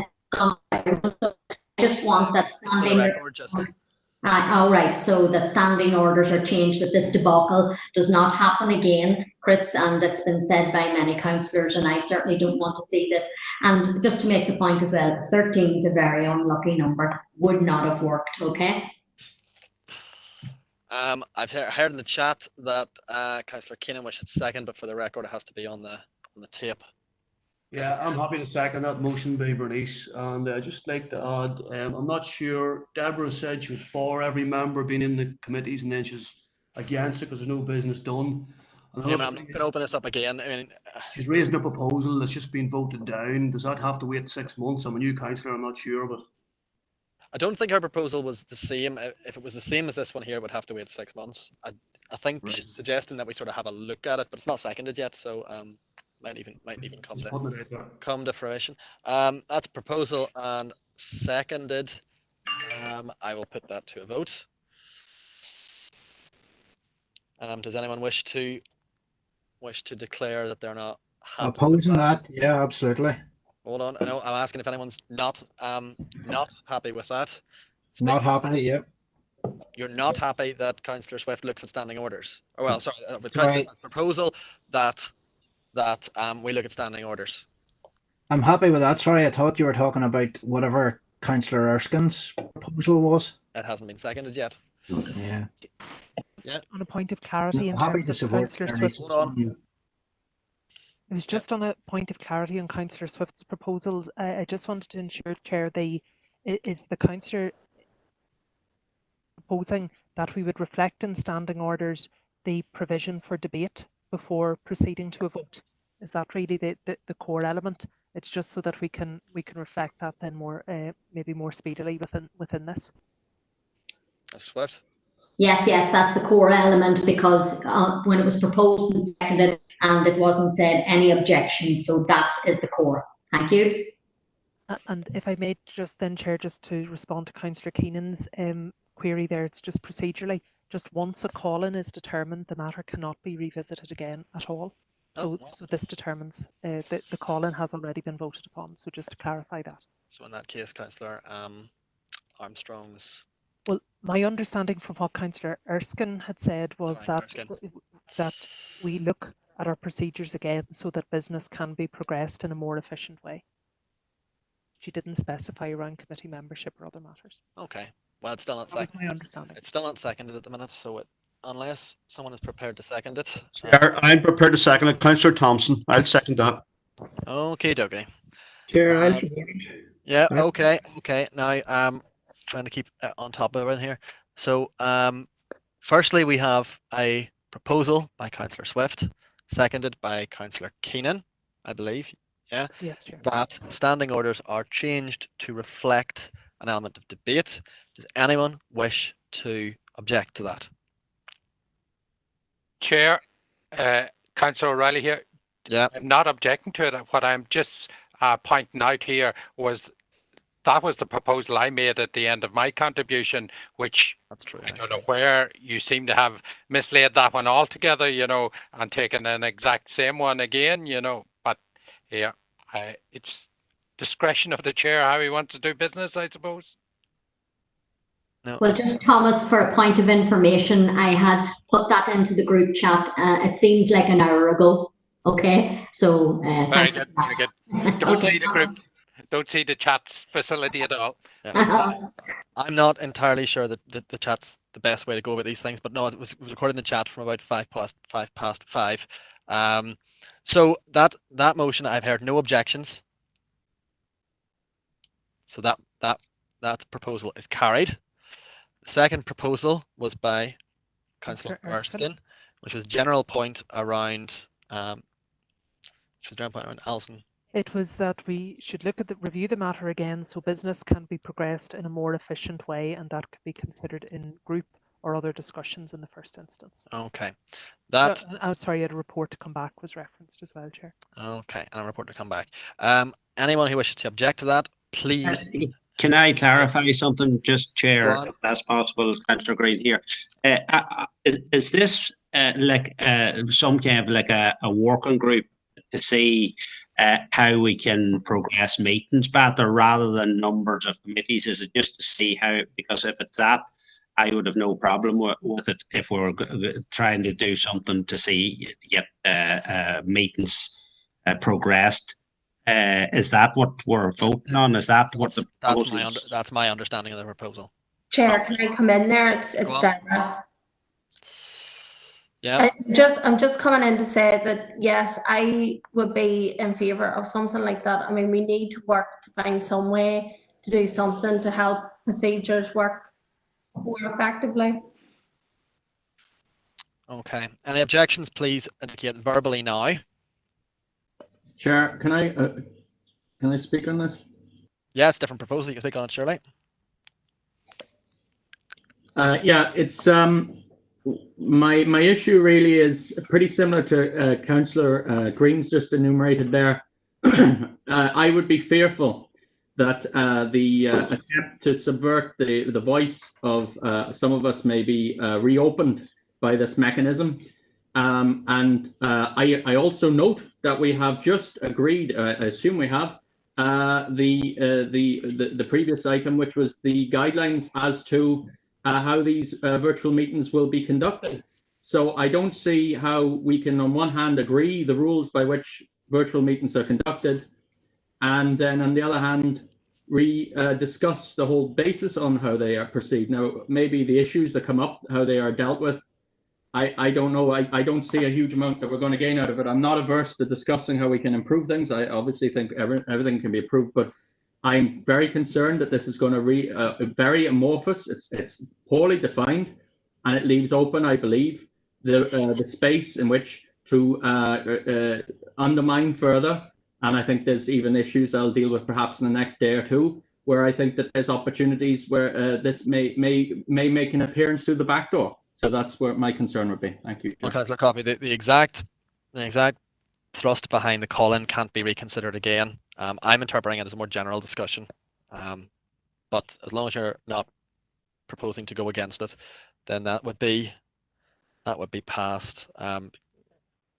just want that standing. All right, so that standing orders are changed, that this debacle does not happen again, Chris, and it's been said by many councillors, and I certainly don't want to see this. And just to make the point as well, 13 is a very unlucky number, would not have worked, okay? I've heard in the chat that Councillor Keenan wishes to second, but for the record, it has to be on the tape. Yeah, I'm happy to second that motion by Bernice, and I'd just like to add, I'm not sure, Deborah said she was for every member being in the committees, and then she's against it because there's no business done. Yeah, I'm not going to open this up again. I mean, she's raising a proposal that's just been voted down. Does that have to wait 6 months? I'm a new councillor, I'm not sure, but I don't think her proposal was the same. If it was the same as this one here, it would have to wait 6 months. I think she's suggesting that we sort of have a look at it, but it's not seconded yet, so might even come to fruition. That's proposal and seconded. I will put that to a vote. Does anyone wish to declare that they're not happy Opposing that? Yeah, absolutely. Hold on. I know I'm asking if anyone's not happy with that. Not happy, yep. You're not happy that Councillor Swift looks at standing orders. Or well, sorry, with Councillor Swift's proposal that we look at standing orders. I'm happy with that. Sorry, I thought you were talking about whatever Councillor Erskine's proposal was. It hasn't been seconded yet. Yeah. Yeah. On a point of clarity in happy terms to of support Councillor Bernice. Swift. It was just on a point of clarity on Councillor Swift's proposals. I just wanted to ensure, Chair, is the councillor proposing that we would reflect in standing orders the provision for debate before proceeding to a vote? Is that really the core element? It's just so that we can reflect that then more maybe more speedily within this. Swift. Yes, that's the core element, because when it was proposed and seconded, and it wasn't said any objections, so that is the core. Thank you. And if I may just then, Chair, just to respond to Councillor Keenan's query there, it's just procedurally, just once a call-in is determined, the matter cannot be revisited again at all. So, so this determines that the call-in has already been voted upon. So just to clarify that. So in that case, Councillor Armstrong's. Well, my understanding from what Councillor Erskine had said was that we look at our procedures again so that business can be progressed in a more efficient way. She didn't specify around committee membership or other matters. Okay. Well, it's still not seconded. That was my understanding. It's still not seconded at the minute, so unless someone is prepared to second it. Chair, I'm prepared to second it. Councillor Thompson, I'll second that. Okay, dokie. Chair, I'll support it. Yeah. Okay. Now, trying to keep on top of it here. So, firstly, we have a proposal by Councillor Swift, seconded by Councillor Keenan, I believe. Yeah. Yes, Chair. That standing orders are changed to reflect an element of debate. Does anyone wish to object to that? Chair, Councillor O'Reilly here. Yeah. I'm not objecting to it. What I'm just pointing out here was that was the proposal I made at the end of my contribution, which that's true. I don't know where you seem to have mislaid that one altogether, and taken an exact same one again, but yeah, it's discretion of the chair how he wants to do business, I suppose. No. Well, just Thomas, for a point of information, I had put that into the group chat. It seems like an hour ago. Okay, so very good, very good. Don't see the group. Don't see the chat's facility at all. Yeah. I'm not entirely sure that the chat's the best way to go about these things, but no, it was recorded in the chat from about 5:05. So that motion, I've heard no objections. So that proposal is carried. The second proposal was by Councillor Erskine, which was general point around Alison. It was that we should review the matter again so business can be progressed in a more efficient way, and that could be considered in group or other discussions in the first instance. Okay. Sorry, a report to come back was referenced as well, Chair. Okay, and a report to come back. Anyone who wishes to object to that, please. Can I clarify something, just Chair, if that's possible, Councillor Green here? Is this like some kind of like a working group to see how we can progress meetings better rather than numbers of committees? Is it just to see how, because if it's that, I would have no problem with it if we're trying to do something to see get meetings progressed. Is that what we're voting on? Is that what the proposal is? That's my understanding of the proposal. Chair, can I come in there? It's Deborah. Yeah. I'm just coming in to say that yes, I would be in favour of something like that. I mean, we need to work to find some way to do something to help procedures work more effectively. Okay. Any objections, please indicate verbally now. Chair, can I speak on this? Yes, different proposal. You can speak on it, Shirley. Yeah, it's my issue really is pretty similar to Councillor Green's just enumerated there. I would be fearful that the attempt to subvert the voice of some of us may be reopened by this mechanism. And I also note that we have just agreed, I assume we have, the previous item, which was the guidelines as to how these virtual meetings will be conducted. So I don't see how we can, on one hand, agree the rules by which virtual meetings are conducted, and then on the other hand, discuss the whole basis on how they are perceived. Now, maybe the issues that come up, how they are dealt with, I don't know. I don't see a huge amount that we're going to gain out of it. I'm not averse to discussing how we can improve things. I obviously think everything can be improved, but I'm very concerned that this is going to very amorphous. It's poorly defined, and it leaves open, I believe, the space in which to undermine further. And I think there's even issues I'll deal with perhaps in the next day or two, where I think that there's opportunities where this may make an appearance through the back door. So that's where my concern would be. Thank you. Well, Councillor Coffey, the exact thrust behind the call-in can't be reconsidered again. I'm interpreting it as a more general discussion, but as long as you're not proposing to go against it, then that would be passed.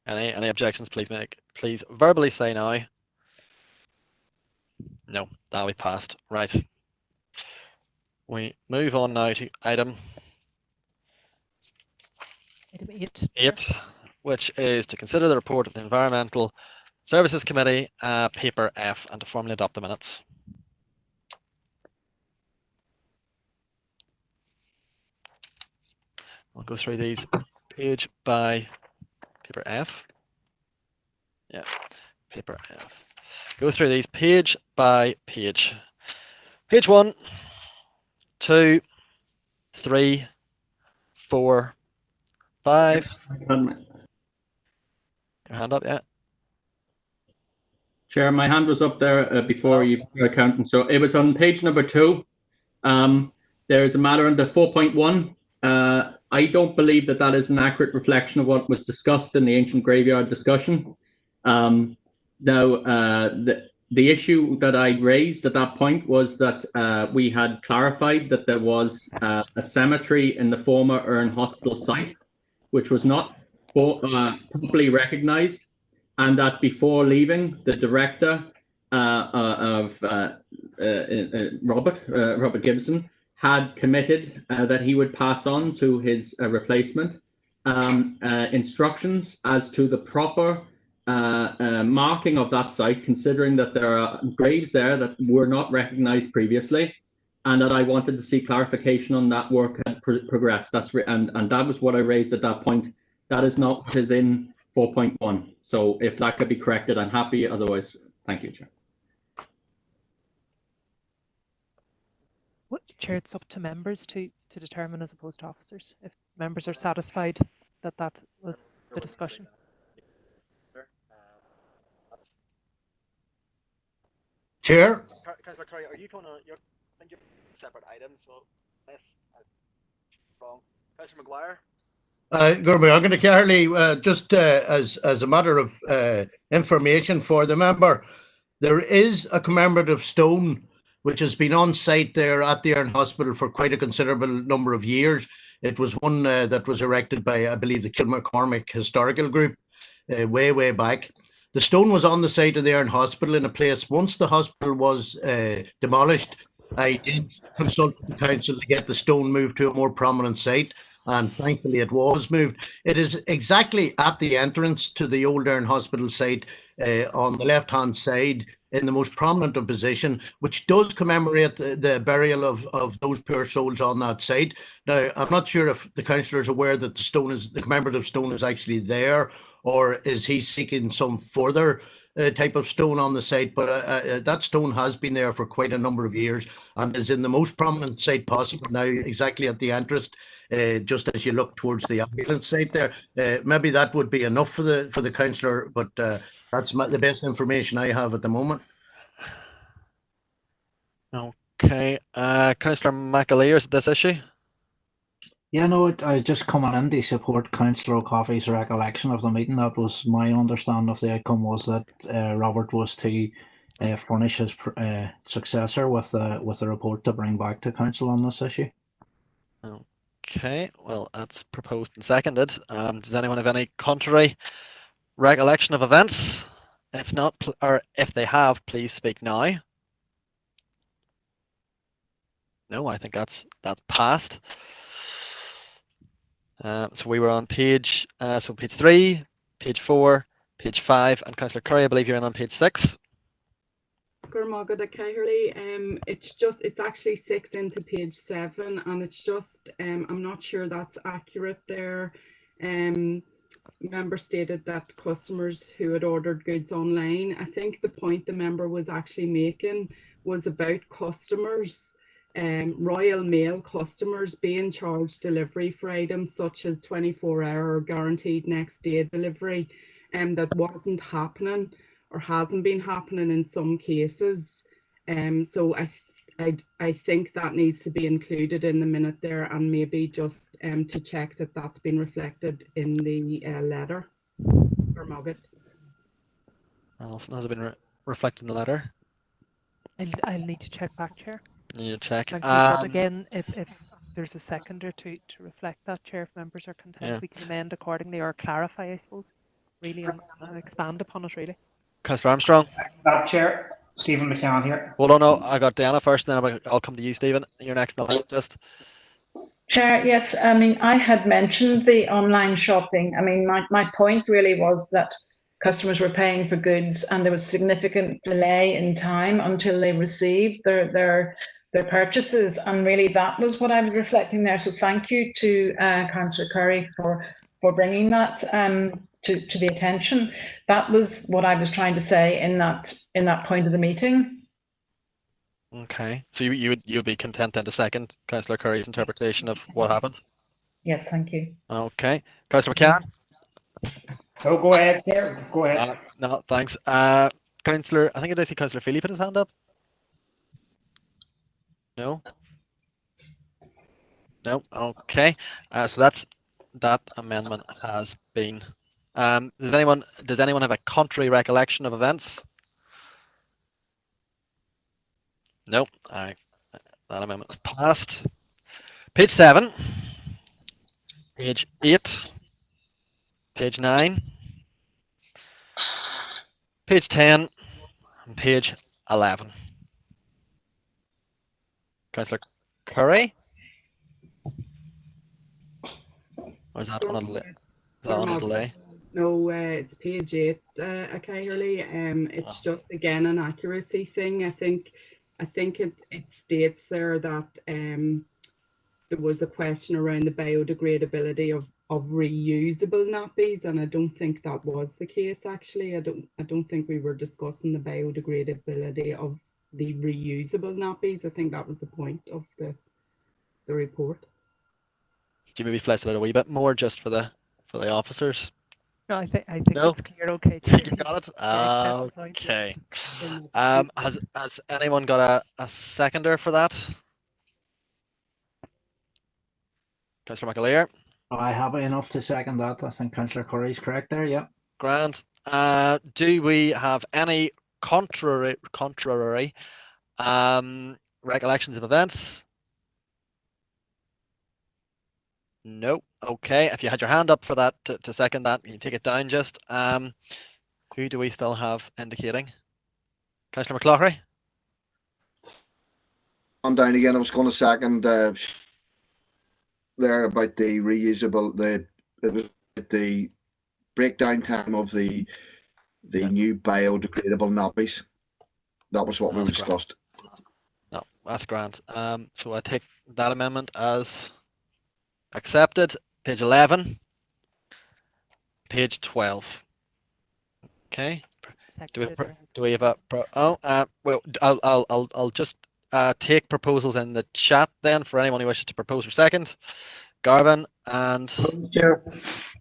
Any objections? Please verbally say now. No, that'll be passed. Right. We move on now to item 8, which is to consider the report of the Environmental Services Committee, paper F, and to formally adopt the minutes. I'll go through these page by paper F. Yeah, paper F. Go through these page by page. Page 1, 2, 3, 4, 5. Your hand up, yeah. Chair, my hand was up there before you were counting. So it was on page number 2. There is a matter under 4.1. I don't believe that is an accurate reflection of what was discussed in the ancient graveyard discussion. Now, the issue that I raised at that point was that we had clarified that there was a cemetery in the former Erne Hospital site, which was not properly recognized, and that before leaving, the director of Robert Gibson had committed that he would pass on to his replacement instructions as to the proper marking of that site, considering that there are graves there that were not recognized previously, and that I wanted to see clarification on that work had progressed. And that was what I raised at that point. That is not what is in 4.1. So if that could be corrected, I'm happy. Otherwise, thank you, Chair. Chair, it's up to members to determine as opposed to officers. If members are satisfied that that was the discussion. Chair? Councillor Curry, are you going to, you're separate items, so yes, wrong. Councillor Maguire? I'm going to carry just as a matter of information for the member, there is a commemorative stone which has been on site there at the Erne Hospital for quite a considerable number of years. It was one that was erected by, I believe, the Kilmaccormick Historical Group way back. The stone was on the site of the Erne Hospital in a place. Once the hospital was demolished, I did consult with the council to get the stone moved to a more prominent site, and thankfully it was moved. It is exactly at the entrance to the old Erne Hospital site on the left-hand side. in the most prominent of position, which does commemorate the burial of those poor souls on that site. Now, I'm not sure if the councillor is aware that the commemorative stone is actually there, or is he seeking some further type of stone on the site, but that stone has been there for quite a number of years and is in the most prominent site possible now, exactly at the entrance, just as you look towards the ambulance site there. Maybe that would be enough for the councillor, but that's the best information I have at the moment. Okay, Councillor McAleer, is it this issue? Yeah, no, I just coming in to support Councillor O'Coffey's recollection of the meeting. That was my understanding of the outcome, was that Robert was to furnish his successor with a report to bring back to council on this issue. Okay, well, that's proposed and seconded. Does anyone have any contrary recollection of events? If not, or if they have, please speak now. No, I think that's passed. So we were on page 3, page 4, page 5, and Councillor Curry, I believe you're in on page 6. It's actually 6 into page 7, and it's just I'm not sure that's accurate there. Member stated that customers who had ordered goods online, I think the point the member was actually making was about customers, Royal Mail customers being charged delivery for items such as 24-hour or guaranteed next day delivery, that wasn't happening or hasn't been happening in some cases. So I think that needs to be included in the minute there, and maybe just to check that that's been reflected in the letter for Mogget. Alison, has it been reflected in the letter? I'll need to check back, Chair. You need to check. Thank you. But again, if there's a seconder to reflect that, Chair, if members are content, we can amend accordingly or clarify, I suppose, really, and expand upon it, really. Councillor Armstrong. Chair, Stephen McCann here. Hold on, no, I got Diana first, and then I'll come to you, Stephen. You're next in the list, just. Chair, yes, I mean, I had mentioned the online shopping. I mean, my point really was that customers were paying for goods and there was significant delay in time until they received their purchases, and really that was what I was reflecting there. So thank you to Councillor Curry for bringing that to the attention. That was what I was trying to say in that point of the meeting. Okay, so you would be content then to second Councillor Curry's interpretation of what happened? Yes, thank you. Okay, Councillor McCann. So go ahead, Chair. Go ahead. No, thanks. Councillor, I think I did see Councillor Feely put his hand up. No. No. Okay. So that amendment has been. Does anyone have a contrary recollection of events? No. That amendment is passed. Page 7. Page 8. Page 9. Page 10. And page 11. Councillor Curry? Or is that on a delay? No, it's page 8, Kylie. It's just again an accuracy thing. I think it states there that there was a question around the biodegradability of reusable nappies, and I don't think that was the case. Actually, I don't think we were discussing the biodegradability of the reusable nappies. I think that was the point of the report. Could you maybe flesh it out a wee bit more just for the officers? No, I think No? it's clear. Okay. You got it? Okay. Has anyone got a seconder for that? Councillor McAleer? I have enough to second that. I think Councillor Curry's correct there, yeah. Grand. Do we have any contrary recollections of events? No. Okay. If you had your hand up for that to second that, you take it down just. Who do we still have indicating? Councillor McCloughery? I'm down again. I was going to second there about the reusable, the breakdown time of the new biodegradable nappies. That was what we discussed. No, that's grand. So I take that amendment as accepted. Page 11. Page 12. Okay. Do we have a well, I'll just take proposals in the chat then for anyone who wishes to propose for second. Garvin and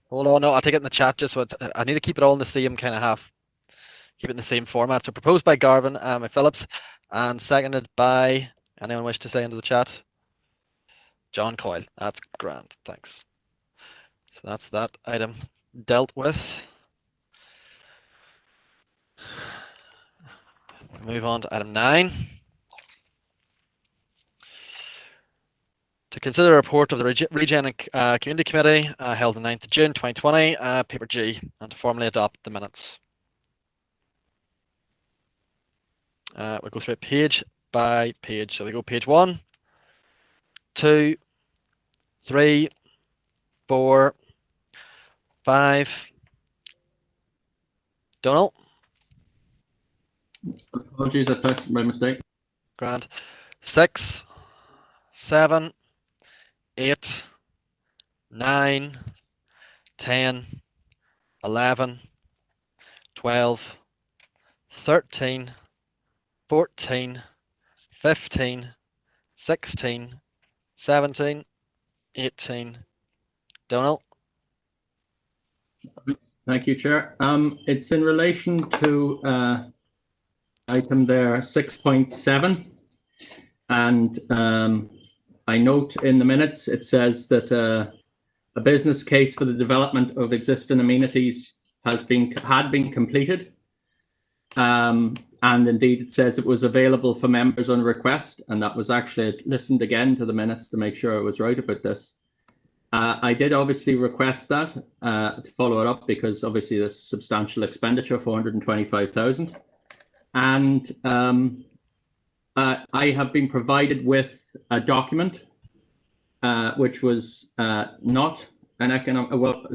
hold on, no, I'll take it in the chat just so it's, I need to keep it all in the same kind of keep it in the same format. So proposed by Garvin McPhillips and seconded by anyone wish to say into the chat? John Coyle. That's grand. Thanks. So that's that item dealt with. Move on to item 9. To consider a report of the Regen Community Committee held on 9th of June 2020, paper G, and to formally adopt the minutes. We'll go through it page by page. So we go page 1, 2, 3, 4, 5. Donald? Apologies, I pressed by mistake. Grand. 6, 7, 8, 9, 10, 11, 12, 13, 14, 15, 16, 17, 18. Donald? Thank you, Chair. It's in relation to item there 6.7, and I note in the minutes it says that a business case for the development of existing amenities had been completed, and indeed it says it was available for members on request, and that was actually listened again to the minutes to make sure I was right about this. I did obviously request that to follow it up because obviously there's substantial expenditure, 425,000. And I have been provided with a document which was not an economic, well,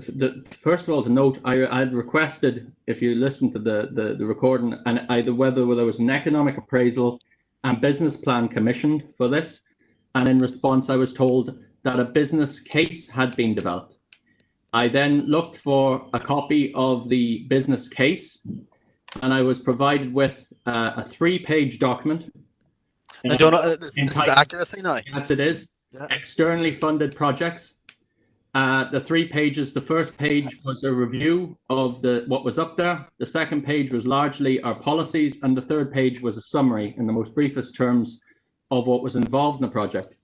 first of all, to note, I had requested, if you listen to the recording, and either whether there was an economic appraisal and business plan commissioned for this. And in response, I was told that a business case had been developed. I then looked for a copy of the business case, and I was provided with a 3-page document. Now, Donald, this is accuracy now? Yes, it is. Yeah. Externally funded projects. The 3 pages, the first page was a review of what was up there. The second page was largely our policies, and the third page was a summary in the most briefest terms of what was involved in the project.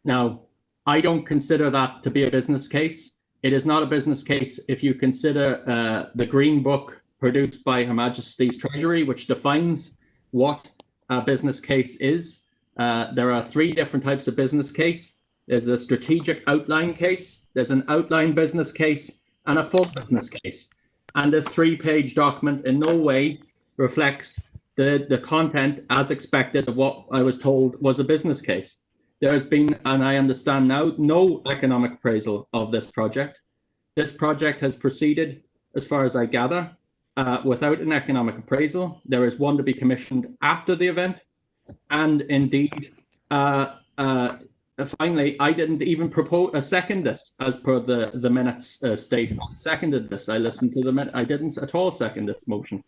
Now, I don't consider that to be a business case. It is not a business case if you consider the Green Book produced by Her Majesty's Treasury, which defines what a business case is. There are 3 different types of business case. There's a strategic outline case, there's an outline business case, and a full business case. And this 3-page document in no way reflects the content as expected of what I was told was a business case. There has been, and I understand now, no economic appraisal of this project. This project has proceeded, as far as I gather, without an economic appraisal. There is one to be commissioned after the event. And indeed, finally, I didn't even propose second this, as per the minutes state. I seconded this. I listened to the minute. I didn't at all second this motion.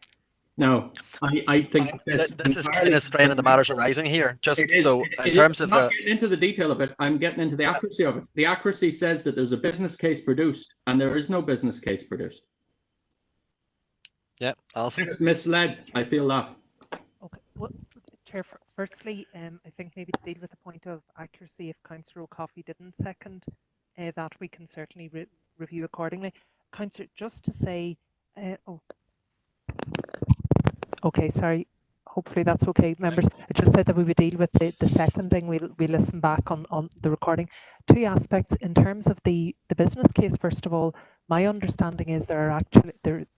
Now, I think this is kind of straining the matters arising here. Just so in terms of not getting into the detail of it, I'm getting into the accuracy of it. The accuracy says that there's a business case produced, and there is no business case produced. Yeah, I'll misled. I feel that. Okay. Well, Chair, firstly, I think maybe to deal with the point of accuracy, if Councillor O'Coffey didn't second that, we can certainly review accordingly. Councillor, just to say, okay, sorry. Hopefully that's okay, members. I just said that we would deal with the seconding. We'll listen back on the recording. 2 aspects in terms of the business case. First of all, my understanding is there are actually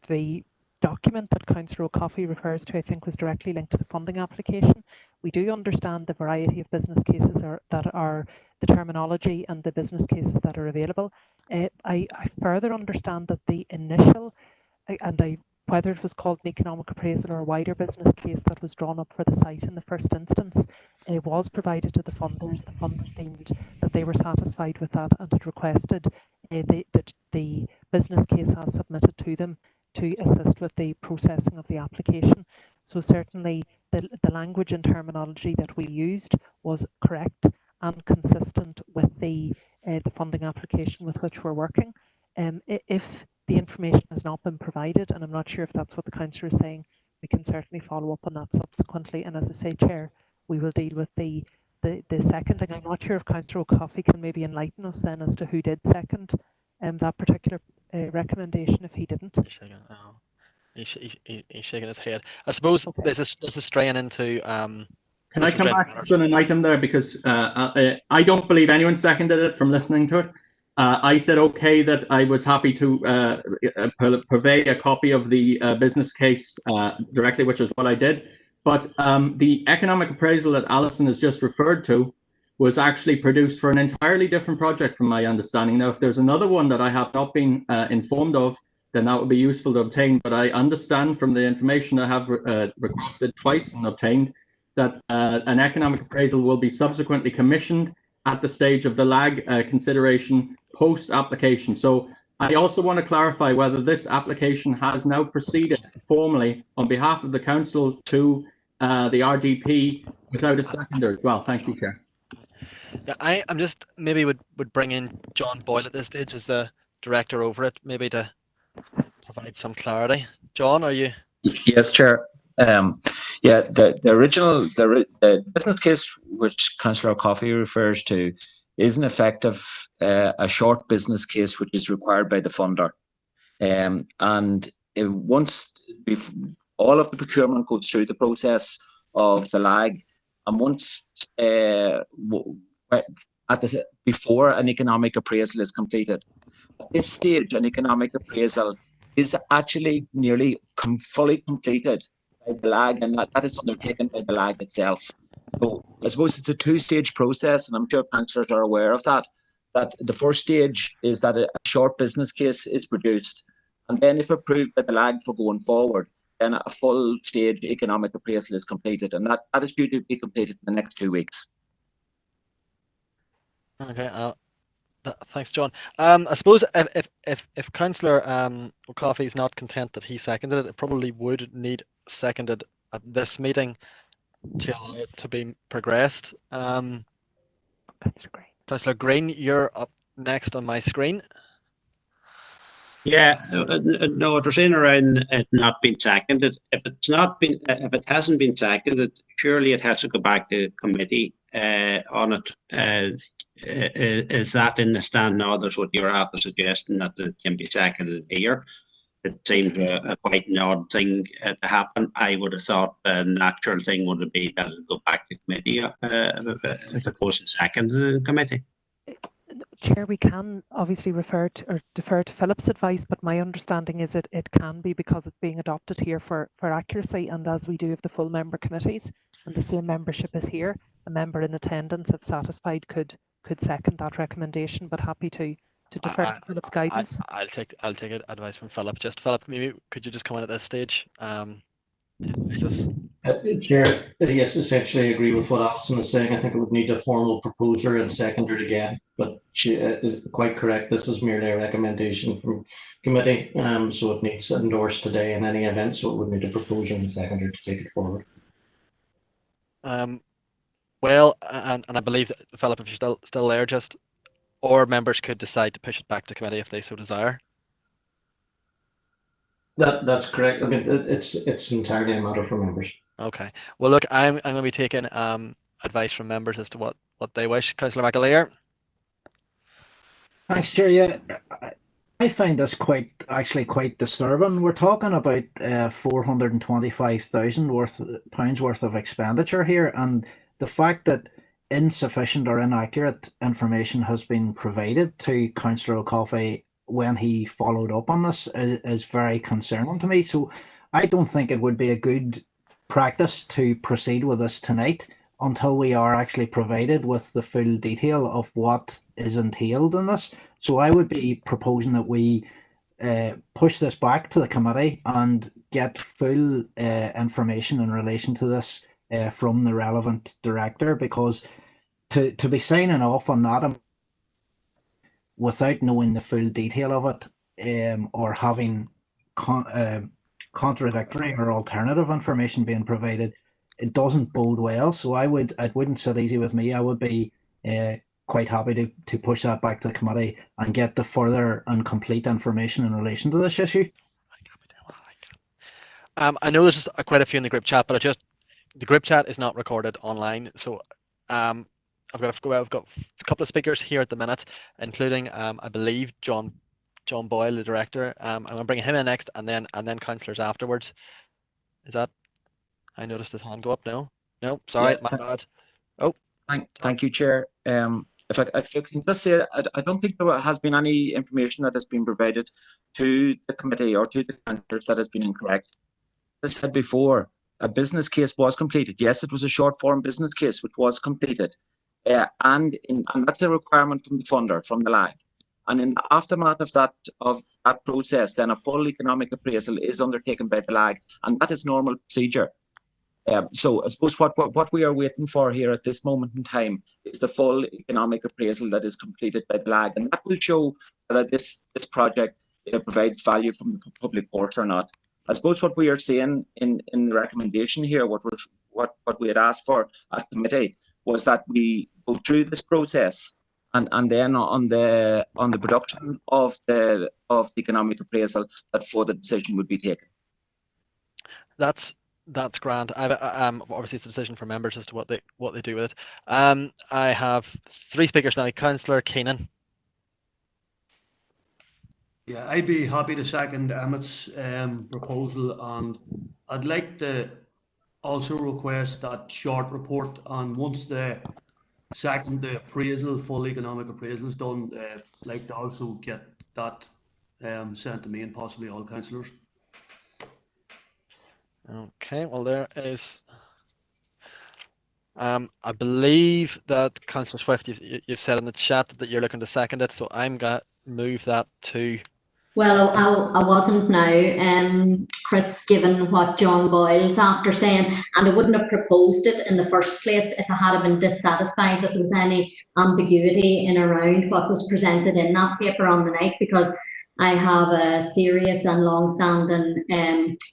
the document that Councillor O'Coffey refers to, I think, was directly linked to the funding application. We do understand the variety of business cases that are the terminology and the business cases that are available. I further understand that the initial, and I whether it was called an economic appraisal or a wider business case that was drawn up for the site in the first instance, it was provided to the funders. The funders deemed that they were satisfied with that and had requested that the business case has submitted to them to assist with the processing of the application. So certainly the language and terminology that we used was correct and consistent with the funding application with which we're working. If the information has not been provided, and I'm not sure if that's what the councillor is saying, we can certainly follow up on that subsequently. And as I say, Chair, we will deal with the seconding. I'm not sure if Councillor O'Coffey can maybe enlighten us then as to who did second that particular recommendation if he didn't. He's shaking his head. I suppose this is straying into. Can I come back on an item there, because I don't believe anyone seconded it from listening to it. I said okay that I was happy to purvey a copy of the business case directly, which is what I did. But the economic appraisal that Alison has just referred to was actually produced for an entirely different project from my understanding. Now, if there's another one that I have not been informed of, then that would be useful to obtain. But I understand from the information I have requested twice and obtained that an economic appraisal will be subsequently commissioned at the stage of the lag consideration post-application. So I also want to clarify whether this application has now proceeded formally on behalf of the council to the RDP without a seconder as well. Thank you, Chair. Yeah, I'm just maybe would bring in John Boyle at this stage as the director over it, maybe to provide some clarity. John, are you? Yes, Chair. Yeah, the original business case which Councillor O'Coffey refers to is in effect a short business case which is required by the funder, and once all of the procurement goes through the process of the lag, and once before an economic appraisal is completed, at this stage an economic appraisal is actually nearly fully completed by the lag, and that is undertaken by the lag itself. So I suppose it's a two-stage process, and I'm sure councillors are aware of that. That the first stage is that a short business case is produced, and then if approved by the lag for going forward, then a full stage economic appraisal is completed, and that is due to be completed in the next 2 weeks. Okay. Thanks, John. I suppose if Councillor O'Coffey is not content that he seconded it, it probably would need seconded at this meeting to allow it to be progressed. Councillor Green, you're up next on my screen. Yeah, no, it was in around it not being seconded. If it hasn't been seconded, surely it has to go back to committee on it. Is that in the stand now? That's what you're after suggesting, that it can be seconded here. It seems a quite an odd thing to happen. I would have thought the natural thing would be that it go back to committee if it wasn't seconded in committee. Chair, we can obviously refer to or defer to Philip's advice, but my understanding is it can be, because it's being adopted here for accuracy, and as we do have the full member committees and the same membership is here, a member in attendance, if satisfied, could second that recommendation, but happy to defer to Philip's guidance. I'll take advice from Philip. Just Philip, maybe could you just come in at this stage? Chair, yes, essentially agree with what Alison is saying. I think it would need a formal proposer and seconder again, but she is quite correct. This is merely a recommendation from committee, so it needs endorsed today in any event, so it would need a proposer and seconder to take it forward. Well, and I believe that, Philip, if you're still there, or members could decide to push it back to committee if they so desire. That's correct. I mean, it's entirely a matter for members. Okay. Well, look, I'm going to be taking advice from members as to what they wish. Councillor McAleer. Thanks, Chair. Yeah, I find this actually quite disturbing. We're talking about £425,000 worth of expenditure here, and the fact that insufficient or inaccurate information has been provided to Councillor O'Coffey when he followed up on this is very concerning to me. So I don't think it would be a good practice to proceed with this tonight until we are actually provided with the full detail of what is entailed in this. So I would be proposing that we push this back to the committee and get full information in relation to this from the relevant director, because to be signing off on that without knowing the full detail of it, or having contradictory or alternative information being provided, it doesn't bode well. So it wouldn't sit easy with me. I would be quite happy to push that back to the committee and get the further and complete information in relation to this issue. I know there's just quite a few in the group chat, but the group chat is not recorded online. So I've got a couple of speakers here at the minute, including I believe John Boyle, the director. I'm going to bring him in next, and then councillors afterwards. Is that? I noticed his hand go up. No, sorry, Yeah, my bad. Oh, thank you, Chair. If I can just say, I don't think there has been any information that has been provided to the committee or to the councillors that has been incorrect. As I said before, a business case was completed. Yes, it was a short form business case which was completed, and that's a requirement from the funder, from the LAG. And in the aftermath of that process, then a full economic appraisal is undertaken by the LAG, and that is normal procedure. So I suppose what we are waiting for here at this moment in time is the full economic appraisal that is completed by the LAG, and that will show whether this project provides value from the public purse or not. I suppose what we are saying in the recommendation here, what we had asked for at committee, was that we go through this process, and then on the production of the economic appraisal, that further decision would be taken. That's grand. Obviously it's a decision for members as to what they do with it. I have 3 speakers now. Councillor Keenan. Yeah, I'd be happy to second Emmett's proposal, and I'd like to also request that short report, and once the appraisal, full economic appraisal is done, like to also get that sent to me and possibly all councillors. Okay, well there is. I believe that Councillor Swift, you've said in the chat that you're looking to second it, so I'm going to move that to. Well, I wasn't now, Chris, given what John Boyle's after saying, and I wouldn't have proposed it in the first place if I had been dissatisfied that there was any ambiguity in around what was presented in that paper on the night, because I have a serious and long-standing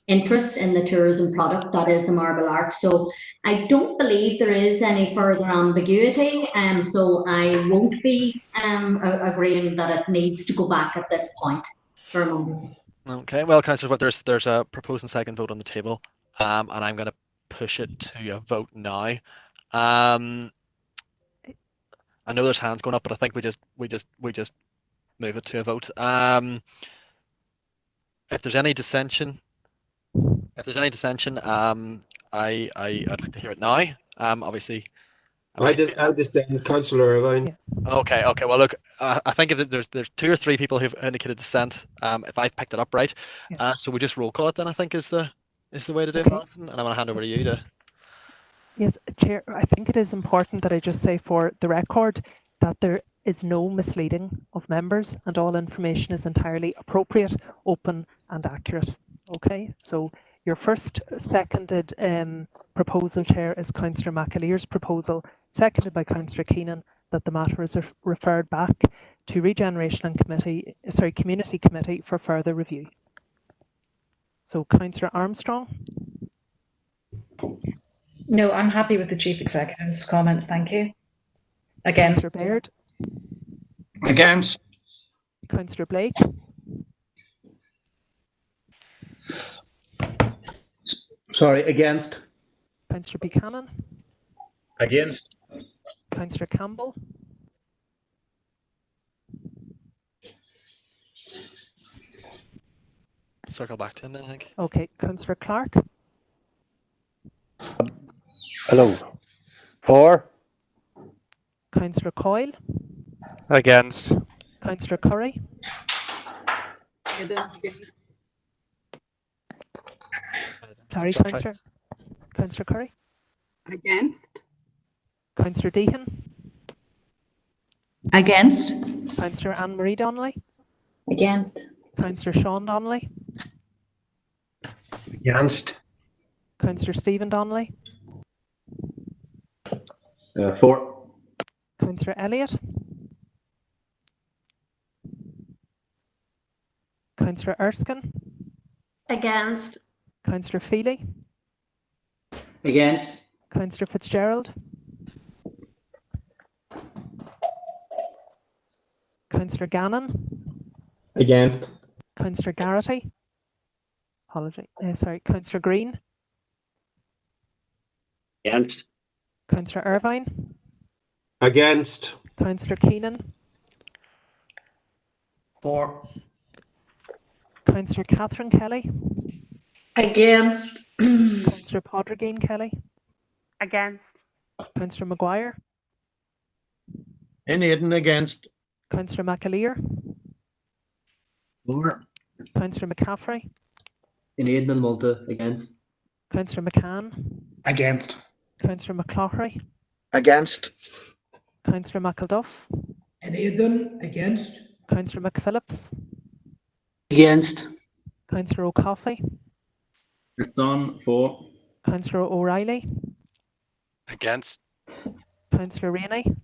interest in the tourism product that is the Marble Arch. So I don't believe there is any further ambiguity, so I won't be agreeing that it needs to go back at this point. Okay, well, councillors, there's a proposed and second vote on the table, and I'm going to push it to a vote now. I know there's hands going up, but I think we just move it to a vote. If there's any dissension, I'd like to hear it now. Obviously. I dissent, Councillor Irvine. Okay. Well, look, I think if there's 2 or 3 people who've indicated dissent, if I picked it up right, so we just roll call it then. I think is the way to do it, Alison, and I'm going to hand over to you to. Yes, Chair. I think it is important that I just say for the record that there is no misleading of members, and all information is entirely appropriate, open, and accurate. Okay, so your first seconded proposal, Chair, is Councillor McAleer's proposal, seconded by Councillor Keenan, that the matter is referred back to Regeneration and Community Committee for further review. So, Councillor Armstrong? No, I'm happy with the Chief Executive's comments, thank you. Against. Councillor Baird? Against. Councillor Blake? Sorry, against. Councillor Buchanan? Against. Councillor Campbell? Circle back to him then, I think. Okay, Councillor Clark? Hello. For. Councillor Coyle? Against. Councillor Curry? Sorry, Councillor. Councillor Curry? Against. Councillor Deehan? Against. Councillor Anne-Marie Donnelly? Against. Councillor Sean Donnelly. Against. Councillor Stephen Donnelly. 4. Councillor Elliott. Councillor Erskine. Against. Councillor Feely. Against. Councillor Fitzgerald. Councillor Gannon. Against. Councillor Garrity. Sorry, Councillor Green. Against. Councillor Irvine. Against. Councillor Keenan. 4. Councillor Catherine Kelly. Against. Councillor Podrigan Kelly. Against. Councillor Maguire. In Aidan against. Councillor McAleer. 4. Councillor McCaffrey. In Aidan Multa. Against. Councillor McCann. Against. Councillor McCloughery. Against. Councillor McElduff. In Aidan, against. Councillor McPhillips. Against. Councillor O'Coffey. Son 4. Councillor O'Reilly. Against. Councillor Rainey.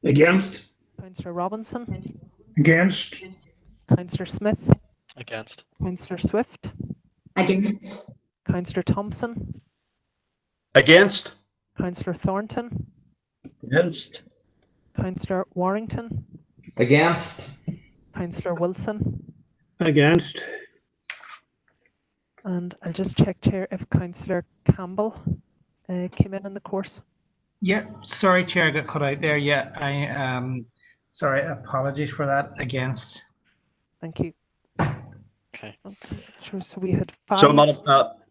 Against. Councillor Robinson. Against. Councillor Smith. Against. Councillor Swift. Against. Councillor Thompson. Against. Councillor Thornton. Against. Councillor Warrington. Against. Councillor Wilson. Against. And I'll just check, Chair, if Councillor Campbell came in the course. Yeah, sorry, Chair, I got cut out there. Yeah, sorry, apologies for that. Against. Thank you. Okay. Sure, so we had 5. So, Madam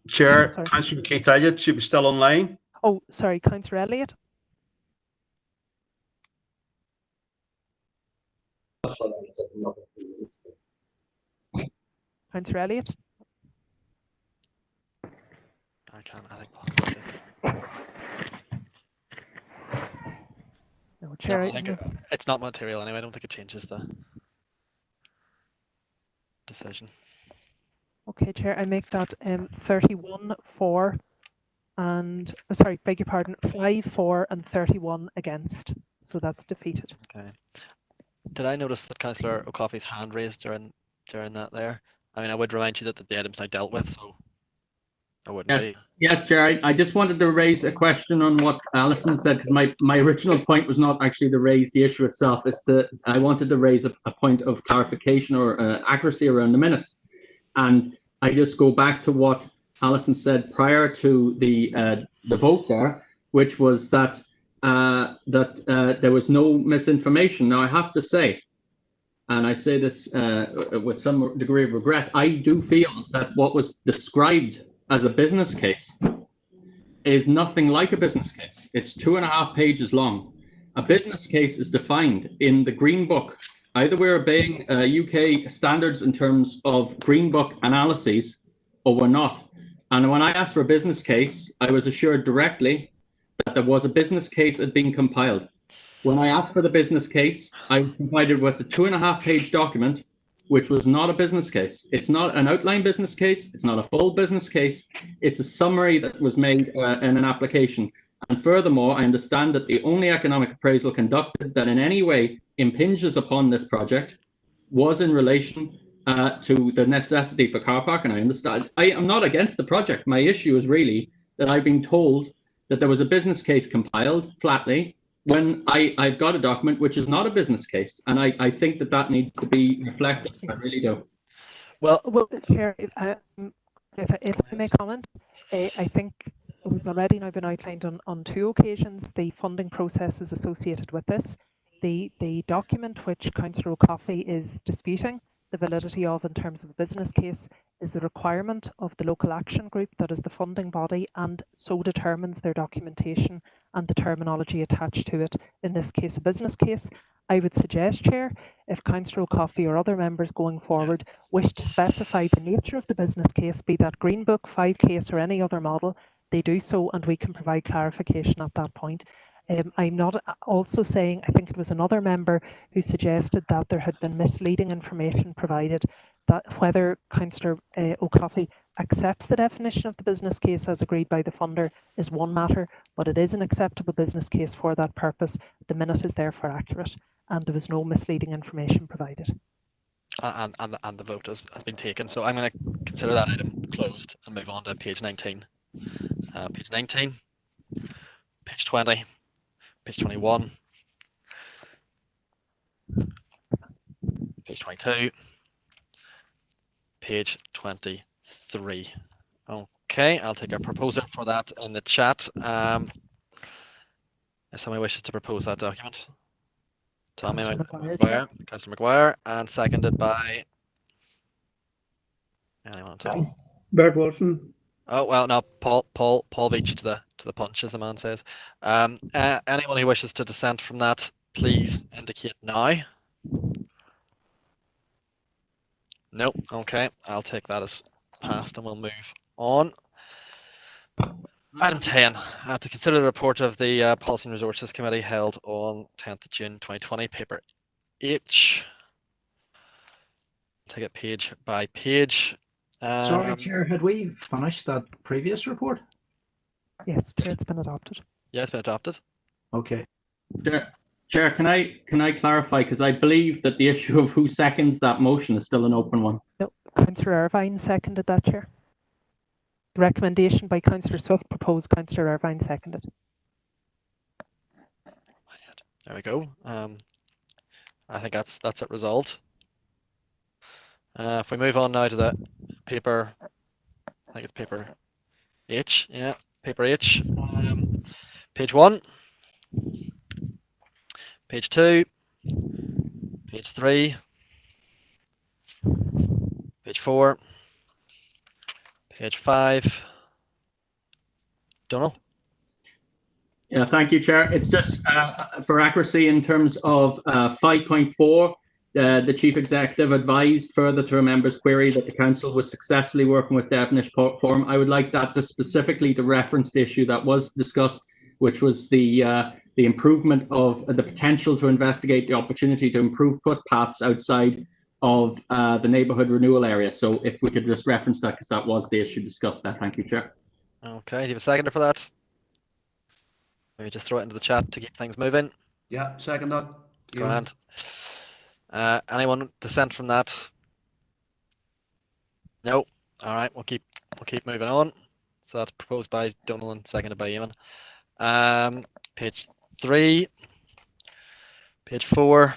Chair, Sorry. Councillor Keith Elliott, she was still online. Oh, sorry, Councillor Elliott. Councillor Elliott. I think. No, Chair. No, I think it's not material anyway. I don't think it changes the decision. Okay, Chair, I make that 31 for and sorry, beg your pardon, 5 for and 31 against. So that's defeated. Okay. Did I notice that Councillor O'Coffey's hand raised during that there? I mean, I would remind you that the item's now dealt with, so I wouldn't be. Yes, Chair. I just wanted to raise a question on what Alison said, because my original point was not actually to raise the issue itself. It's that I wanted to raise a point of clarification or accuracy around the minutes. And I just go back to what Alison said prior to the vote there, which was that there was no misinformation. Now, I have to say, and I say this with some degree of regret, I do feel that what was described as a business case is nothing like a business case. It's 2.5 pages long. A business case is defined in the Green Book. Either we're obeying UK standards in terms of Green Book analyses, or we're not. And when I asked for a business case, I was assured directly that there was a business case had been compiled. When I asked for the business case, I was provided with a 2.5 page document, which was not a business case. It's not an outline business case. It's not a full business case. It's a summary that was made in an application. And furthermore, I understand that the only economic appraisal conducted that in any way impinges upon this project was in relation to the necessity for car park. And I understand, I am not against the project. My issue is really that I've been told that there was a business case compiled flatly when I've got a document which is not a business case. And I think that needs to be reflected. I really do. Well, Chair, if I may comment, I think it was already now been outlined on 2 occasions the funding processes associated with this. The document which Councillor O'Coffey is disputing the validity of in terms of a business case is the requirement of the local action group that is the funding body and so determines their documentation and the terminology attached to it, in this case a business case. I would suggest, Chair, if Councillor O'Coffey or other members going forward wish to specify the nature of the business case, be that Green Book, 5 case or any other model, they do so and we can provide clarification at that point. I'm not also saying, I think it was another member who suggested that there had been misleading information provided, that whether Councillor O'Coffey accepts the definition of the business case as agreed by the funder is one matter, but it is an acceptable business case for that purpose. The minute is therefore accurate and there was no misleading information provided. And the vote has been taken. So I'm going to consider that item closed and move on to page 19. Page 19, page 20, page 21, page 22, page 23. Okay, I'll take a proposal for that in the chat. If somebody wishes to propose that document. Tommy McGuire, Councillor McGuire, and seconded by anyone at all. Bert Wilson. Oh well, no, Paul beat you to the punch, as the man says. Anyone who wishes to dissent from that, please indicate now. Nope. Okay, I'll take that as passed, and we'll move on. Item 10, to consider the report of the Policy and Resources Committee held on 10th of June 2020, paper H. Take it page by page. Sorry, Chair, had we finished that previous report? Yes, Chair, it's been adopted. Yeah, it's been adopted. Okay. Chair, can I clarify, because I believe that the issue of who seconds that motion is still an open one. No, Councillor Irvine seconded that, Chair. The recommendation by Councillor Swift proposed, Councillor Irvine seconded. There we go. I think that's it resolved. If we move on now to the paper, I think it's paper H. Yeah, paper H. Page 1, page 2, page 3, page 4. Page 5. Donald? Yeah, thank you, Chair. It's just for accuracy in terms of 5.4, the Chief Executive advised further to a member's query that the Council was successfully working with Devonish Forum. I would like that to specifically to reference the issue that was discussed, which was the improvement of the potential to investigate the opportunity to improve footpaths outside of the neighbourhood renewal area. So if we could just reference that, because that was the issue discussed there. Thank you, Chair. Okay, do you have a seconder for that? Maybe just throw it into the chat to keep things moving. Yeah, second that. Grand. Anyone dissent from that? No. All right, we'll keep moving on. So that's proposed by Donald and seconded by Eamon. Page 3, page 4,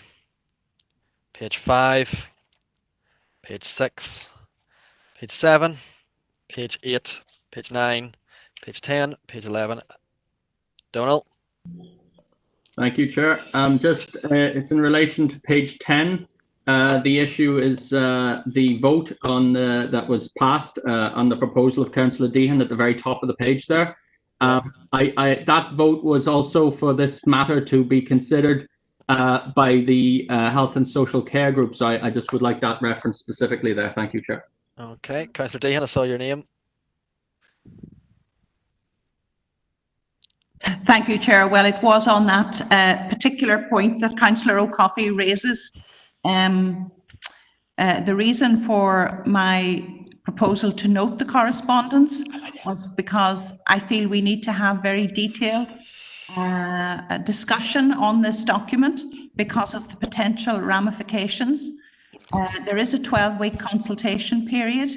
page 5. Page 6, page 7, page 8, page 9, page 10, page 11. Donald? Thank you, Chair. Just it's in relation to page 10. The issue is the vote on that was passed on the proposal of Councillor Deehan at the very top of the page there. That vote was also for this matter to be considered by the Health and Social Care Group. So I just would like that reference specifically there. Thank you, Chair. Okay, Councillor Deehan, I saw your name. Thank you, Chair. Well, it was on that particular point that Councillor O'Coffey raises. The reason for my proposal to note the correspondence was because I feel we need to have very detailed a discussion on this document because of the potential ramifications. There is a 12-week consultation period.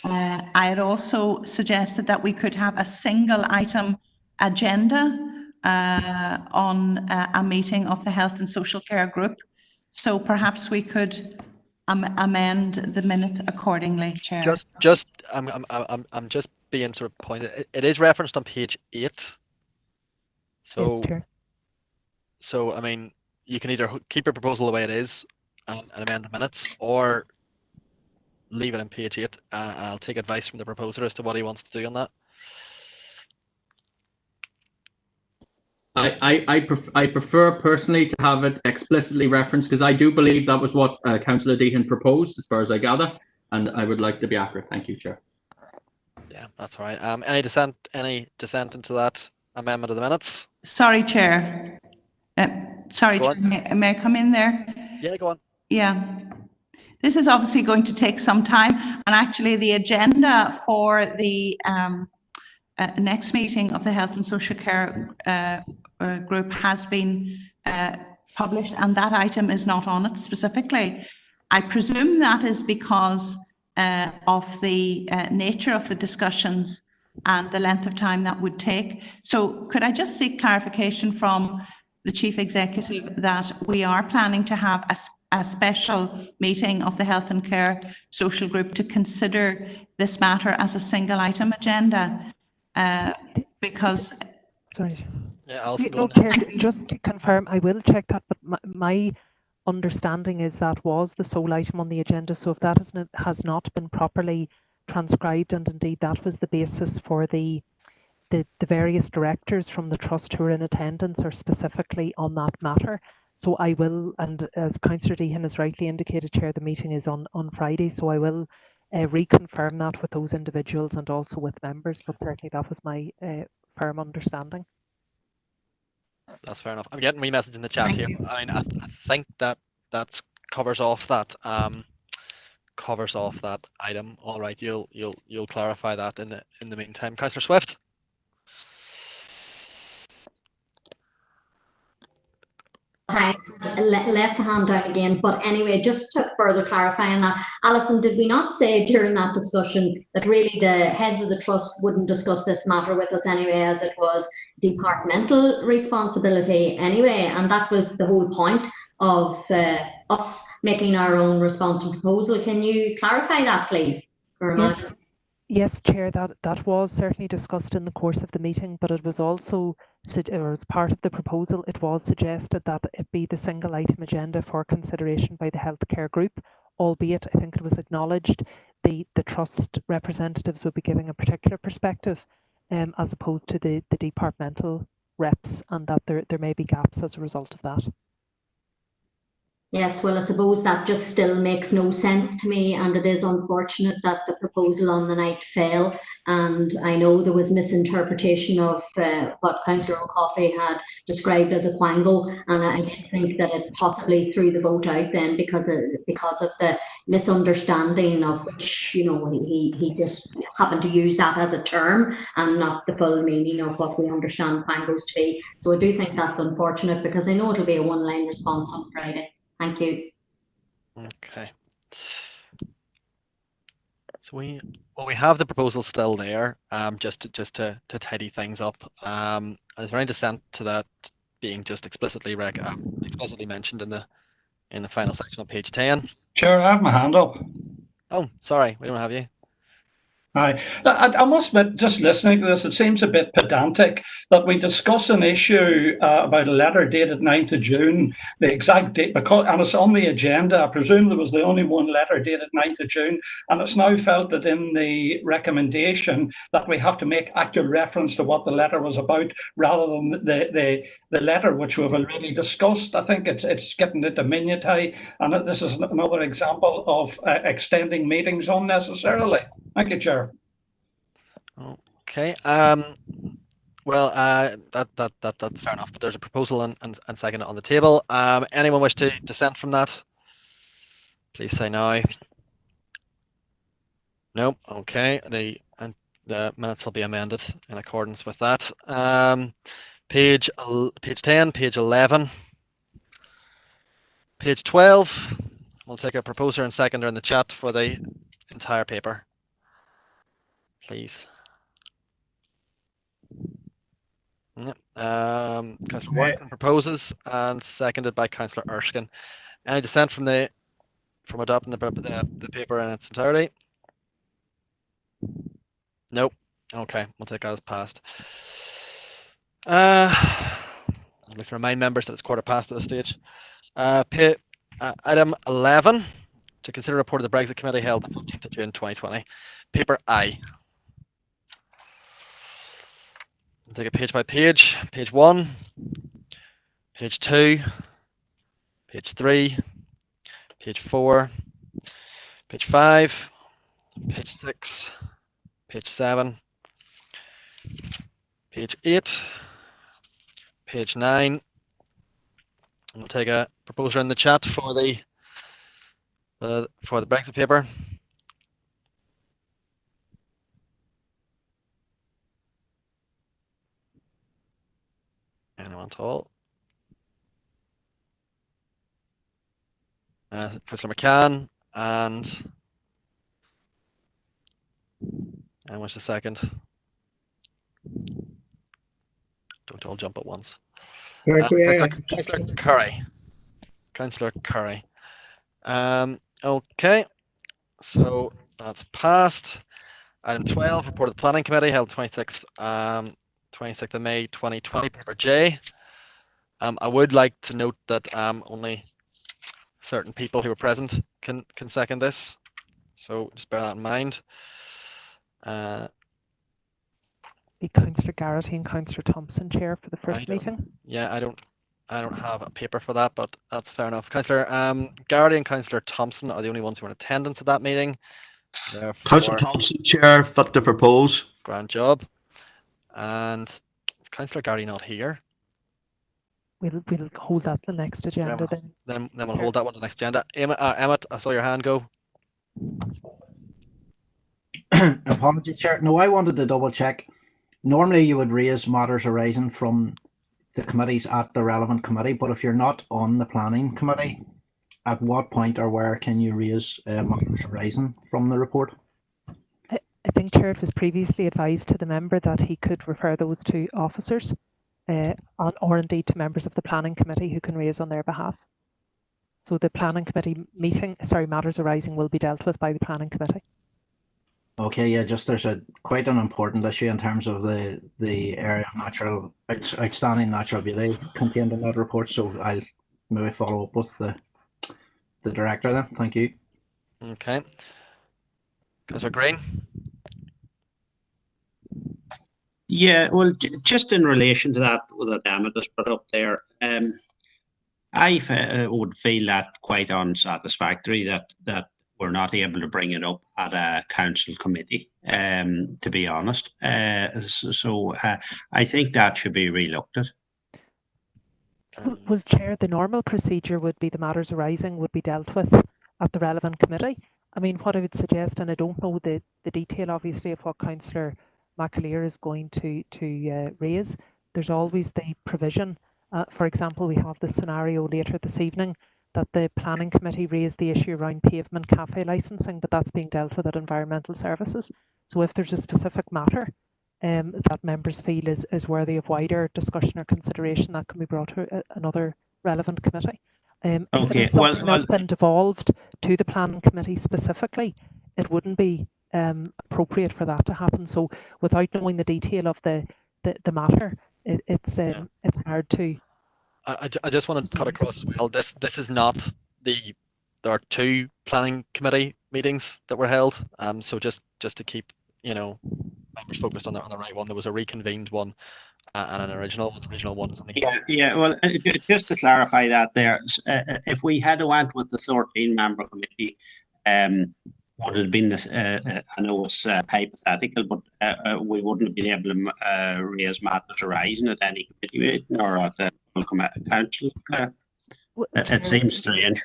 I had also suggested that we could have a single item agenda on a meeting of the Health and Social Care Group. So perhaps we could amend the minute accordingly, Chair. I'm just being sort of pointed. It is referenced on page 8. So I mean, you can either keep your proposal the way it is and amend the minutes, or leave it on page 8. And I'll take advice from the proposer as to what he wants to do on that. I prefer personally to have it explicitly referenced, because I do believe that was what Councillor Deehan proposed, as far as I gather, and I would like to be accurate. Thank you, Chair. Yeah, that's all right. Any dissent into that? amendment of the minutes. Sorry, Chair. Sorry, Go Chair, may I come in there? Yeah, go on. Yeah. This is obviously going to take some time, and actually the agenda for the next meeting of the Health and Social Care group has been published, and that item is not on it specifically. I presume that is because of the nature of the discussions and the length of time that would take. So could I just seek clarification from the Chief Executive that we are planning to have a special meeting of the Health and Care Social Group to consider this matter as a single item agenda? Because... Sorry. Yeah, Alison, no, Chair, just to confirm, I will check that, but my understanding is that was the sole item on the agenda. So if that has not been properly transcribed, and indeed that was the basis for the various directors from the trust who are in attendance are specifically on that matter. So I will, and as Councillor Deehan has rightly indicated, Chair, the meeting is on Friday, so I will reconfirm that with those individuals and also with members, but certainly that was my firm understanding. That's fair enough. I'm getting a message in the chat here. I mean, I think that covers off that item. All right, you'll clarify that in the meantime. Councillor Swift. I left the hand down again, but anyway, just to further clarify on that, Alison, did we not say during that discussion that really the heads of the trust wouldn't discuss this matter with us anyway, as it was departmental responsibility anyway, and that was the whole point of us making our own response and proposal? Can you clarify that, please? Yes, Chair, that was certainly discussed in the course of the meeting, but it was also, or as part of the proposal, it was suggested that it be the single item agenda for consideration by the healthcare group, albeit I think it was acknowledged the trust representatives would be giving a particular perspective as opposed to the departmental reps, and that there may be gaps as a result of that. Yes, well, I suppose that just still makes no sense to me, and it is unfortunate that the proposal on the night fell. And I know there was misinterpretation of what Councillor O'Coffey had described as a quangle, and I think that it possibly threw the vote out then because of the misunderstanding of which, you know, he just happened to use that as a term and not the full meaning of what we understand quangles to be. So I do think that's unfortunate, because I know it'll be a one-line response on Friday. Thank you. Okay. So we have the proposal still there, just to tidy things up. Is there any dissent to that being just explicitly mentioned in the final section of page 10? Chair, I have my hand up. Oh, sorry, we don't have you. Aye. I must admit, just listening to this, it seems a bit pedantic that we discuss an issue about a letter dated 9th of June, the exact date, and it's on the agenda. I presume there was the only one letter dated 9th of June, and it's now felt that in the recommendation that we have to make actual reference to what the letter was about rather than the letter which we've already discussed. I think it's getting into minutiae, and this is another example of extending meetings unnecessarily. Thank you, Chair. Okay. Well, that's fair enough. But there's a proposal and second on the table. Anyone wish to dissent from that? Please say no. No. Okay. The minutes will be amended in accordance with that. Page 10, page 11, page 12. We'll take a proposer and seconder in the chat for the entire paper. Please. Yep. Councillor Warrington proposes and seconded by Councillor Erskine. Any dissent from adopting the paper in its entirety? Nope. Okay, we'll take that as passed. I'd like to remind members that it's past at this stage. Item 11, to consider a report of the Brexit Committee held on 15th of June 2020. Paper I. I'll take it page by page. Page 1, page 2, page 3, page 4, page 5, page 6, page 7, page 8, page 9. We'll take a proposer in the chat for the Brexit paper. Anyone at all? Councillor McCann and what's the second? Don't all jump at once. Councillor Curry. Councillor Curry. Okay, so that's passed. Item 12, report of the Planning Committee held 26th of May 2020, paper J. I would like to note that only certain people who are present can second this, so just bear that in mind. Be Councillor Garrity and Councillor Thompson chair for the first meeting. Yeah, I don't have a paper for that, but that's fair enough. Councillor Garrity and Councillor Thompson are the only ones who are in attendance at that meeting. Councillor Thompson, chair, fit to propose. Grand job. And is Councillor Garrity not here? We'll hold that the next agenda then. Then we'll hold that one to the next agenda. Emmett, I saw your hand go. Apologies, Chair. No, I wanted to double check. Normally you would raise matters arising from the committees at the relevant committee, but if you're not on the planning committee, at what point or where can you raise matters arising from the report? I think, Chair, it was previously advised to the member that he could refer those to officers or indeed to members of the planning committee who can raise on their behalf. So the planning committee matters arising will be dealt with by the planning committee. Okay, yeah, just there's quite an important issue in terms of the area of outstanding natural beauty contained in that report. So I'll maybe follow up with the director then. Thank you. Okay. Councillor Green. Yeah, well, just in relation to that, what Emmett has put up there, I would feel that quite unsatisfactory that we're not able to bring it up at a council committee, to be honest. So I think that should be relooked at. Well, Chair, the normal procedure would be the matters arising would be dealt with at the relevant committee. I mean, what I would suggest, and I don't know the detail, obviously, of what Councillor McAleer is going to raise, there's always the provision. For example, we have the scenario later this evening that the planning committee raised the issue around pavement cafe licensing, but that's being dealt with at environmental services. So if there's a specific matter that members feel is worthy of wider discussion or consideration, that can be brought to another relevant committee. If it's something that's been devolved to the planning committee specifically, it wouldn't be appropriate for that to happen. So without knowing the detail of the matter, it's hard to. I just want to cut across as well. This is not there are two planning committee meetings that were held. So just to keep members focused on the right one. There was a reconvened one and an original. The original one is Yeah. Well, just to clarify that there, if we had went with the 13-member committee, would it have been this? I know it's hypothetical, but we wouldn't have been able to raise matters arising at any committee meeting or at the council. It seems strange.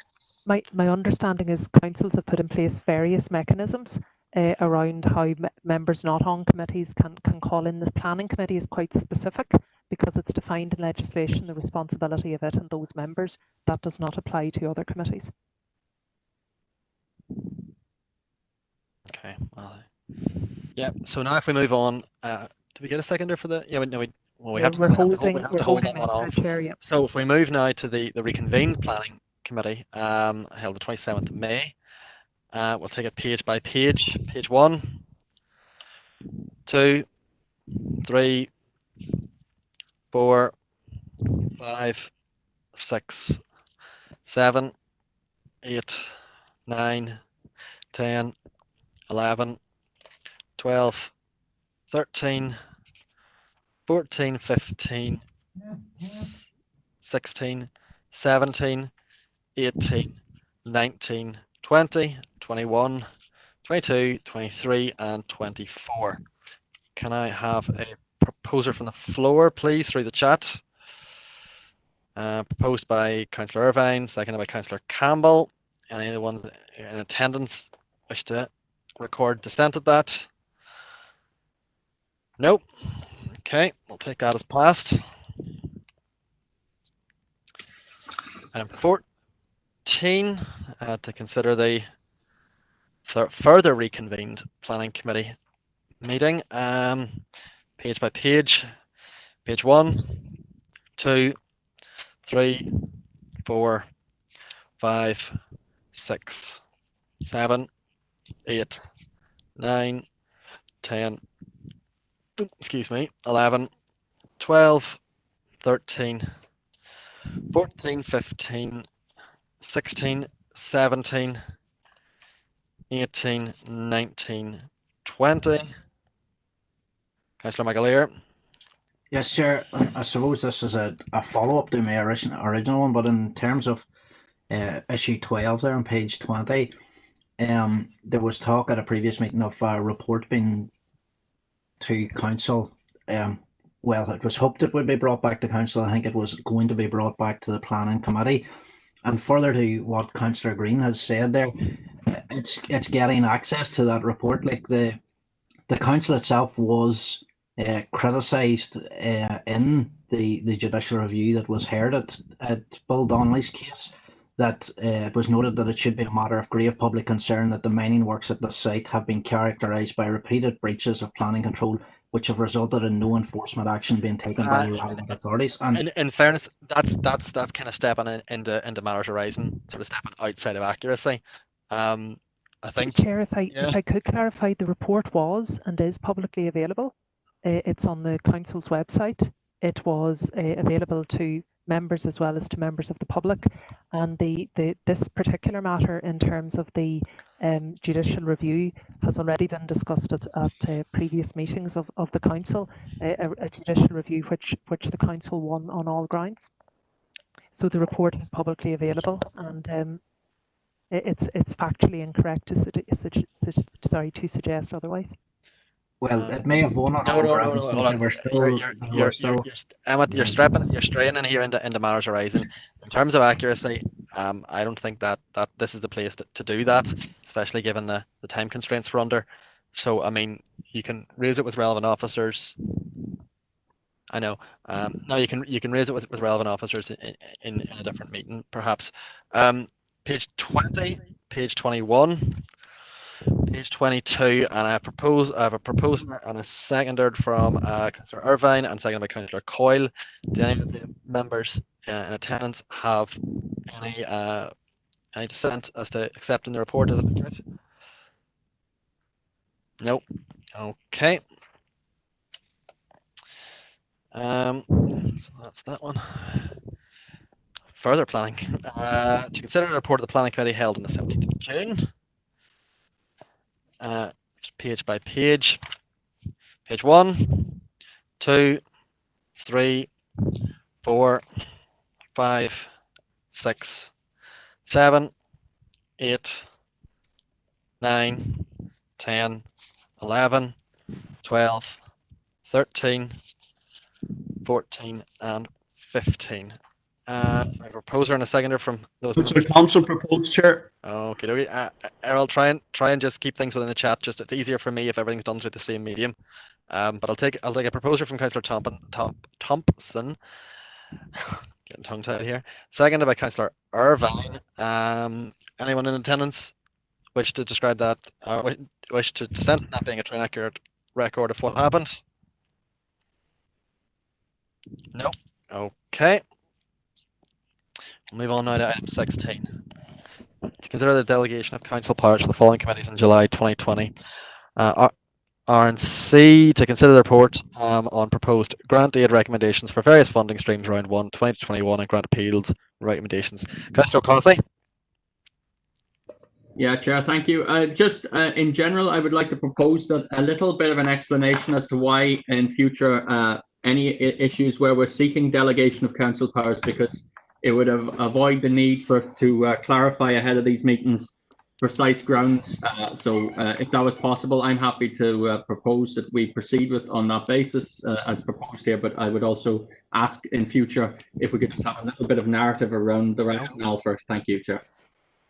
My understanding is councils have put in place various mechanisms around how members not on committees can call in. The planning committee is quite specific because it's defined in legislation, the responsibility of it and those members. That does not apply to other committees. Okay. Yeah. So now if we move on, do we get a seconder for the? Yeah. We have to hold that one off. So if we move now to the reconvened planning committee, held the 27th of May. We'll take it page by page. Page 1, 2, 3, 4, 5, 6, 7, 8, 9, 10, 11, 12, 13, 14, 15, 16, 17, 18, 19, 20, 21, 22, 23, and 24. Can I have a proposer from the floor, please, through the chat? Proposed by Councillor Irvine, seconded by Councillor Campbell. Any of the ones in attendance wish to record dissent at that? Nope. Okay, we'll take that as passed. Item 14, to consider the further reconvened Planning Committee meeting, page by page. Page 1, 2, 3, 4, 5, 6, 7, 8, 9, 10, excuse me, 11, 12, 13, 14, 15, 16, 17, 18, 19, 20. Councillor McAleer. Yes, Chair. I suppose this is a follow-up to my original one, but in terms of issue 12 there on page 20, there was talk at a previous meeting of a report being to council. Well, it was hoped it would be brought back to council. I think it was going to be brought back to the planning committee. And further to what Councillor Green has said there, it's getting access to that report. Like the council itself was criticised in the judicial review that was heard at Bill Donnelly's case, that it was noted that it should be a matter of grave public concern that the mining works at the site have been characterised by repeated breaches of planning control, which have resulted in no enforcement action being taken by the relevant authorities. And in fairness, that's kind of stepping into matters arising, sort of stepping outside of accuracy. I think. Chair, if I could clarify, the report was and is publicly available. It's on the council's website. It was available to members as well as to members of the public, and this particular matter in terms of the judicial review has already been discussed at previous meetings of the council, a judicial review which the council won on all grounds. So the report is publicly available, and it's factually incorrect to suggest otherwise. Well, it may have won on all grounds. You're straying in here into matters arising. In terms of accuracy, I don't think that this is the place to do that, especially given the time constraints we're under. So, I mean, you can raise it with relevant officers. I know. No, you can raise it with relevant officers in a different meeting, perhaps. Page 20, page 21. Page 22, and I have a proposal and a seconder from Councillor Irvine and seconded by Councillor Coyle. Do any of the members in attendance have any dissent as to accepting the report as accurate? Nope. Okay. So that's that one. Further planning. To consider the report of the Planning Committee held on the 17th of June. Page by page. Page 1, 2, 3, 4, 5, 6, 7, 8, 9, 10, 11, 12, 13, 14, and 15. A proposer and a seconder from those. Councillor Thompson proposed, Chair. Okay, Errol, try and just keep things within the chat. Just it's easier for me if everything's done through the same medium. But I'll take a proposer from Councillor Thompson. Getting tongue-tied here. Seconded by Councillor Irvine. Anyone in attendance wish to describe that? Wish to dissent, that being a true and accurate record of what happened? No. Okay. We'll move on now to item 16. To consider the delegation of council powers to the following committees in July 2020. RNC to consider the report on proposed grant aid recommendations for various funding streams round 1, 2021 and grant appeals recommendations. Councillor O'Carthy. Yeah, Chair, thank you. Just in general, I would like to propose that a little bit of an explanation as to why in future any issues where we're seeking delegation of council powers, because it would avoid the need for us to clarify ahead of these meetings precise grounds. So if that was possible, I'm happy to propose that we proceed with on that basis as proposed here. But I would also ask in future if we could just have a little bit of narrative around the rationale first. Thank you, Chair.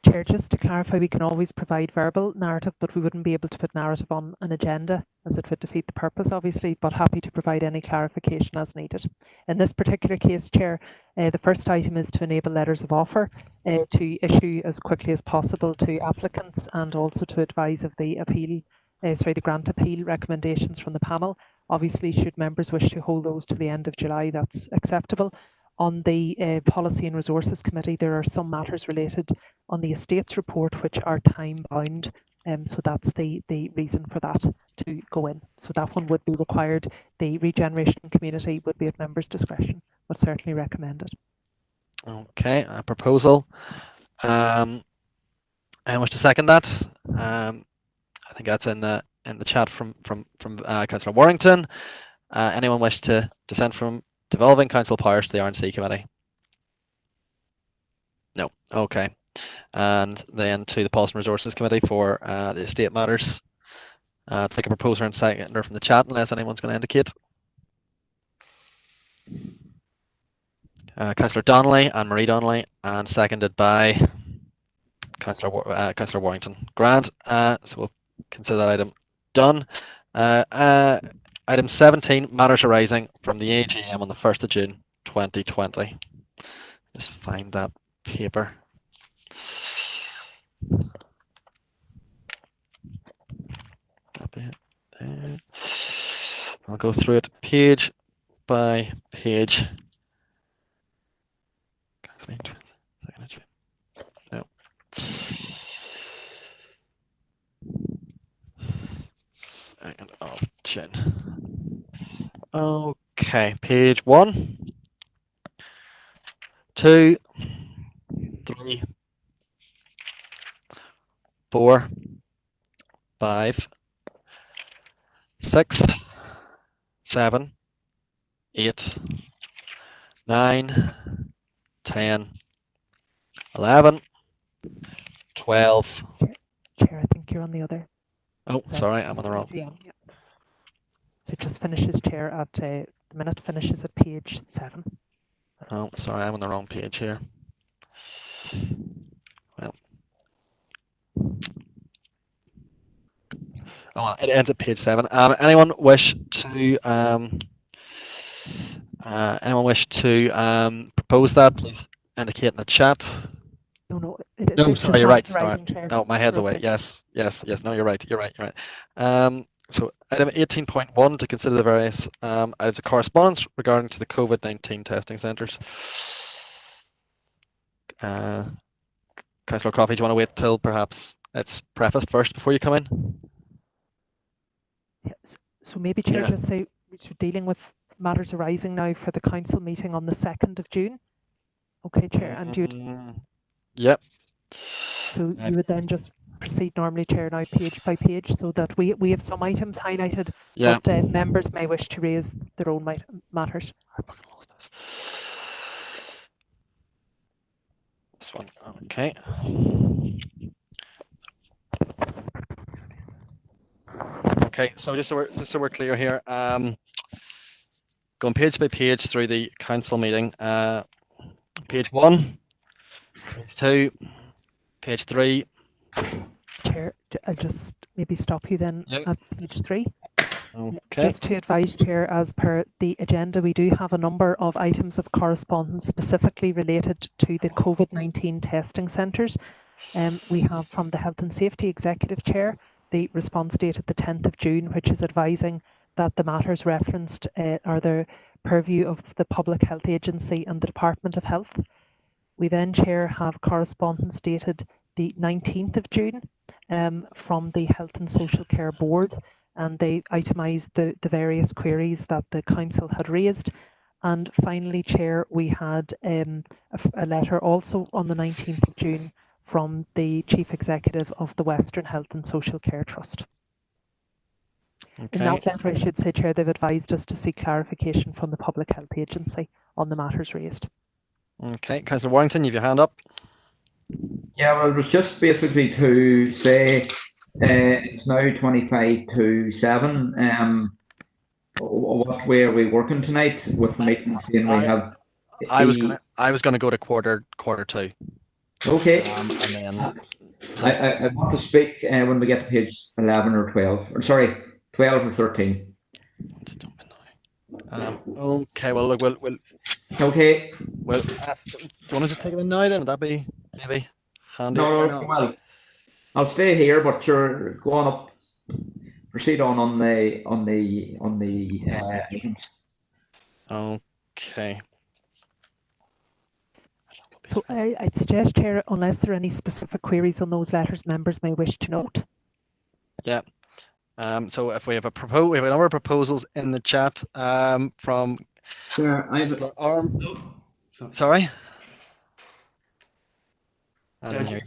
Chair, just to clarify, we can always provide verbal narrative, but we wouldn't be able to put narrative on an agenda as it would defeat the purpose, obviously, but happy to provide any clarification as needed. In this particular case, Chair, the first item is to enable letters of offer to issue as quickly as possible to applicants and also to advise of the appeal, the grant appeal recommendations from the panel. Obviously, should members wish to hold those to the end of July, that's acceptable. On the Policy and Resources Committee, there are some matters related on the Estates report which are time bound, so that's the reason for that to go in. So that one would be required. The Regeneration Community would be at members' discretion, but certainly recommended. Okay, a proposal. I wish to second that. I think that's in the chat from Councillor Warrington. Anyone wish to dissent from devolving council powers to the R&C committee? No. Okay. And then to the Policy and Resources Committee for the estate matters. Take a proposer and seconder from the chat unless anyone's going to indicate. Councillor Donnelly and Marie Donnelly, and seconded by Councillor Warrington. Grant. So we'll consider that item done. Item 17, matters arising from the AGM on the 1st of June 2020. Just find that paper. I'll go through it page by page. No. Second of June. Okay, page 1, 2, 3, 4, 5, 6, 7, 8, 9, 10, 11, 12. Chair, I think you're on the other. Oh, sorry, I'm on the wrong. Yeah. So it just finishes, Chair, at the minute finishes at page 7. Oh, sorry, I'm on the wrong page here. Well, it ends at page 7. Anyone wish to propose that? Please indicate in the chat. No, sorry, you're right. Chair. No, my head's away. Yes. No, you're right. You're right. So item 18.1 to consider the various items of correspondence regarding to the COVID-19 testing centres. Councillor Coffey, do you want to wait till perhaps it's prefaced first before you come in? Yes. So maybe, Chair, just say we're dealing with matters arising now for the council meeting on the 2nd of June. Okay, Chair, and you'd... Yep. So you would then just proceed normally, Chair, now page by page, so that we have some items highlighted, but members may wish to raise their own matters. This one, okay. Okay, so just so we're clear here, going page by page through the council meeting. Page 1, page 2, page 3. Chair, I'll just maybe stop you then at page 3. Okay. Just to advise, Chair, as per the agenda, we do have a number of items of correspondence specifically related to the COVID-19 testing centres. We have from the Health and Safety Executive Chair the response dated the 10th of June, which is advising that the matters referenced are the purview of the Public Health Agency and the Department of Health. We then, Chair, have correspondence dated the 19th of June from the Health and Social Care Board, and they itemised the various queries that the Council had raised. And finally, Chair, we had a letter also on the 19th of June from the Chief Executive of the Western Health and Social Care Trust. Okay. In that letter, I should say, Chair, they've advised us to seek clarification from the Public Health Agency on the matters raised. Okay, Councillor Warrington, you have your hand up. Yeah, well, it was just basically to say it's now 25 to 7. What way are we working tonight with the meeting? Seeing we have. I was gonna go to quarter 2. Okay. And then I want to speak when we get to page 11 or 12. Or sorry, 12 or 13. Okay. Well, look, we'll. Okay. Well, do you want to just take it in now then? Would that be maybe handy? No, well, I'll stay here, but sure, go on up. Proceed on the items. Okay. So I'd suggest, Chair, unless there are any specific queries on those letters, members may wish to note. Yeah. So if we have a number of proposals in the chat from. Sure, I have. Sorry. Just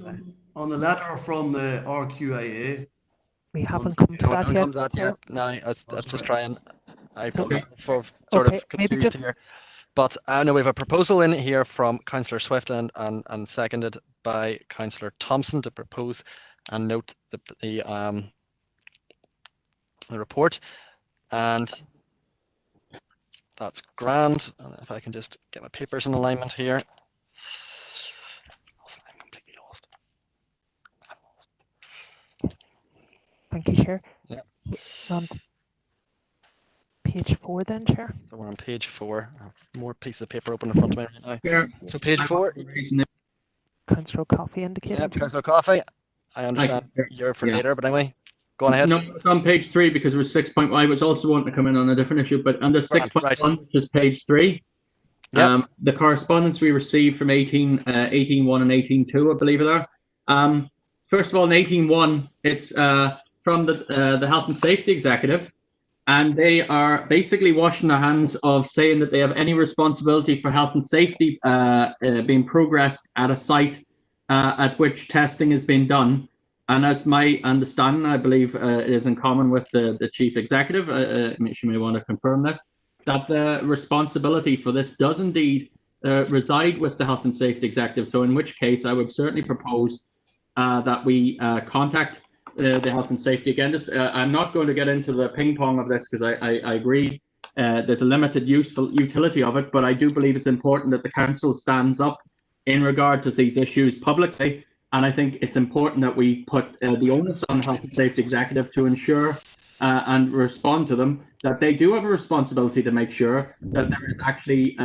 on the letter from the RQIA. We haven't come to that yet. No, let's just try and. I've got Okay. sort of maybe confused just here. But no, we have a proposal in here from Councillor Swift and seconded by Councillor Thompson to propose and note the report, and that's grand. And if I can just get my papers in alignment here. I'm completely lost. Thank you, Chair. Yeah. On page 4 then, Chair. So we're on page 4. I have more pieces of paper open in front of me right now. Yeah. So page 4. Councillor Coffey indicating. Yeah, Councillor Coffey. I understand you're for later, but anyway, go on ahead. No, it's on page 3 because it was 6.1. I was also wanting to come in on a different issue, but under 6.1, which is page 3, the correspondence we received from 18.1 and 18.2, I believe it are. First of all, in 18.1, it's from the Health and Safety Executive, and they are basically washing their hands of saying that they have any responsibility for health and safety being progressed at a site at which testing is being done. And as my understanding, I believe it is in common with the Chief Executive, she may want to confirm this, that the responsibility for this does indeed reside with the Health and Safety Executive. So in which case, I would certainly propose that we contact the Health and Safety again. I'm not going to get into the ping pong of this because I agree there's a limited utility of it, but I do believe it's important that the council stands up in regard to these issues publicly. And I think it's important that we put the onus on the Health and Safety Executive to ensure and respond to them that they do have a responsibility to make sure that there is actually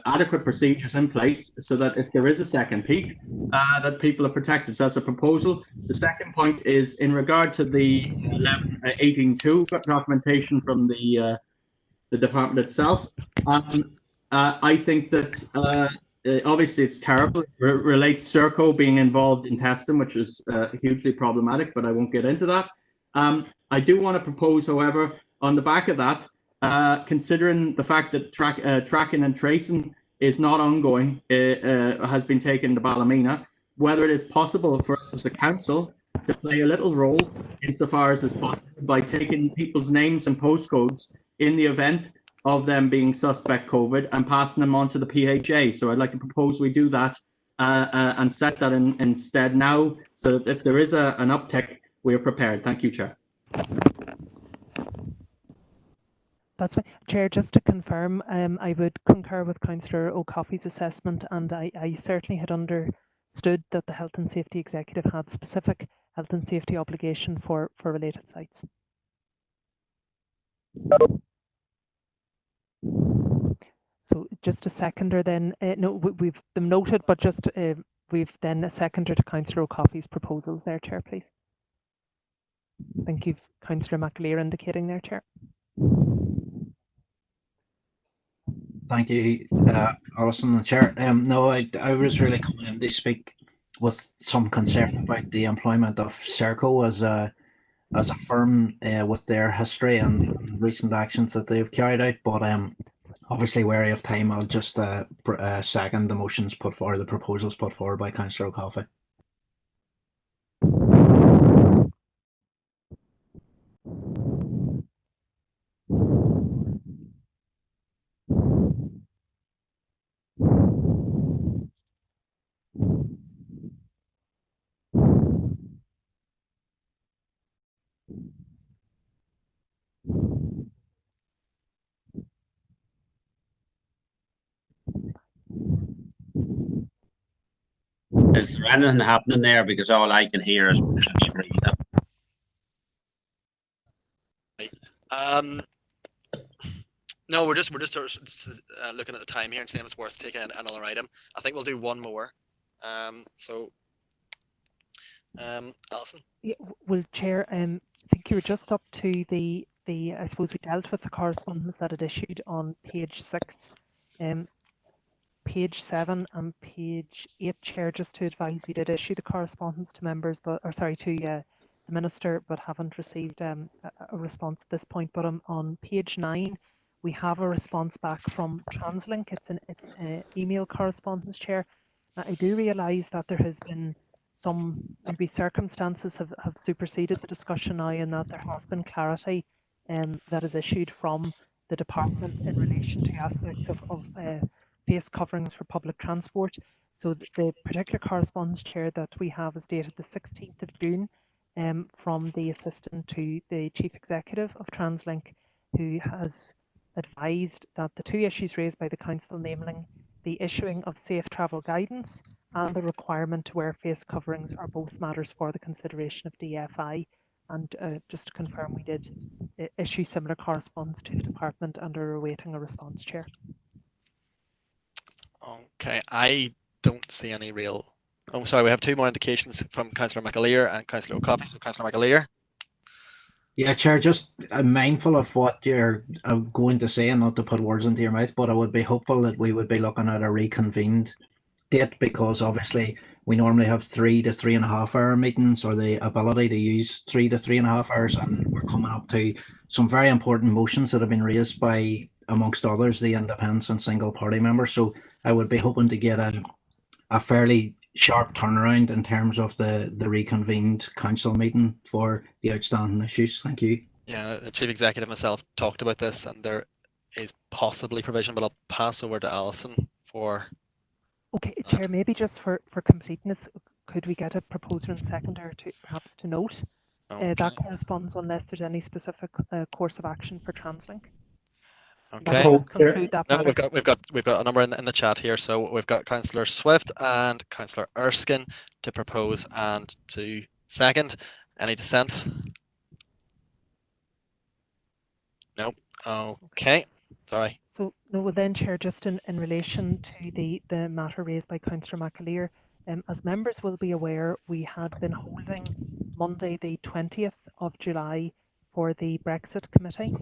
adequate procedures in place so that if there is a second peak, that people are protected. So that's a proposal. The second point is in regard to the 18.2 documentation from the department itself. I think that obviously it's terrible. It relates Serco being involved in testing, which is hugely problematic, but I won't get into that. I do want to propose, however, on the back of that, considering the fact that tracking and tracing is not ongoing, has been taken to Ballymena, whether it is possible for us as a council to play a little role insofar as is possible by taking people's names and postcodes in the event of them being suspect COVID and passing them on to the PHA. So I'd like to propose we do that and set that instead now, so that if there is an uptick, we are prepared. Thank you, Chair. That's fine. Chair, just to confirm, I would concur with Councillor O'Coffey's assessment, and I certainly had understood that the Health and Safety Executive had specific health and safety obligation for related sites. So just a seconder then, no, we've them noted, but just we've then a seconder to Councillor O'Coffey's proposals there, Chair, please. Thank you, Councillor McAleer indicating there, Chair. Thank you, Alison and Chair. No, I was really coming in to speak with some concern about the employment of Serco as a firm with their history and recent actions that they've carried out. But obviously, wary of time, I'll just second the motions put forward, the proposals put forward by Councillor O'Coffey. Is there anything happening there? Because all I can hear is breathing. No, we're just looking at the time here and saying it's worth taking another item. I think we'll do one more. Alison. Yeah, well, Chair, I think you were just up to the I suppose we dealt with the correspondence that it issued on page 6, page 7 and page 8, Chair, just to advise we did issue the correspondence to members, to the Minister, but haven't received a response at this point. But on page 9, we have a response back from TransLink. It's an email correspondence, Chair. I do realise that there has been some maybe circumstances have superseded the discussion now, and that there has been clarity that is issued from the department in relation to aspects of face coverings for public transport. So the particular correspondence, Chair, that we have is dated the 16th of June from the Assistant to the Chief Executive of TransLink, who has advised that the two issues raised by the Council, namely the issuing of safe travel guidance and the requirement to wear face coverings, are both matters for the consideration of DFI. And just to confirm, we did issue similar correspondence to the department and are awaiting a response, Chair. Okay, I don't see any real... Oh, sorry, we have two more indications from Councillor McAleer and Councillor O'Coffey. So Councillor McAleer. Yeah, Chair, just mindful of what you're going to say and not to put words into your mouth, but I would be hopeful that we would be looking at a reconvened date, because obviously we normally have 3 to 3.5 hour meetings, or the ability to use 3 to 3.5 hours, and we're coming up to some very important motions that have been raised by, amongst others, the independents and single party members. So I would be hoping to get a fairly sharp turnaround in terms of the reconvened council meeting for the outstanding issues. Thank you. Yeah, the Chief Executive myself talked about this, and there is possibly provision, but I'll pass over to Alison for... Okay, Chair, maybe just for completeness, could we get a proposer and seconder to perhaps to note that corresponds, unless there's any specific course of action for TransLink? Okay. No, we've got a number in the chat here. So we've got Councillor Swift and Councillor Erskine to propose and to second. Any dissent? No. Okay. Sorry. So no, well then, Chair, just in relation to the matter raised by Councillor McAleer, as members will be aware, we had been holding Monday the 20th of July for the Brexit Committee.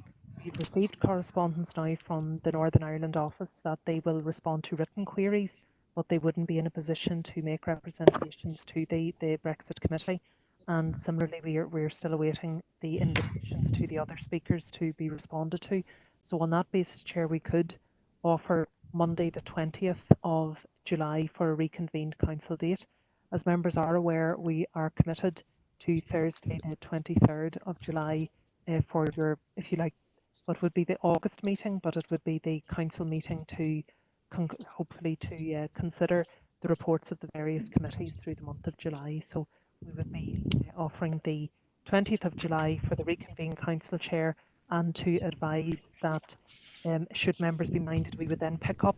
We've received correspondence now from the Northern Ireland office that they will respond to written queries, but they wouldn't be in a position to make representations to the Brexit Committee. And similarly, we're still awaiting the invitations to the other speakers to be responded to. So on that basis, Chair, we could offer Monday the 20th of July for a reconvened council date. As members are aware, we are committed to Thursday the 23rd of July for your, if you like, what would be the August meeting, but it would be the council meeting to hopefully to consider the reports of the various committees through the month of July. So we would be offering the 20th of July for the reconvened council, Chair, and to advise that should members be minded, we would then pick up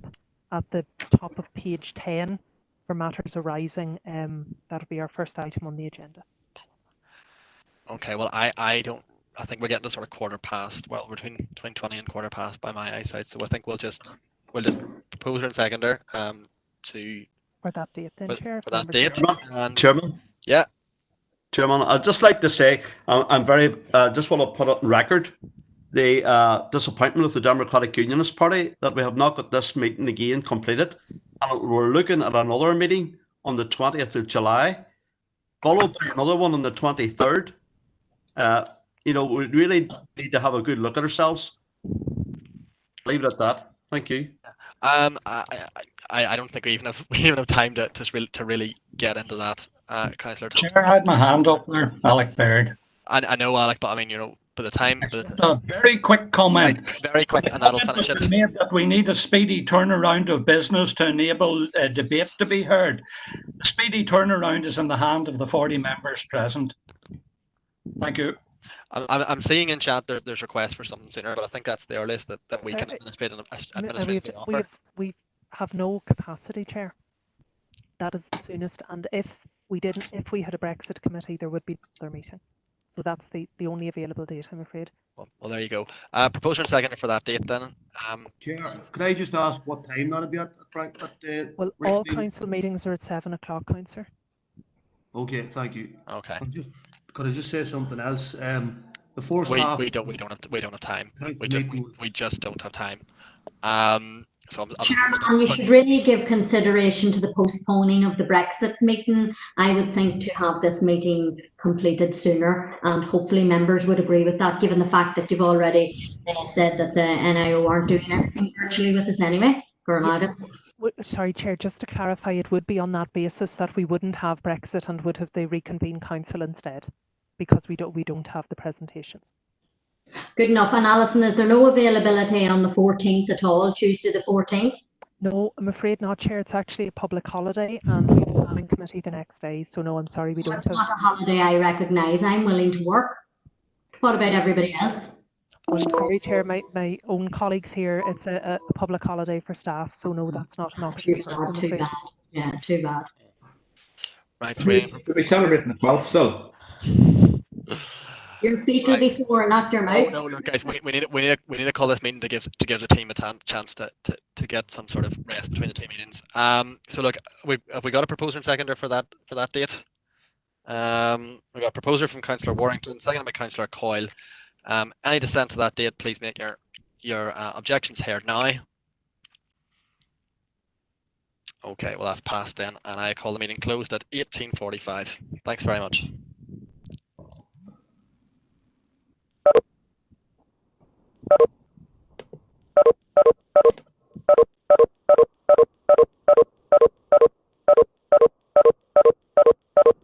at the top of page 10 for matters arising. That would be our first item on the agenda. Okay, well, I think we're getting to sort of quarter past, well, between 20 and quarter past by my eyesight. So I think we'll just propose and seconder to for that date then, Chair. For that date. Chairman. Yeah. Chairman, I'd just like to say I'm very just want to put it on record the disappointment of the Democratic Unionist Party that we have not got this meeting again completed, and we're looking at another meeting on the 20th of July, followed by another one on the 23rd. You know, we really need to have a good look at ourselves. Leave it at that. Thank you. I don't think we even have time to really get into that, Councillor. Chair, I had my hand up there, Alec Baird. I know, Alec, but I mean, you know, by the time. A very quick comment. Very quick, and that'll finish it. That we need a speedy turnaround of business to enable a debate to be heard. The speedy turnaround is in the hand of the 40 members present. Thank you. I'm seeing in chat there's requests for something sooner, but I think that's the earliest that we can administratively offer. We have no capacity, Chair. That is the soonest, and if we had a Brexit committee, there would be another meeting. So that's the only available date, I'm afraid. Well, there you go. Proposer and seconder for that date then. Chair, could I just ask what time that'll be at? Well, all council meetings are at 7 o'clock, Councillor. Okay, thank you. Okay. Could I just say something else? The first half. We don't have time. We just don't have time. So Chairman, you should really give consideration to the postponing of the Brexit meeting. I would think to have this meeting completed sooner, and hopefully members would agree with that, given the fact that you've already said that the NIO aren't doing anything virtually with us anyway. Sorry, Chair, just to clarify, it would be on that basis that we wouldn't have Brexit and would have the reconvened council instead, because we don't have the presentations. Good enough. And Alison, is there no availability on the 14th at all, Tuesday the 14th? No, I'm afraid not, Chair. It's actually a public holiday and we have a planning committee the next day. So no, I'm sorry, we don't have. It's not a holiday I recognise. I'm willing to work. What about everybody else? I'm sorry, Chair, my own colleagues here, it's a public holiday for staff. So no, that's not an option for us, I'm afraid. Too bad. Yeah, too bad. Right, we celebrating the 12th still. Your feet will be sore, not your mouth. No, guys, we need to call this meeting to give the team a chance to get some sort of rest between the two meetings. So look, have we got a proposer and seconder for that date? We got a proposer from Councillor Warrington, seconded by Councillor Coyle. Any dissent to that date, please make your objections heard now. Okay, well that's passed then, and I call the meeting closed at 18:45. Thanks very much.